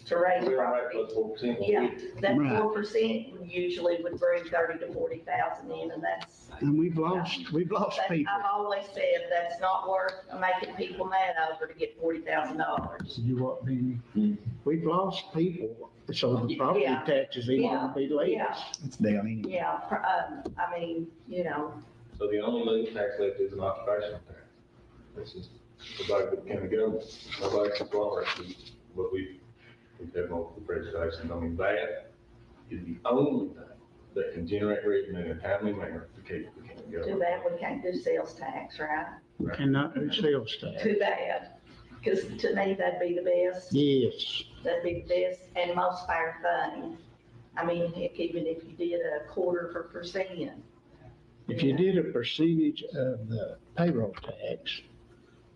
to raise we're right property. plus 4%. Yeah, that Right. 4% usually would bring 30 to 40,000 in, and that's. And we've lost people. I've always said that's not worth making people mad over to get $40,000. You what, Benny? We've lost people, so the property Yeah. taxes ain't gonna be Yeah. less. It's down anyway. Yeah, I mean, So the only legal tax left is an occupational tax. This is provided with the county government, nobody can follow it, but we've had multiple presentations. I mean, that is the only thing that can generate revenue in a timely manner to keep the county too government. bad we can't do sales tax, right? Cannot do sales tax. Too bad, because to me, that'd be the best. Yes. That'd be the best and most fair thing. I mean, heck, even if you did a 1/4%. If you did a percentage of the payroll tax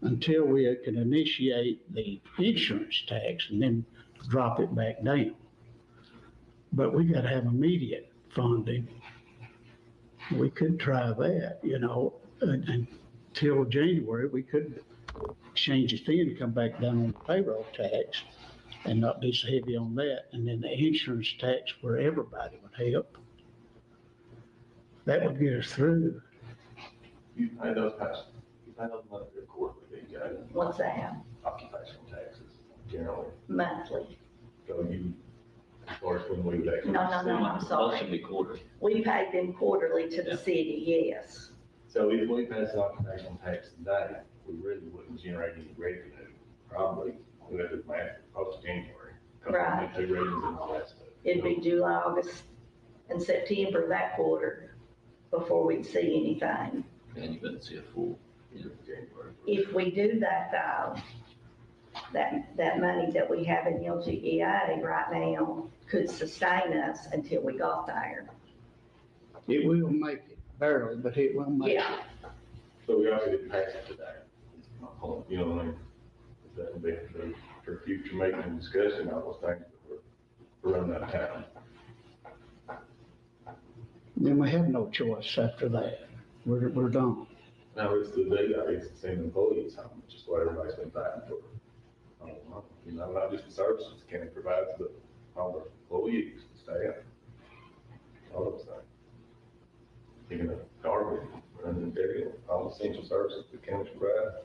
until we can initiate the insurance tax and then drop it back down. But we gotta have immediate funding. We could try that, until January, we could change it then, come back down on the payroll tax and not be so heavy on that. And then the insurance tax where everybody would help. That would get us through. You pay those monthly or quarterly, you got What's that? occupational taxes generally. Monthly. So you, as far as when we would actually. No, I'm those sorry. should be quarterly. We paid them quarterly to the city, yes. So if we pass an occupational tax today, we really wouldn't generate any revenue, probably, we had to math post January. 'Cause we Right. need to ratings and all that stuff. It'd be July, August, and September, that quarter, before we'd see anything. And you wouldn't see a full end of January. If we do that though, that money that we have in LGEA right now could sustain us until we got there. It will make it, barely, but it will make it. Yeah, So we also didn't pass it today. You know what I mean? That would be for future meeting and discussing all those things, but we're running out of time. Then we have no choice after that. We're done. Now, it's the data, it's the same employees, how much is what everybody's been fighting for. I don't know, you know, not just the services the county provides, but all the employees, the staff, all those things. Picking up garbage, running material, all the essential services the county provides.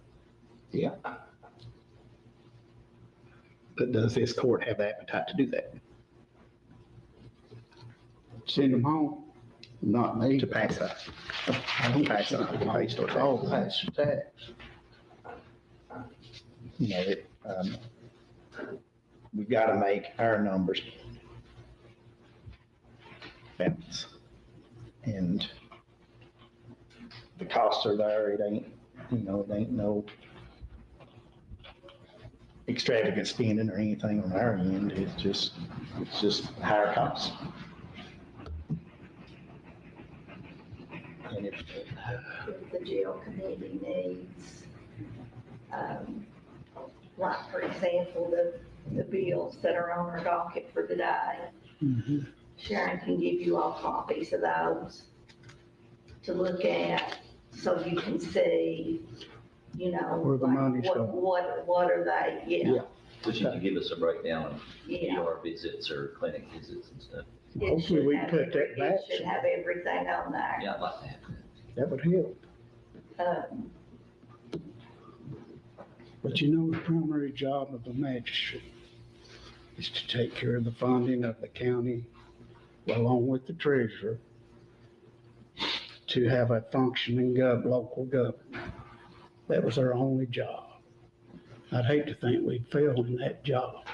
Yeah. But does this court have the appetite to do that? Send them home. Not me. To pass that? I don't pass it on, pay store tax. Oh, pass the tax. You know, we've got to make our numbers balance. And the costs are there, it ain't no extravagant spending or anything on our end, it's just higher costs. And if if the jail committee needs, like, for example, the bills that are on our docket for the day. Mhm. Sharon can give you all copies of those to look at, so you can see, you know, Where the like, money's going. what are they, Yeah. But you can give us a breakdown of Yeah. ER visits or clinic visits and stuff. It Hopefully should we have can cut that every- back It should some. have everything on there. Yeah, I'd like to have that. That would help. Um, But you know, the primary job of the magistrate is to take care of the funding of the county, along with the treasurer, to have a functioning local government. That was our only job. I'd hate to think we'd fail in that job.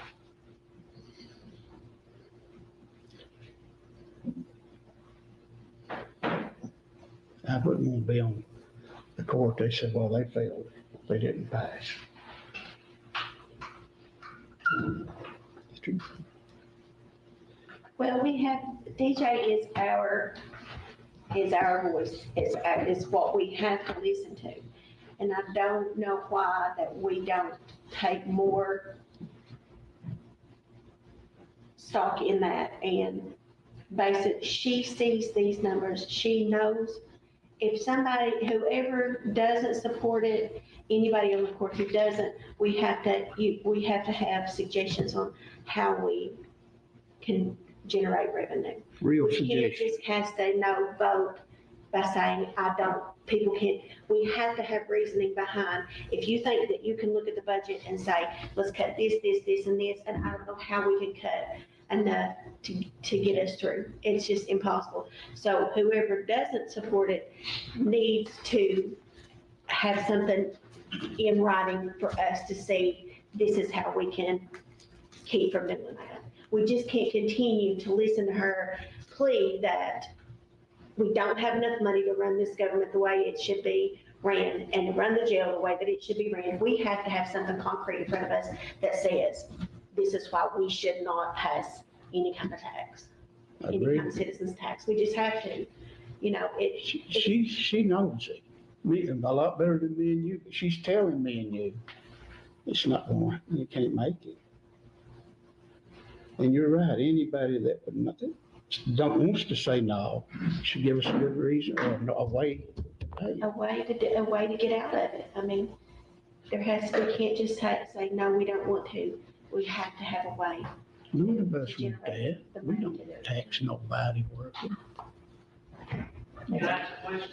I wouldn't want to be on the court. They said, well, they failed. They didn't pass. It's true. Well, we have, DJ is our voice, is what we have to listen to. And I don't know why that we don't take more stock in that and she sees these numbers, she knows. If somebody, whoever doesn't support it, anybody on the court who doesn't, we have to have suggestions on how we can generate revenue. Real We can't suggestion. just cast a no vote by saying, I don't, people can't, we have to have reasoning behind. If you think that you can look at the budget and say, let's cut this, this, this, and this, and I don't know how we can cut enough to get us through. It's just impossible. So whoever doesn't support it needs to have something in writing for us to see, this is how we can keep from doing that. We just can't continue to listen to her plea that we don't have enough money to run this government the way it should be ran and to run the jail the way that it should be ran. We have to have something concrete in front of us that says, this is why we should not pass any kind of tax, any Agreed. kind of citizen's tax. We just have to, you know, She knows it. Me, a lot better than me and you, but she's telling me and you, it's not going, you can't make it. And you're right, anybody that would not, wants to say no, should give us a good reason or a way to pay. a way to get out of it. I mean, we can't just say, no, we don't want to. We have to have a way. None of us want that. We don't tax nobody working. Can I ask a question?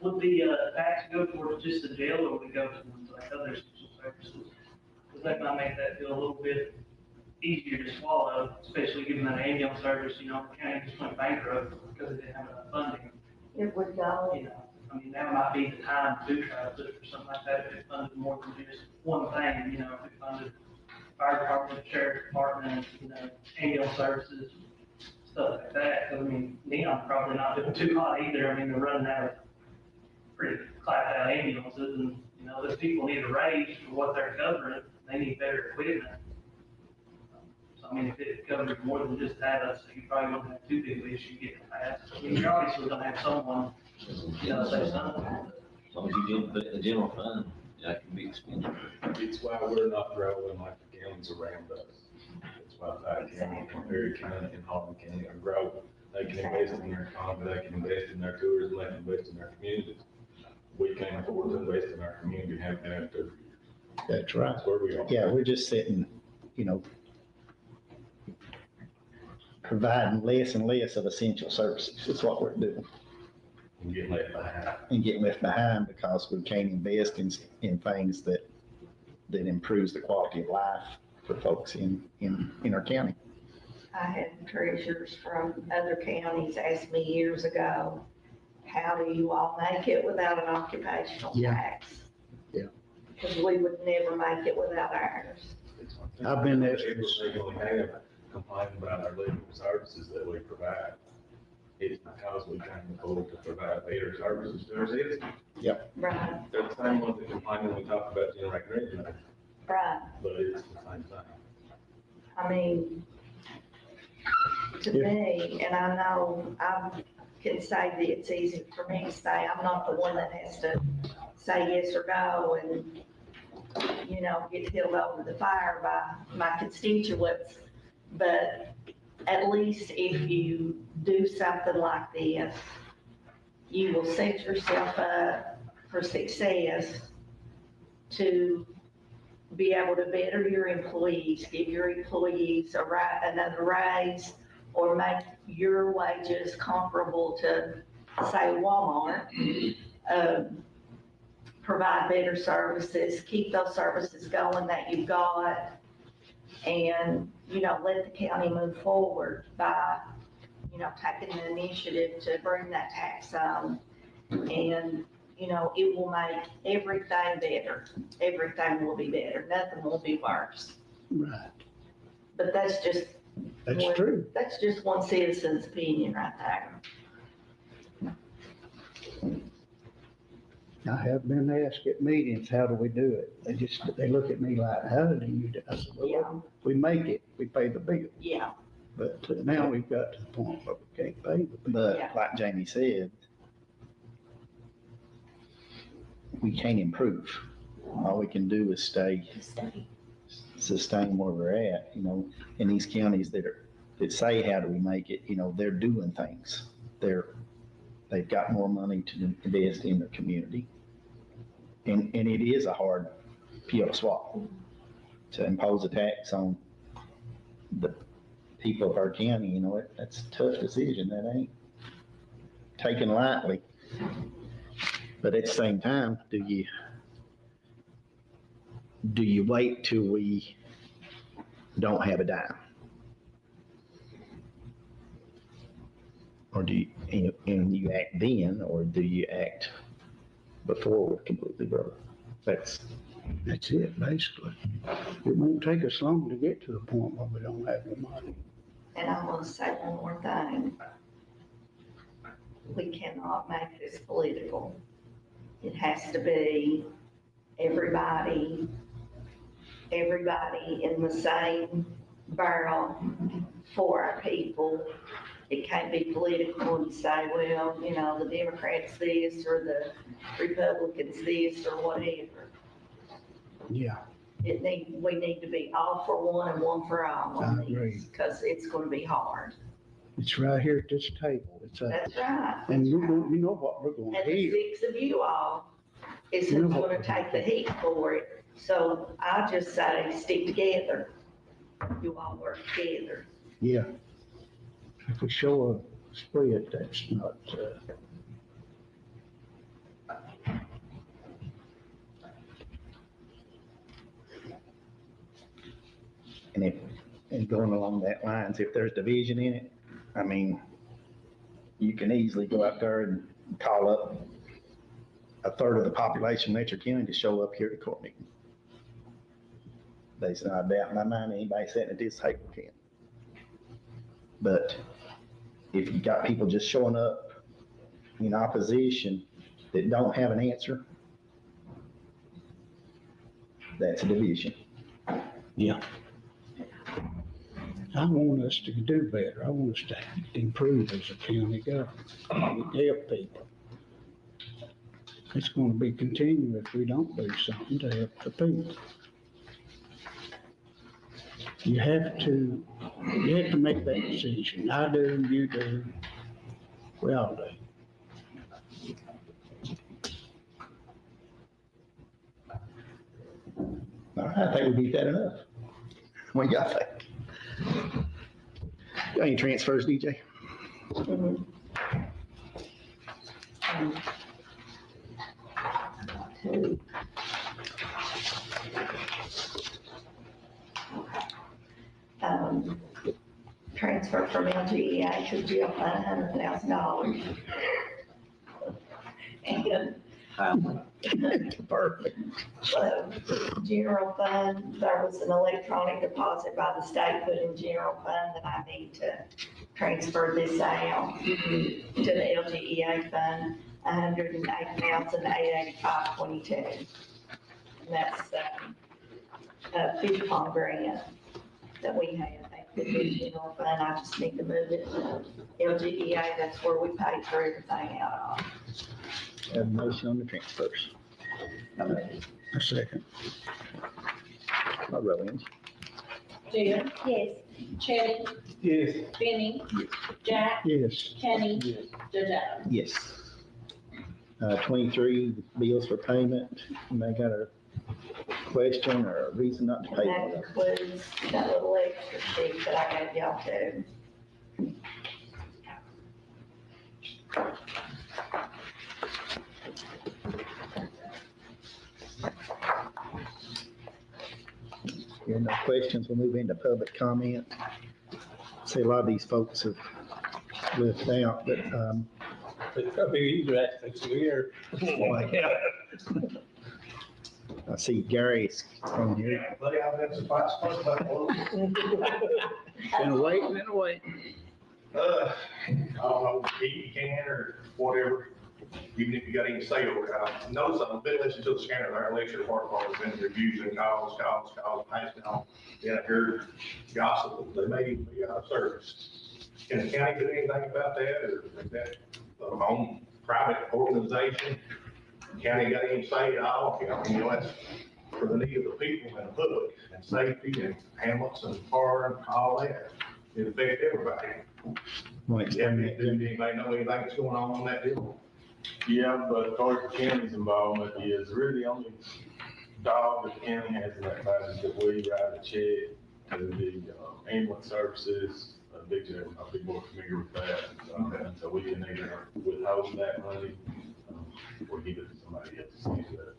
Would the tax go towards just the jail, or would it go towards like other essential services? Because that might make that feel a little bit easier to swallow, especially given that ambulance service, you know, the county just went bankrupt because it didn't have enough funding. It would go, You know, I I mean, that might be the time to try to push for something like that, if it funded more than just one thing, you know, if it funded fire department, sheriff department, you know, ambulance services, stuff like that. 'Cause I mean, Neon's probably not doing too hot either. I mean, they're running out of pretty clapped out ambulances and, you know, those people need a raise for what they're covering. They need better equipment. So, I mean, if it covers more than just that, you probably won't have too big of an issue getting passed. I mean, you're obviously gonna have someone, you know, say something. As long as you didn't put it in the general fund, that can be expensive. It's why we're not growing like the counties around us. It's why Pike County, Perry County, and Harlan County are growing. They can invest in their economy, they can invest in their tourism, they can invest in their communities. We can't afford to invest in our community and have to for years. That's right. That's where we are. Yeah, we're just sitting, you know, providing less and less of essential services. That's what we're doing. And get left behind. And getting left behind because we can't invest in things that improves the quality of life for folks in our county. I had treasurers from other counties ask me years ago, how do you all make it without an occupational tax? Yeah. Because we would never make it without ours. I've been there. They only have complaining about our legal services that we provide. It's because we can't afford to provide better services to our citizens. Yep. Right, They're the same ones that complain when we talk about generating revenue, right. but it's the same thing. I mean, to me, and I know I can say that it's easy for me to say, I'm not the one that has to say yes or no and, you know, get held over the fire by my constituents. But at least if you do something like this, you will set yourself up for success to be able to better your employees, give your employees another raise, or make your wages comparable to, say, Walmart. Provide better services, keep those services going that you've got, and, you know, let the county move forward by, you know, taking the initiative to bring that tax on. And, you know, it will make everything better. Everything will be better. Nothing will be worse. Right. But that's just. That's true. That's just one citizen's opinion right there. I have been asked at meetings, how do we do it? They look at me like, how do you do it? I said, well, we make it, we pay the bill. Yeah. But now we've got to the point where we can't pay the bill. But Yeah. like Jamie said, we can't improve. All we can do is sustain where we're at, you know, in these counties that say, how do we make it, you know, they're doing things. They've got more money to invest in their community. And it is a hard pill to swallow, to impose a tax on the people of our county, you know, that's a tough decision. That ain't taken lightly. But at the same time, do you wait till we don't have a dime? Or do you, and you act then, or do you act before we're completely broke? That's it, basically. It won't take us long to get to the point where we don't have the money. And I want to say one more thing. We cannot make this political. It has to be everybody in the same barrel for our people. It can't be political and say, well, you know, the Democrats this or the Republicans this or whatever. Yeah. We need to be all for one and one for all on I agree. these, because it's going to be hard. It's right here at this table. It's That's right. And you know what we're going And to the hear. 6 of you all is who's going to take the heat for it. So I just say, stick together. You all work together. Yeah. If we show a spread, that's not, and going along that lines, if there's division in it, I mean, you can easily go out there and call up a third of the population of Letcher County to show up here to court meeting. There's not a doubt in my mind anybody sitting at this table can. But if you got people just showing up in opposition that don't have an answer, that's a division. Yeah. I want us to do better. I want us to improve as a county government, help people. It's gonna be continuing if we don't do something to help the people. You have to make that decision. I do, you do, we all do. All right, I think we beat that enough. What do y'all think? Got any transfers, DJ? Transfer from LGEA to jail fund, $100,000. And perfect. General fund, there was an electronic deposit by the state put in general fund that I need to transfer this out to the LGEA fund, $108,885.22. And that's a Fiscal grant that we have. They put in general fund. I just need to move it to LGEA. That's where we pay for everything out of. Have a motion on the transfers. A second. My Rollins. Jim? Yes. Chad? Yes. Benny? Jack? Yes. Kenny? Judge Adams? Yes. 23 bills for payment. Anybody got a question or a reason not to pay And one that of them? includes that little extra sheet that I gave y'all too. Here, no questions. We'll move into public comment. See, a lot of these folks have left out, but, It's gonna be easier access to here. I see Gary's on here. Buddy, I've had some fights, Been waiting and waiting. I don't know, you can or whatever, even if you got any say over it. I know something, been listening to the scanner, our lecture department has been refusing calls, passing on. Yeah, I heard gossip, they may even be out of service. Can the county do anything about that, or is that a home, private organization? County got any say at all? You know, that's for the need of the people and the public, and safety, and ambulance, and fire, and all that. It affects everybody. Want to Yeah, explain do that? anybody know anything that's going on that deal? Yeah, but as far as the county's involvement is really the only dog that the county has in that matter is that we write a check to the ambulance services. Big J, I'll be more familiar with that. And so we can either withhold that money or give it to somebody else to use that.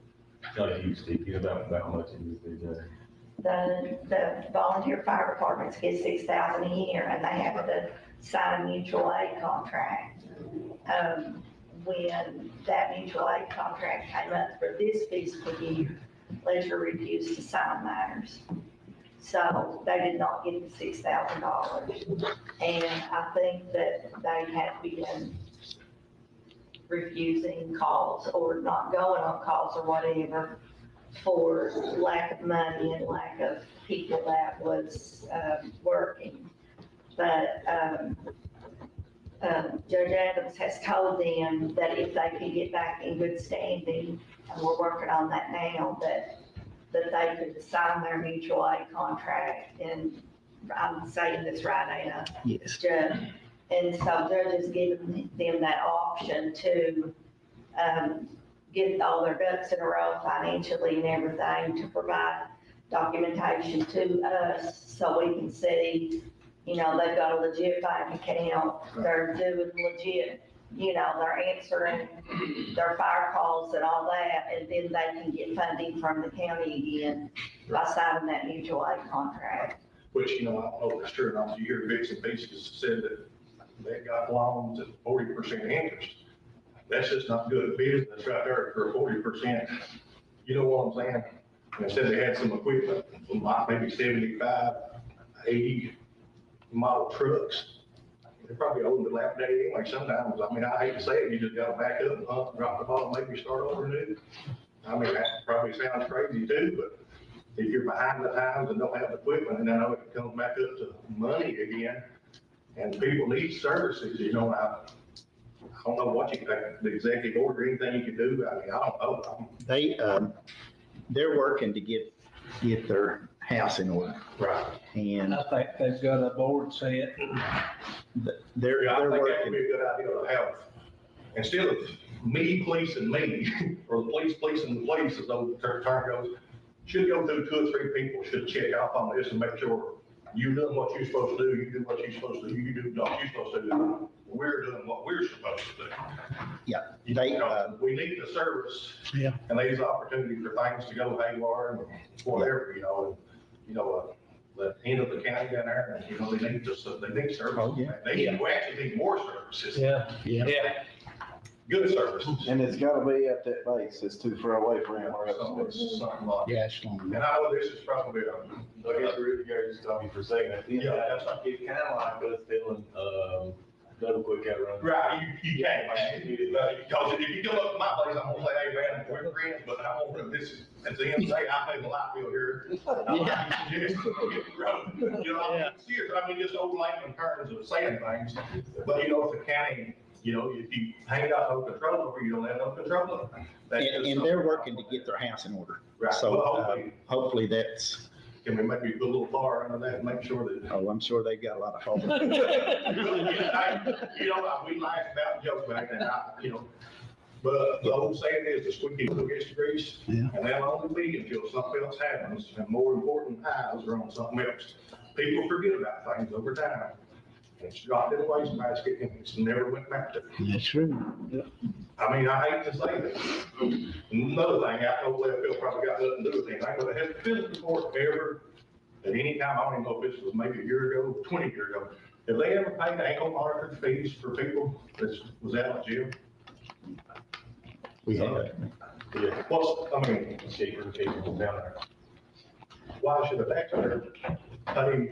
It's not a huge ticket, about how much it is, Big J. The volunteer fire departments get $6,000 a year and they have to sign a mutual aid contract. When that mutual aid contract came up for this fiscal year, Letcher refused to sign theirs. So they did not get the $6,000. And I think that they had been refusing calls or not going on calls or whatever for lack of money and lack of people that was working. But Judge Adams has told them that if they can get back in good standing, and we're working on that now, that they could sign their mutual aid contract, and I'm saying this right, Anna? Yes. Judge. And so Judge is giving them that option to get all their ducks in a row financially and everything, to provide documentation to us so we can see, you know, they've got a legit bank account, they're doing legit, you know, they're answering their fire calls and all that, and then they can get funding from the county again by signing that mutual aid contract. Which, you know, I don't know if it's true or not, you hear bits and pieces said that they got loans at 40% interest. that's just not good business right there for 40%. You know what I'm saying? And said they had some equipment, like maybe 75, 80 model trucks. They're probably old and dilapidated anyway sometimes. I mean, I hate to say it, you just gotta back up and drop the ball, maybe start over new. I mean, that probably sounds crazy too, but if you're behind the times and don't have the equipment, and I know it comes back up to money again, and people need services, you know, I don't know what you can, the executive order, anything you can do. I mean, I don't know. They're working to get their house in order. Right. And I think they've got a board set. they're Yeah, I think that would working. be a good idea to have, instead of me policing me, or the police policing the police, as though the term goes, should go through 2 or 3 people, should check off on this and make sure you're doing what you're supposed to do, you do what you're supposed to do, you do what you're supposed to do. We're doing what we're supposed to do. Yeah, We need the service. Yeah. And there's opportunity for things to go haywire and whatever, the end of the county down there, and, they need services. Oh, yeah. We actually need more services. Yeah. Good services. And it's gotta be at that base, it's too far away from where else. Something like. Yeah, it's long. And I know this is probably I guess really, Gary, just tell me for a second, at the end, Yeah. it's kind of like us feeling, double quick out run. right, you can't, man. Because if you come up to my place, I'm gonna say, hey, man, we're friends, but I'm gonna, this is, at the end of the day, I pay the light bill here. Yeah. Serious, I mean, just old layman terms of saying things, but if the county, if you ain't got no control over, you don't have no control over. And they're working to get their house in order. Right. So Well, hopefully that's, can we maybe put a little bar under that and make sure that. oh, I'm sure they've got a lot of hope. We laugh about jokes back then, but the old saying is the squeaky wheel gets the grease. Yeah. And that'll only be until something else happens, and more important, eyes are on something else. People forget about things over time. It's dropped in the wastebasket and it's never went back to. That's true. Yeah. I mean, I hate to say that. Another thing, I know left field probably got nothing to do with anything, but I had physical court ever, at any time, I don't even know if this was maybe a year ago, 20 years ago. Have they ever paid ankle monitor fees for people that was out of jail? We have. Yeah. Cheaper down there. Why should a taxpayer pay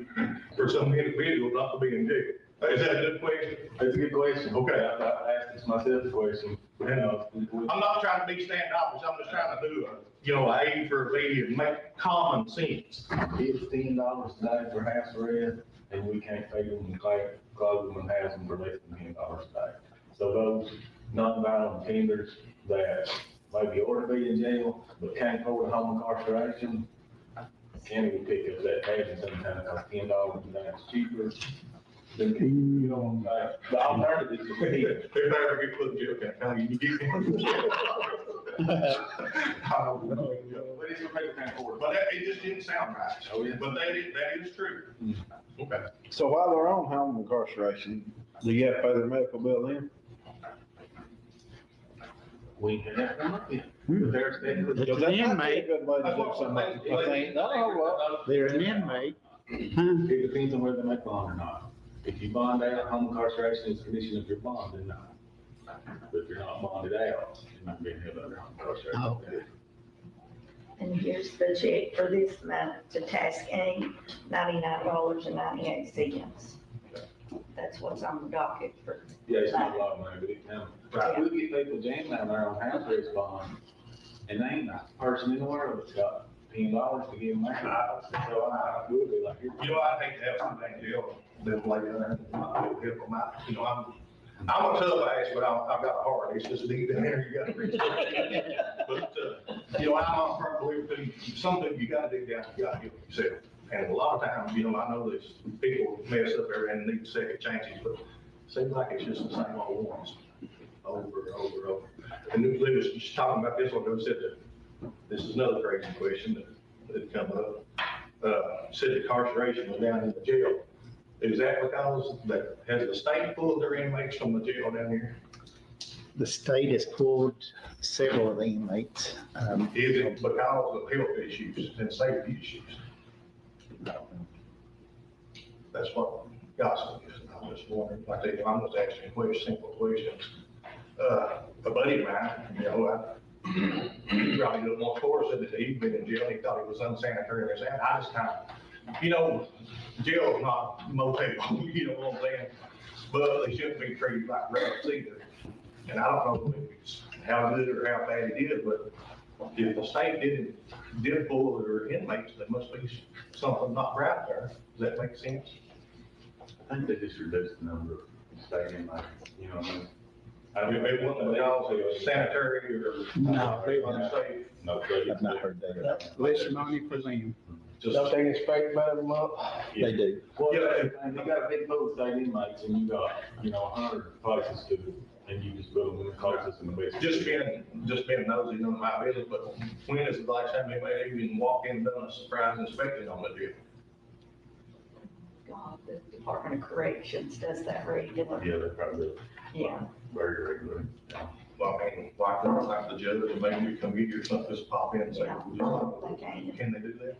for some individual not to be in jail? Is that a good question? That's a good question. Okay. I asked this myself the question. I'm not trying to be standoffish, I'm just trying to do a A for B and make common sense. It's $10 today for house arrest, and we can't pay them and close them and house them for less than $10 a day. So those non-violent offenders that maybe ought to be in jail, but can't afford a home incarceration, county would pick up that payment sometimes, because $10 a day is cheaper. You know what I'm saying? The alternative is If they ever get put in jail, can you get in jail? I don't know. but it's what people can't afford. But it just didn't sound right. Oh, yeah. But that is true. Okay. So while they're on home incarceration, do you have to pay their medical bill then? We can have them up here. Because that might be a good way to do something. I think, They're an inmate. It depends on whether they make bond or not. If you bond out, home incarceration is a condition of your bond, then no. But if you're not bonded out, you're not being held under home incarceration. Oh. And here's the check for this month to Task Inc., $99.98. That's what's on the docket for. Yeah, it's not a lot of money, but it counts. Right, we get people jammed down there on house arrest bond, and they ain't not a person in the world that's got $10 to give them that. So I would be like, I hate to have something to deal with them lay down there. Help them out. I'm a tough ass, but I've got a heart. It's just deep in there. You got to reach. But, I'm a firm believer too. Something you got to dig down, you got to help yourself. And a lot of times, I know this, people mess up there and need second chances, but it seems like it's just the same old ones over and over and over. And they was just talking about this one, they said that, this is another crazy question that come up. Said incarceration was down in the jail. Is that because that, has the state pulled their inmates from the jail down here? The state has pulled several of the inmates. Is it because of health issues and safety issues? No. That's what gossip is. I'm just wondering, I'm just asking questions, simple questions. a buddy of mine, you know, he probably a little more coarse said that he'd been in jail, he thought it was unsanitary, and I just kind of, you know, jail's not motel, you know what I'm saying? But they shouldn't be treated like rats either. And I don't know if it's how good or how bad it is, but if the state did pull their inmates, there must be something not right there. Does that make sense? I think they just reduced the number of state inmates, you know what I mean? I mean, they want them all sanitary or No, they won't. unsafe. No, I've not heard that. Less money for them. Just, Don't they inspect them up? They do. Well, Yeah. and you got a big pool of state inmates and you got, you know, 100 places to, and you just build them in the closest and the best. just being nosy, none of my business, but when is the last time anybody even walked in and done a surprise inspection on the deal? God, the Department of Corrections does that regularly. Yeah, they probably do. Yeah. Very regularly. Yeah. Well, I mean, like the judge, and maybe you come get your stuff, just pop in and say, Yeah, they can. can they do that?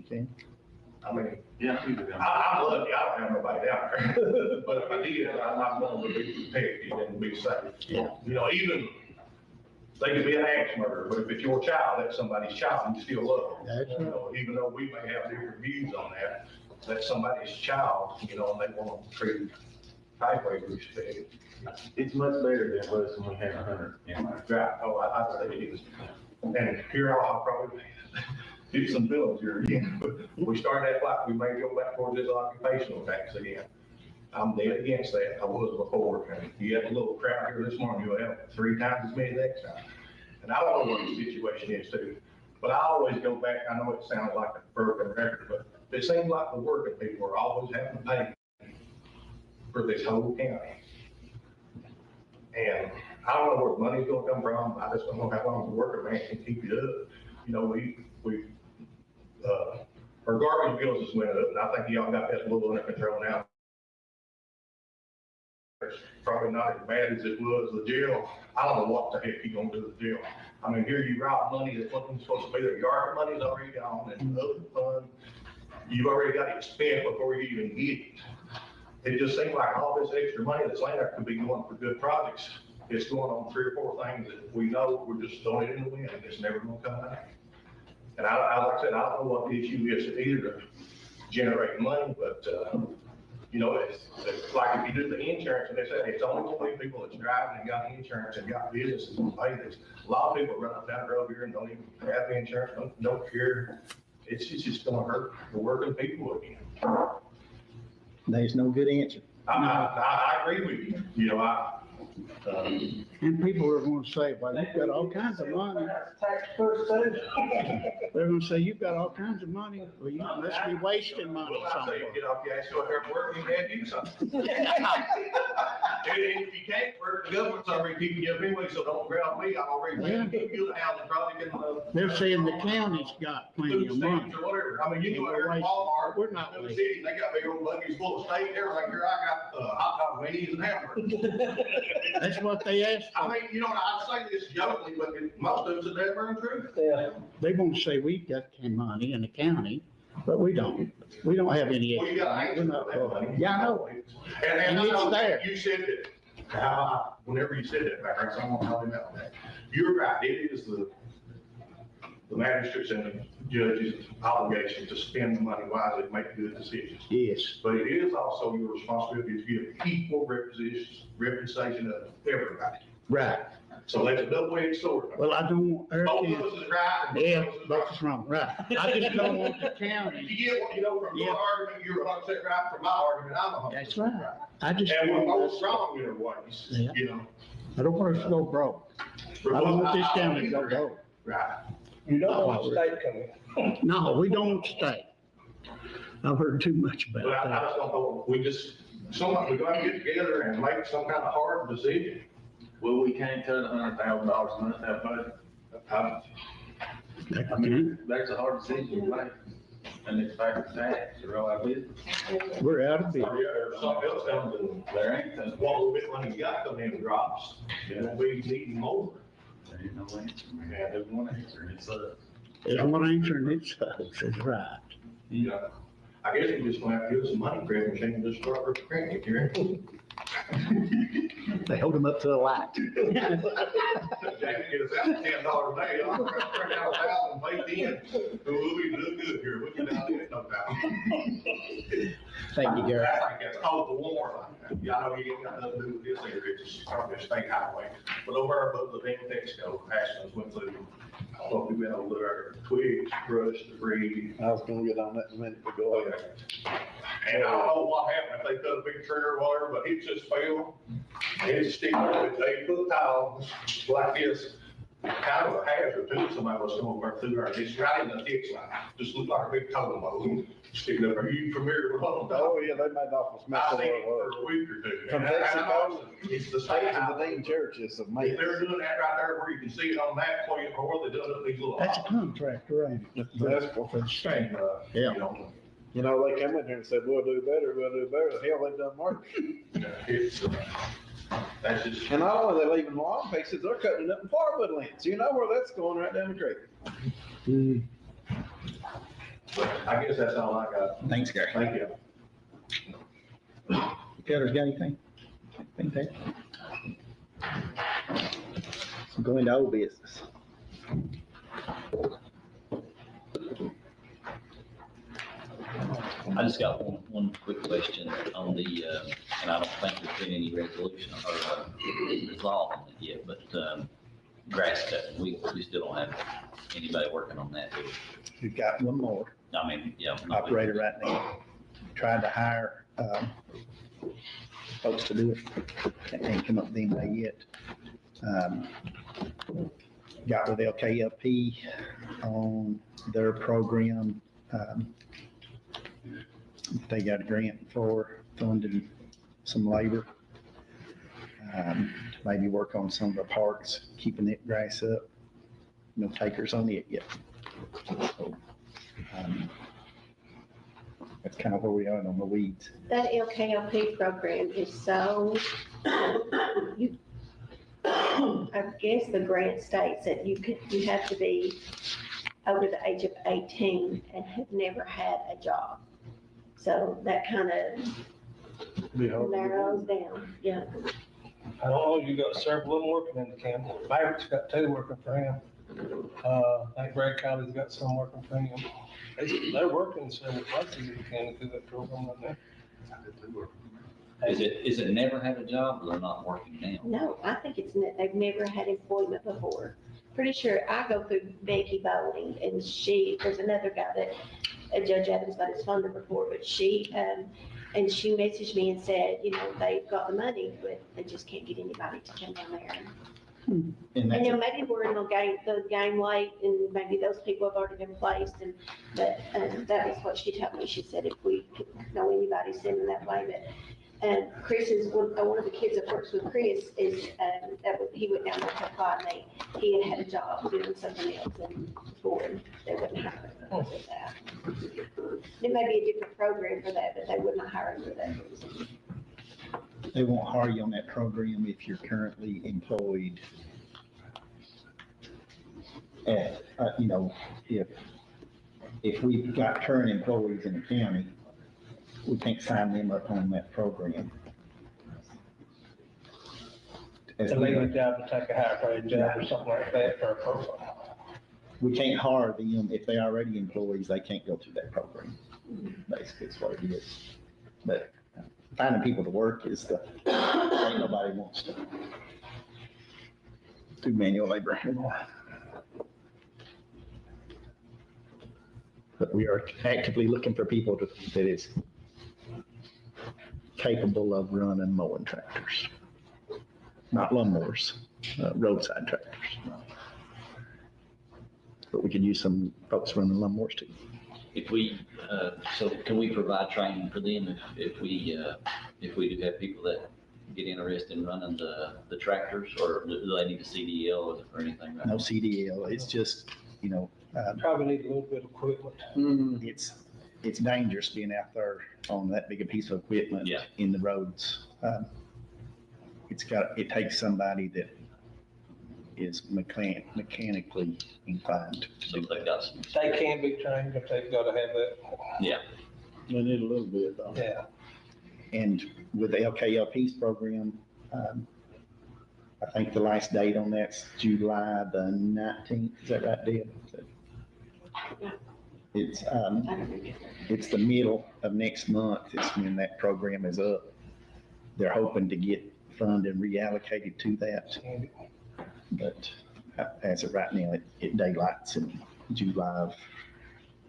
Okay. I mean, Yeah, I do that. I'm lucky, I don't have nobody down there, but if I did, I'm not going to be protected and be safe. Yeah. You know, even, they could be an axe murderer, but if it's your child, that's somebody's child, you still love them. That's You know, even though we may have different views on that, that's somebody's child, you know, and they want to treat highway respect. It's much better than it was when we had 100 inmates. Right, oh, I say it is. And here I'll probably do some bills here again, but we start that like we may go back towards this occupational tax again. I'm dead against that, I was before, and you have a little crowd here this morning, you'll have 3 times as many next time. And I don't know what the situation is too, but I always go back, I know it sounds like a broken record, but it seems like the working people are always having to pay for this whole county. And I don't know where the money's gonna come from, I just don't know how long the worker man can keep it up. You know, our garbage bills has went up, and I think y'all got that a little under control now. It's probably not as bad as it was the jail. I don't know what the heck you gonna do with the jail. I mean, here you rob money that wasn't supposed to be there. Yard money's already gone, and the other fund, you've already got it spent before you even get it. It just seems like all this extra money that's laying there could be going for good projects. It's going on 3 or 4 things that we know we're just throwing it in the wind, and it's never gonna come back. And like I said, I don't know what the issue is either to generate money, but, you know, it's like if you do the insurance, and they say it's only 20 people that's driving and got insurance and got businesses and pay this. A lot of people run up down the road here and don't even have insurance, don't care. It's just gonna hurt the working people again. There's no good answer. I agree with you, you know, And people are gonna say, well, you've got all kinds of money. They're gonna say, you've got all kinds of money, well, you must be wasting money well, I say, somewhere. get off your ass, go out there and work, and you have to do something. And if you can't work, the government's already keeping you up anyway, so don't grab me, I'm already paying you the housing project and They're saying the county's got plenty food of money. stamps or whatever. I mean, you go out there We're at Walmart, We're not in the wasting. city, they got big old buggies full of steak, everything here, I got, hot dog wings and hamburgers. That's what they asked I for. mean, you know, I say this jokingly, but most of it's never untrue. They won't say we've got money in the county, but we don't. We don't have any. Well, you got extra money. answers We're for not- that money. Yeah, I know. And I it's know there. you said that, whenever you said that, back there, someone told me about that. You're right, it is the magistrates and the judges' obligation to spend the money wisely and make good decisions. Yes. But it is also your responsibility to give equal representation of everybody. Right. So that's a double-edged sword. Well, I don't want. our Both kids- of us is right. and both Yeah, of us is both wrong. is wrong, right. I just don't want the county. You get what, you know, from your argument, you're 100% right, from my argument, I'm 100% That's right. I just. And we're want both us- wrong in our ways, Yeah. you know. I don't want us to go broke. I don't want this county to go broke. Right. You don't want the state coming. No, we don't want the state. I've heard too much But about I that. just don't know, we gotta get together and make some kind of hard decision. Well, we can't cut $100,000 a month out of budget. I mean, that's a hard decision to make. And it's back to tax, or all our business. We're out of business. Or, yeah, or something else comes in, There ain't, that what little bit of money you got coming in drops, and we need more. there ain't no answer, man. There's one answer, and it's They don't want to answer and it sucks, it's right. Yeah. I guess we just gonna have to give us a money grab machine and just start printing it here. They hold them up to the light. Jack get us out $10 a day, I'll turn out 1,000, wait in. We'll be doing good here, we can out in no time. Thank you, Gary. I think that's, oh, the one more thing, yeah, I know you ain't got nothing to do with this here, it's probably a state highway. But over above the Van Texco, Ashland's went through, I don't know if you've been over there, twigs, brush, debris. I was gonna get on that in a minute, but go ahead. And I don't know what happened, if they cut a big tree or whatever, but it just fell. And it's sticking up with 8-foot tall, like this, kind of a hazard too, somebody was going over through there, it's right in the ditch line, just looked like a big totem pole, sticking up there, you familiar with them? Oh, yeah, they made off with I smell. seen it for a week or two. From And I Mexico, know it's the state to the highway. Dean Church is If amazing. they're doing that right there where you can see it on that, or they done it these little. That's a contractor, ain't it? That's For the state. And, Yeah. You know, they come in here and said, we'll do better, we'll do better. The hell, they've done worse. It's, that's just. And not only are they leaving long pieces, they're cutting it up in firewood lengths. You know where that's going, right down the creek. But I guess that's all I got. Thanks, Gary. Thank you. Taylor's got anything? Anything, Taylor? Go into old business. I just got one quick question on the, and I don't think there's been any resolution or resolve on it yet, but grass cutting, we still don't have anybody working on that. do we? We've got one more I mean, yeah. operator right now. Tried to hire, folks to do it. Ain't come up with anybody yet. Got with LKLP on their program. They got a grant for funding some labor. Maybe work on some of the parks, keeping it grass up. No takers on it yet. So, that's kind of where we are on the weeds. That LKLP program is so, I guess the grant states that you have to be over the age of 18 and have never had a job. So that kind of narrows down, yeah. I don't know, you got several of them working in the county. Maverick's got 2 working for him. I think Bragg County's got some working for him. They're working several places in the county through that program right now. Is it never had a job or they're not working now? No, I think they've never had employment before. Pretty sure I go through Becky Bowling and there's another guy that Judge Adams got his phone number for, but she messaged me and said, they've got the money, but they just can't get anybody to come down there. And And that's, maybe we're in the game late and maybe those people have already been placed but that was what she told me. She said if we know anybody, send them that way, but Chris is one of the kids that works with Chris he went down there to apply and he had a job doing something else and they wouldn't hire him for that. It may be a different program for that, but they would not hire him for that reason. they won't hire you on that program if you're currently employed. At, if we've got current employees in the county, we can't sign them up on that program. To leave a job to take a higher paid job or something like that for a person. We can't hire them if they're already employees, they can't go through that program. Basically, it's what it is. But finding people to work is ain't nobody wants to do manual labor anymore. But we are actively looking for people that is capable of running mowing tractors. Not lawnmowers, roadside tractors. But we could use some folks running lawnmowers too. If we, so can we provide training for them if we do have people that get interested in running the tractors, or do they need a CDL or anything? Right? No CDL, it's just, Probably need a little bit of equipment. It's dangerous being out there on that big a piece of equipment in the roads. It takes somebody that is mechanically inclined to do that. They can be trained, but they've got to have that. Yeah. They need a little bit though. Yeah. And with the LKLP's program, I think the last date on that's July the 19th. Is that right, Deb? It's the middle of next month is when that program is up. They're hoping to get funding reallocated to that. But as of right now, it daylights in July of,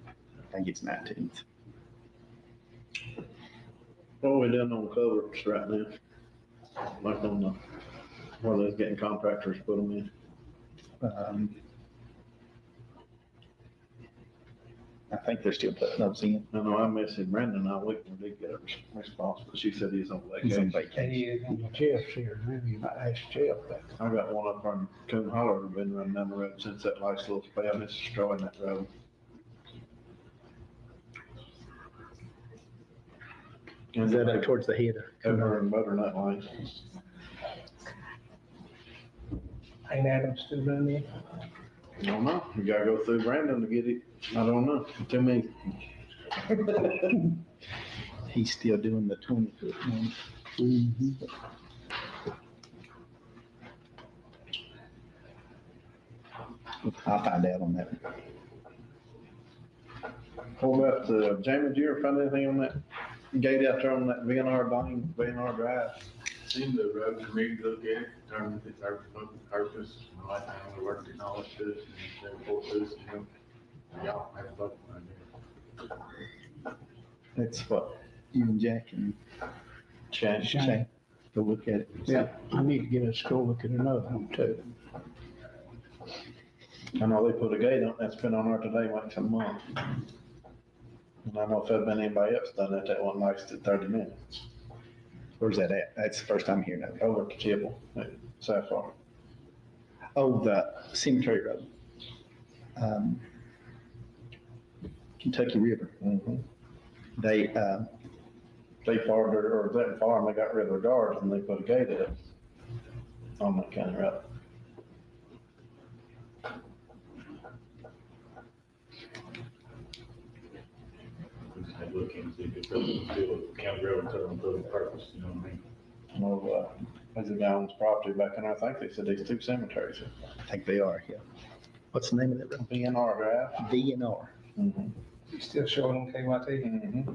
I think it's 19th. What are we doing on culverts right now? Like on the, where they're getting contractors to put them in? I think they're still putting those in. I know I messaged Brandon all week when we did get a response, but she said he's on He's on vacation. vacation. Jeff's here, maybe you might ask Jeff that. I got one up on Coon Holler, that's been running down the road since that last little spell, and it's destroying that road. Is that up towards the head? Over in Butternut Lane. Ain't Adam still doing it? I don't know, you gotta go through Brandon to get it, I don't know, too many. He's still doing the 20-foot one. I'll find out on that. What about Jamie, did you ever find anything on that gate out there on that VNR Lane, VNR Drive? Seen the road committee look at it, determine if it's our purpose, and like how we work and all that stuff, and they report to us, you know. Y'all have a vote on it. That's what you and Jack and Shane go look at it. Yeah, I need to get us to go look at another one too. I know they put a gate on, that's been on there today like some month. And I know if there'd been anybody else done that, that one lasted 30 minutes. Where's that at? That's the first time hearing of it. Over to Chibble, Sapphire. Oh, the Cemetery Road. Kentucky River. Mm-hmm. They farmed or that farm, they got rid of their guards and they put a gate up on that county road. We just had to look and see if it's still a county road, so on public purpose, you know what I mean? Well, there's a guy owns property back in there, I think they said there's 2 cemeteries. I think they are, yeah. What's the name of that road? VNR Drive. VNR. Mm-hmm. You still showing on KYT? Mm-hmm.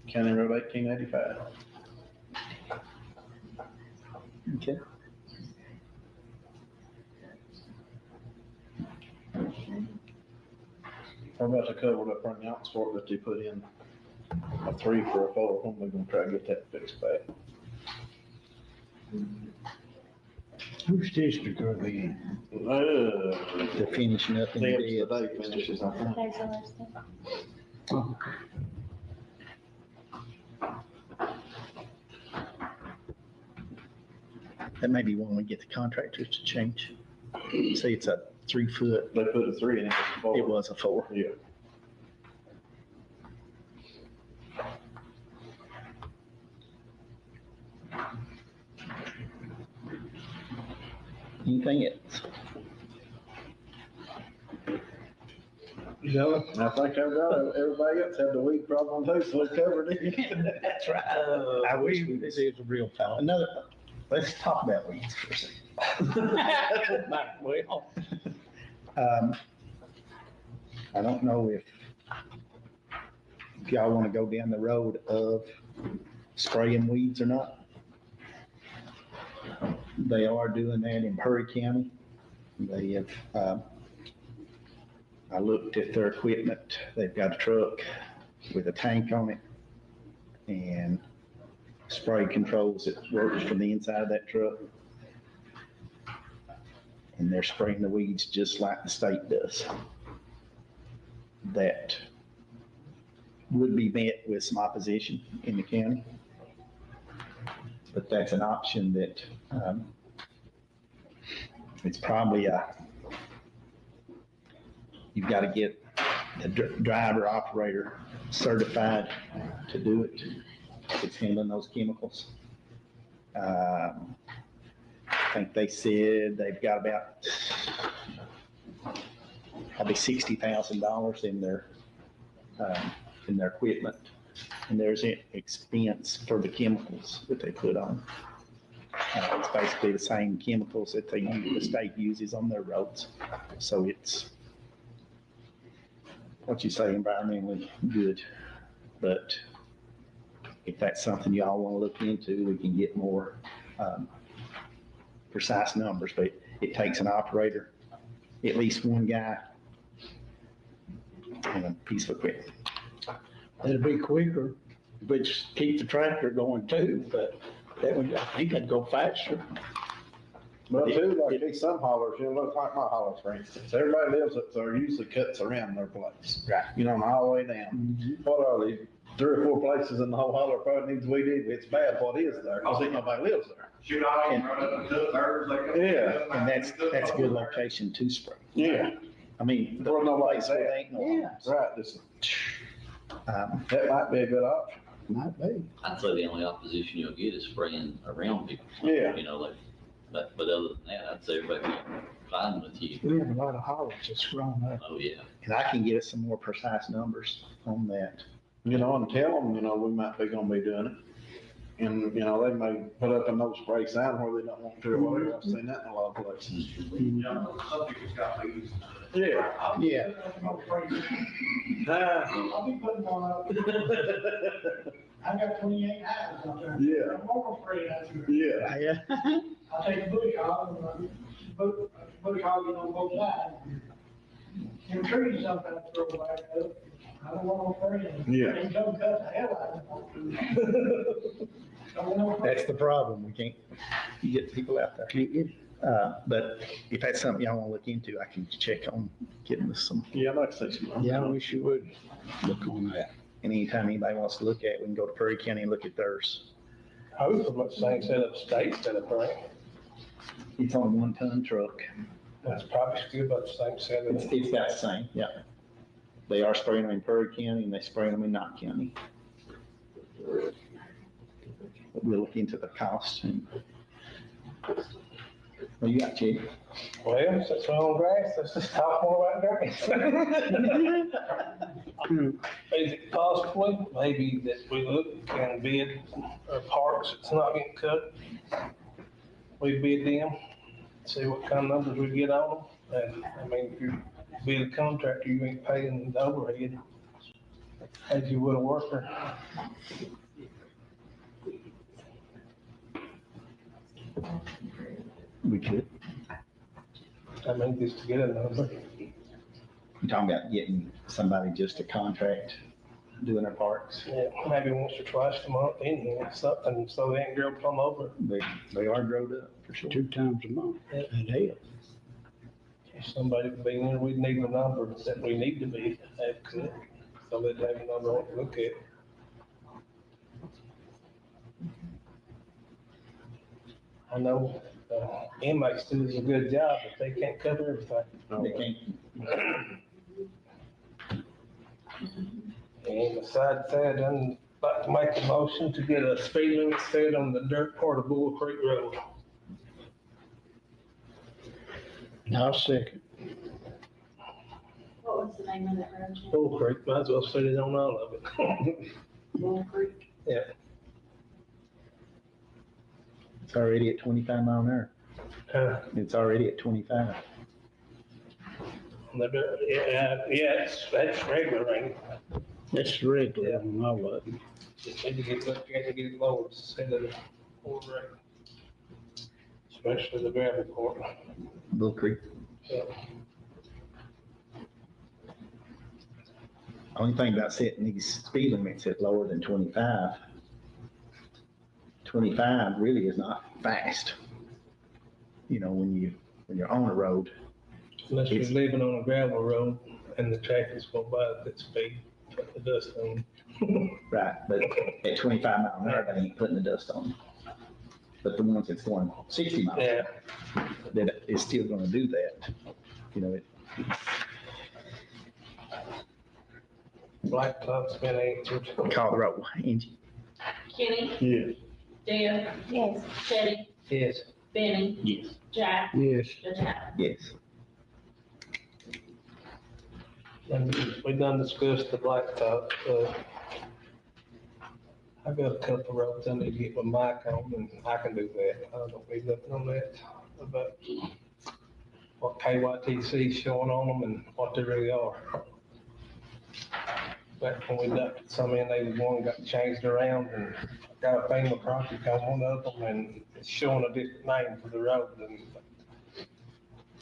County Road 1885. Okay. What about the cover up on the outspoken that they put in a 3 for a 4? When we gonna try to get that fixed back? Whose district are they in? They're finishing up in the Deb's bed. today finishes, I think. Oh, That may be one we get the contractors to change. See, it's a 3-foot. They put a 3 in it, was a 4. It was a 4. Yeah. Anything else? yeah. I think I've got it. Everybody else had the weed problem too, so we covered it. That's right. I wish this is a real problem. Let's talk about weeds for a second. Well, I don't know if y'all want to go down the road of spraying weeds or not. They are doing that in Perry County. They have, I looked at their equipment. They've got a truck with a tank on it and spray controls that works from the inside of that truck. And they're spraying the weeds just like the state does. That would be met with some opposition in the county. But that's an option that it's probably you've got to get the driver operator certified to do it. It's handling those chemicals. I think they said they've got about probably $60,000 in their equipment And there's an expense for the chemicals that they put on. It's basically the same chemicals that the state uses on their roads. So it's, what you say, environmentally good. But if that's something y'all want to look into, we can get more precise numbers. But it takes an operator, at least one guy, and a piece of equipment. It'd be quicker, which keep the tractor going too, but that would, I think that'd go faster. Well, too, like these some hollers, you know, look like my hollers, for instance, everybody lives up there, usually cuts around their place. Right. You know, on the highway down. What are they, 3 or 4 places in the whole holler probably needs weeded, it's bad what is there, cause ain't nobody lives there. Shoot, I ain't run up and cut theirs, like. Yeah. And that's a good location to spray. Yeah. I mean, the Well, nobody's place where there. there ain't no Yeah, homes. right, this, That might be a good option. Might be. I'd say the only opposition you'll get is spraying around people. Yeah. You know, like, but other than that, I'd say everybody be fine with you. We have a lot of hollers that's grown up. Oh, yeah. And I can get us some more precise numbers on that. You know, and tell them, you know, we might be gonna be doing it. And, you know, they may put up a no spray sign where they don't want to or whatever, I've seen that in a lot of places. Yeah, some people's got these. Yeah. Yeah. I'll be putting one up. I got 28 houses out there. Yeah. I'm more afraid out there. Yeah. Yeah. I'll take the bush hog and bush hogging on both sides. And trees sometimes throw back up. I don't want no friends. Yeah. They come cut the hell out of them. Don't want no friends. That's the problem. We can't get people out there. Can't get it. But if that's something y'all want to look into, I can check on getting us some. Yeah, I'd like to see some. Yeah, I wish you would look on that. And anytime anybody wants to look at it, we can go to Prairie County and look at theirs. Hopefully, about the same setup state setup, right? It's on a 1-ton truck. That's probably still about the same setup. It's about the same, yeah. They are spraying them in Prairie County and they spray them in Knott County. But we'll look into the cost and. What you got, Chief? Well, since we're on grass, let's just talk more about grass. Is it possibly, maybe that we look and bid our parks that's not getting cut? We bid them, see what kind of numbers we get on them. And, I mean, if you bid a contractor, you ain't paying the overhead as you would a worker. We could. I mean, just to get a number. You talking about getting somebody just a contract doing their parks? Yeah, maybe once or twice a month in here, something, so they ain't gonna come over. They are growed up for sure. 2 times a month. That helps. If somebody would be in there, we'd need the number that we need to be at, so they'd have a number to look at. I know, inmates do a good job, but they can't cover everything. They can't. And besides that, I'd like to make a motion to get a speed limit set on the dirt part of Bull Creek Road. I'll second. What was the name of that road? Bull Creek, might as well set it on all of it. Bull Creek. Yeah. It's already at 25 mile an hour. It's already at 25. The dirt, yeah, that's regular, ain't it? That's regular on all of them. Just need to get up there and get it lower, set it more regular. Especially the gravel part. Bull Creek. Yeah. Only thing about setting these speed limits at lower than 25, 25 really is not fast. You know, when you're on a road. Unless you're living on a gravel road and the traffic's going by at that speed, put the dust on. Right, but at 25 mile an hour, they ain't putting the dust on. But the ones that's going 60 miles, Yeah. that is still gonna do that. You know, Blacktop's been answered. call the roll. Angie? Kenny, Yeah. Deb, Yes. Teddy, Yes. Benny, Yes. Jack, Yes. Judge Allen. Yes. And we done discussed the blacktop, I've got a couple of roads I need to get my mic on, and I can do that. I don't need nothing on that. But what KYTC is showing on them and what they really are. Back when we dumped some in, they was one got changed around and got a FEMA project on one of them, and it's showing a different name for the road. And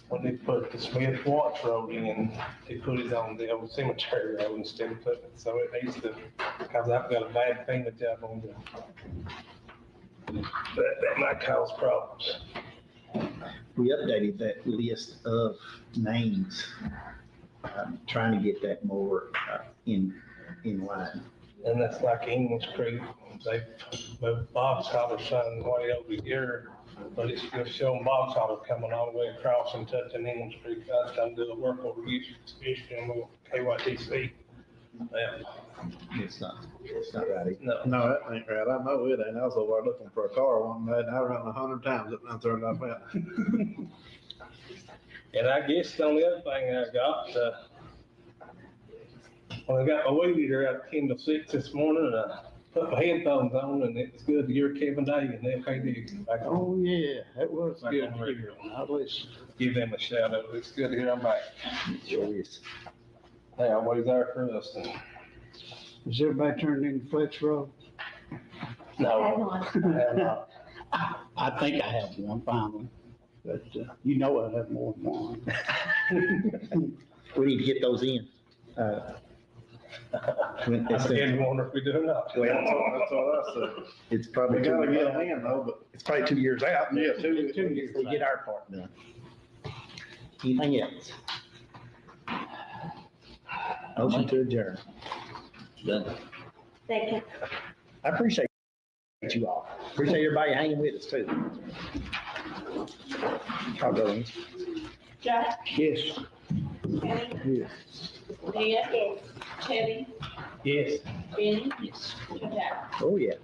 when they put the Smith Watts Road in, they put it on the old cemetery road instead of putting it, so it needs to, because I've got a bad FEMA job on that might cause problems. We updated that list of names, trying to get that more in line. And that's like England's Creek, they moved Bob's Holler sign way over here, but it's still showing Bob's Holler coming all the way across and touching England's Creek. I was trying to do a work order issue on KYTC. Yeah. It's not right. No. No, that ain't right. I know it ain't. I was over there looking for a car one night, and I ran 100 times up and turned off out. And I guess the only other thing I got, when I got my weed eater out 10 to 6 this morning, and I put my headphones on, and it's good to hear Kevin Day and FKD. Oh, yeah, that was Back good on to the hear. radio. I listened. Give them a shout out. It's good to hear I'm back. Sure is. They always are for us. Is everybody turned into Fletch Road? No. I think I have one finally, but you know I have more than one. We need to get those in. I didn't wonder if we do or not. Well, that's what I said. It's probably We gotta get them in though, but it's probably 2 years out. Yeah, 2 years. We get our part done. Anything else? Motion to adjourn. Done. Second. I appreciate you all. Appreciate everybody hanging with us too. I'll go in. Jack? Yes. Kenny? Yes. Leah? Yes. Teddy? Yes. Benny? Yes. Jack? Oh, yeah.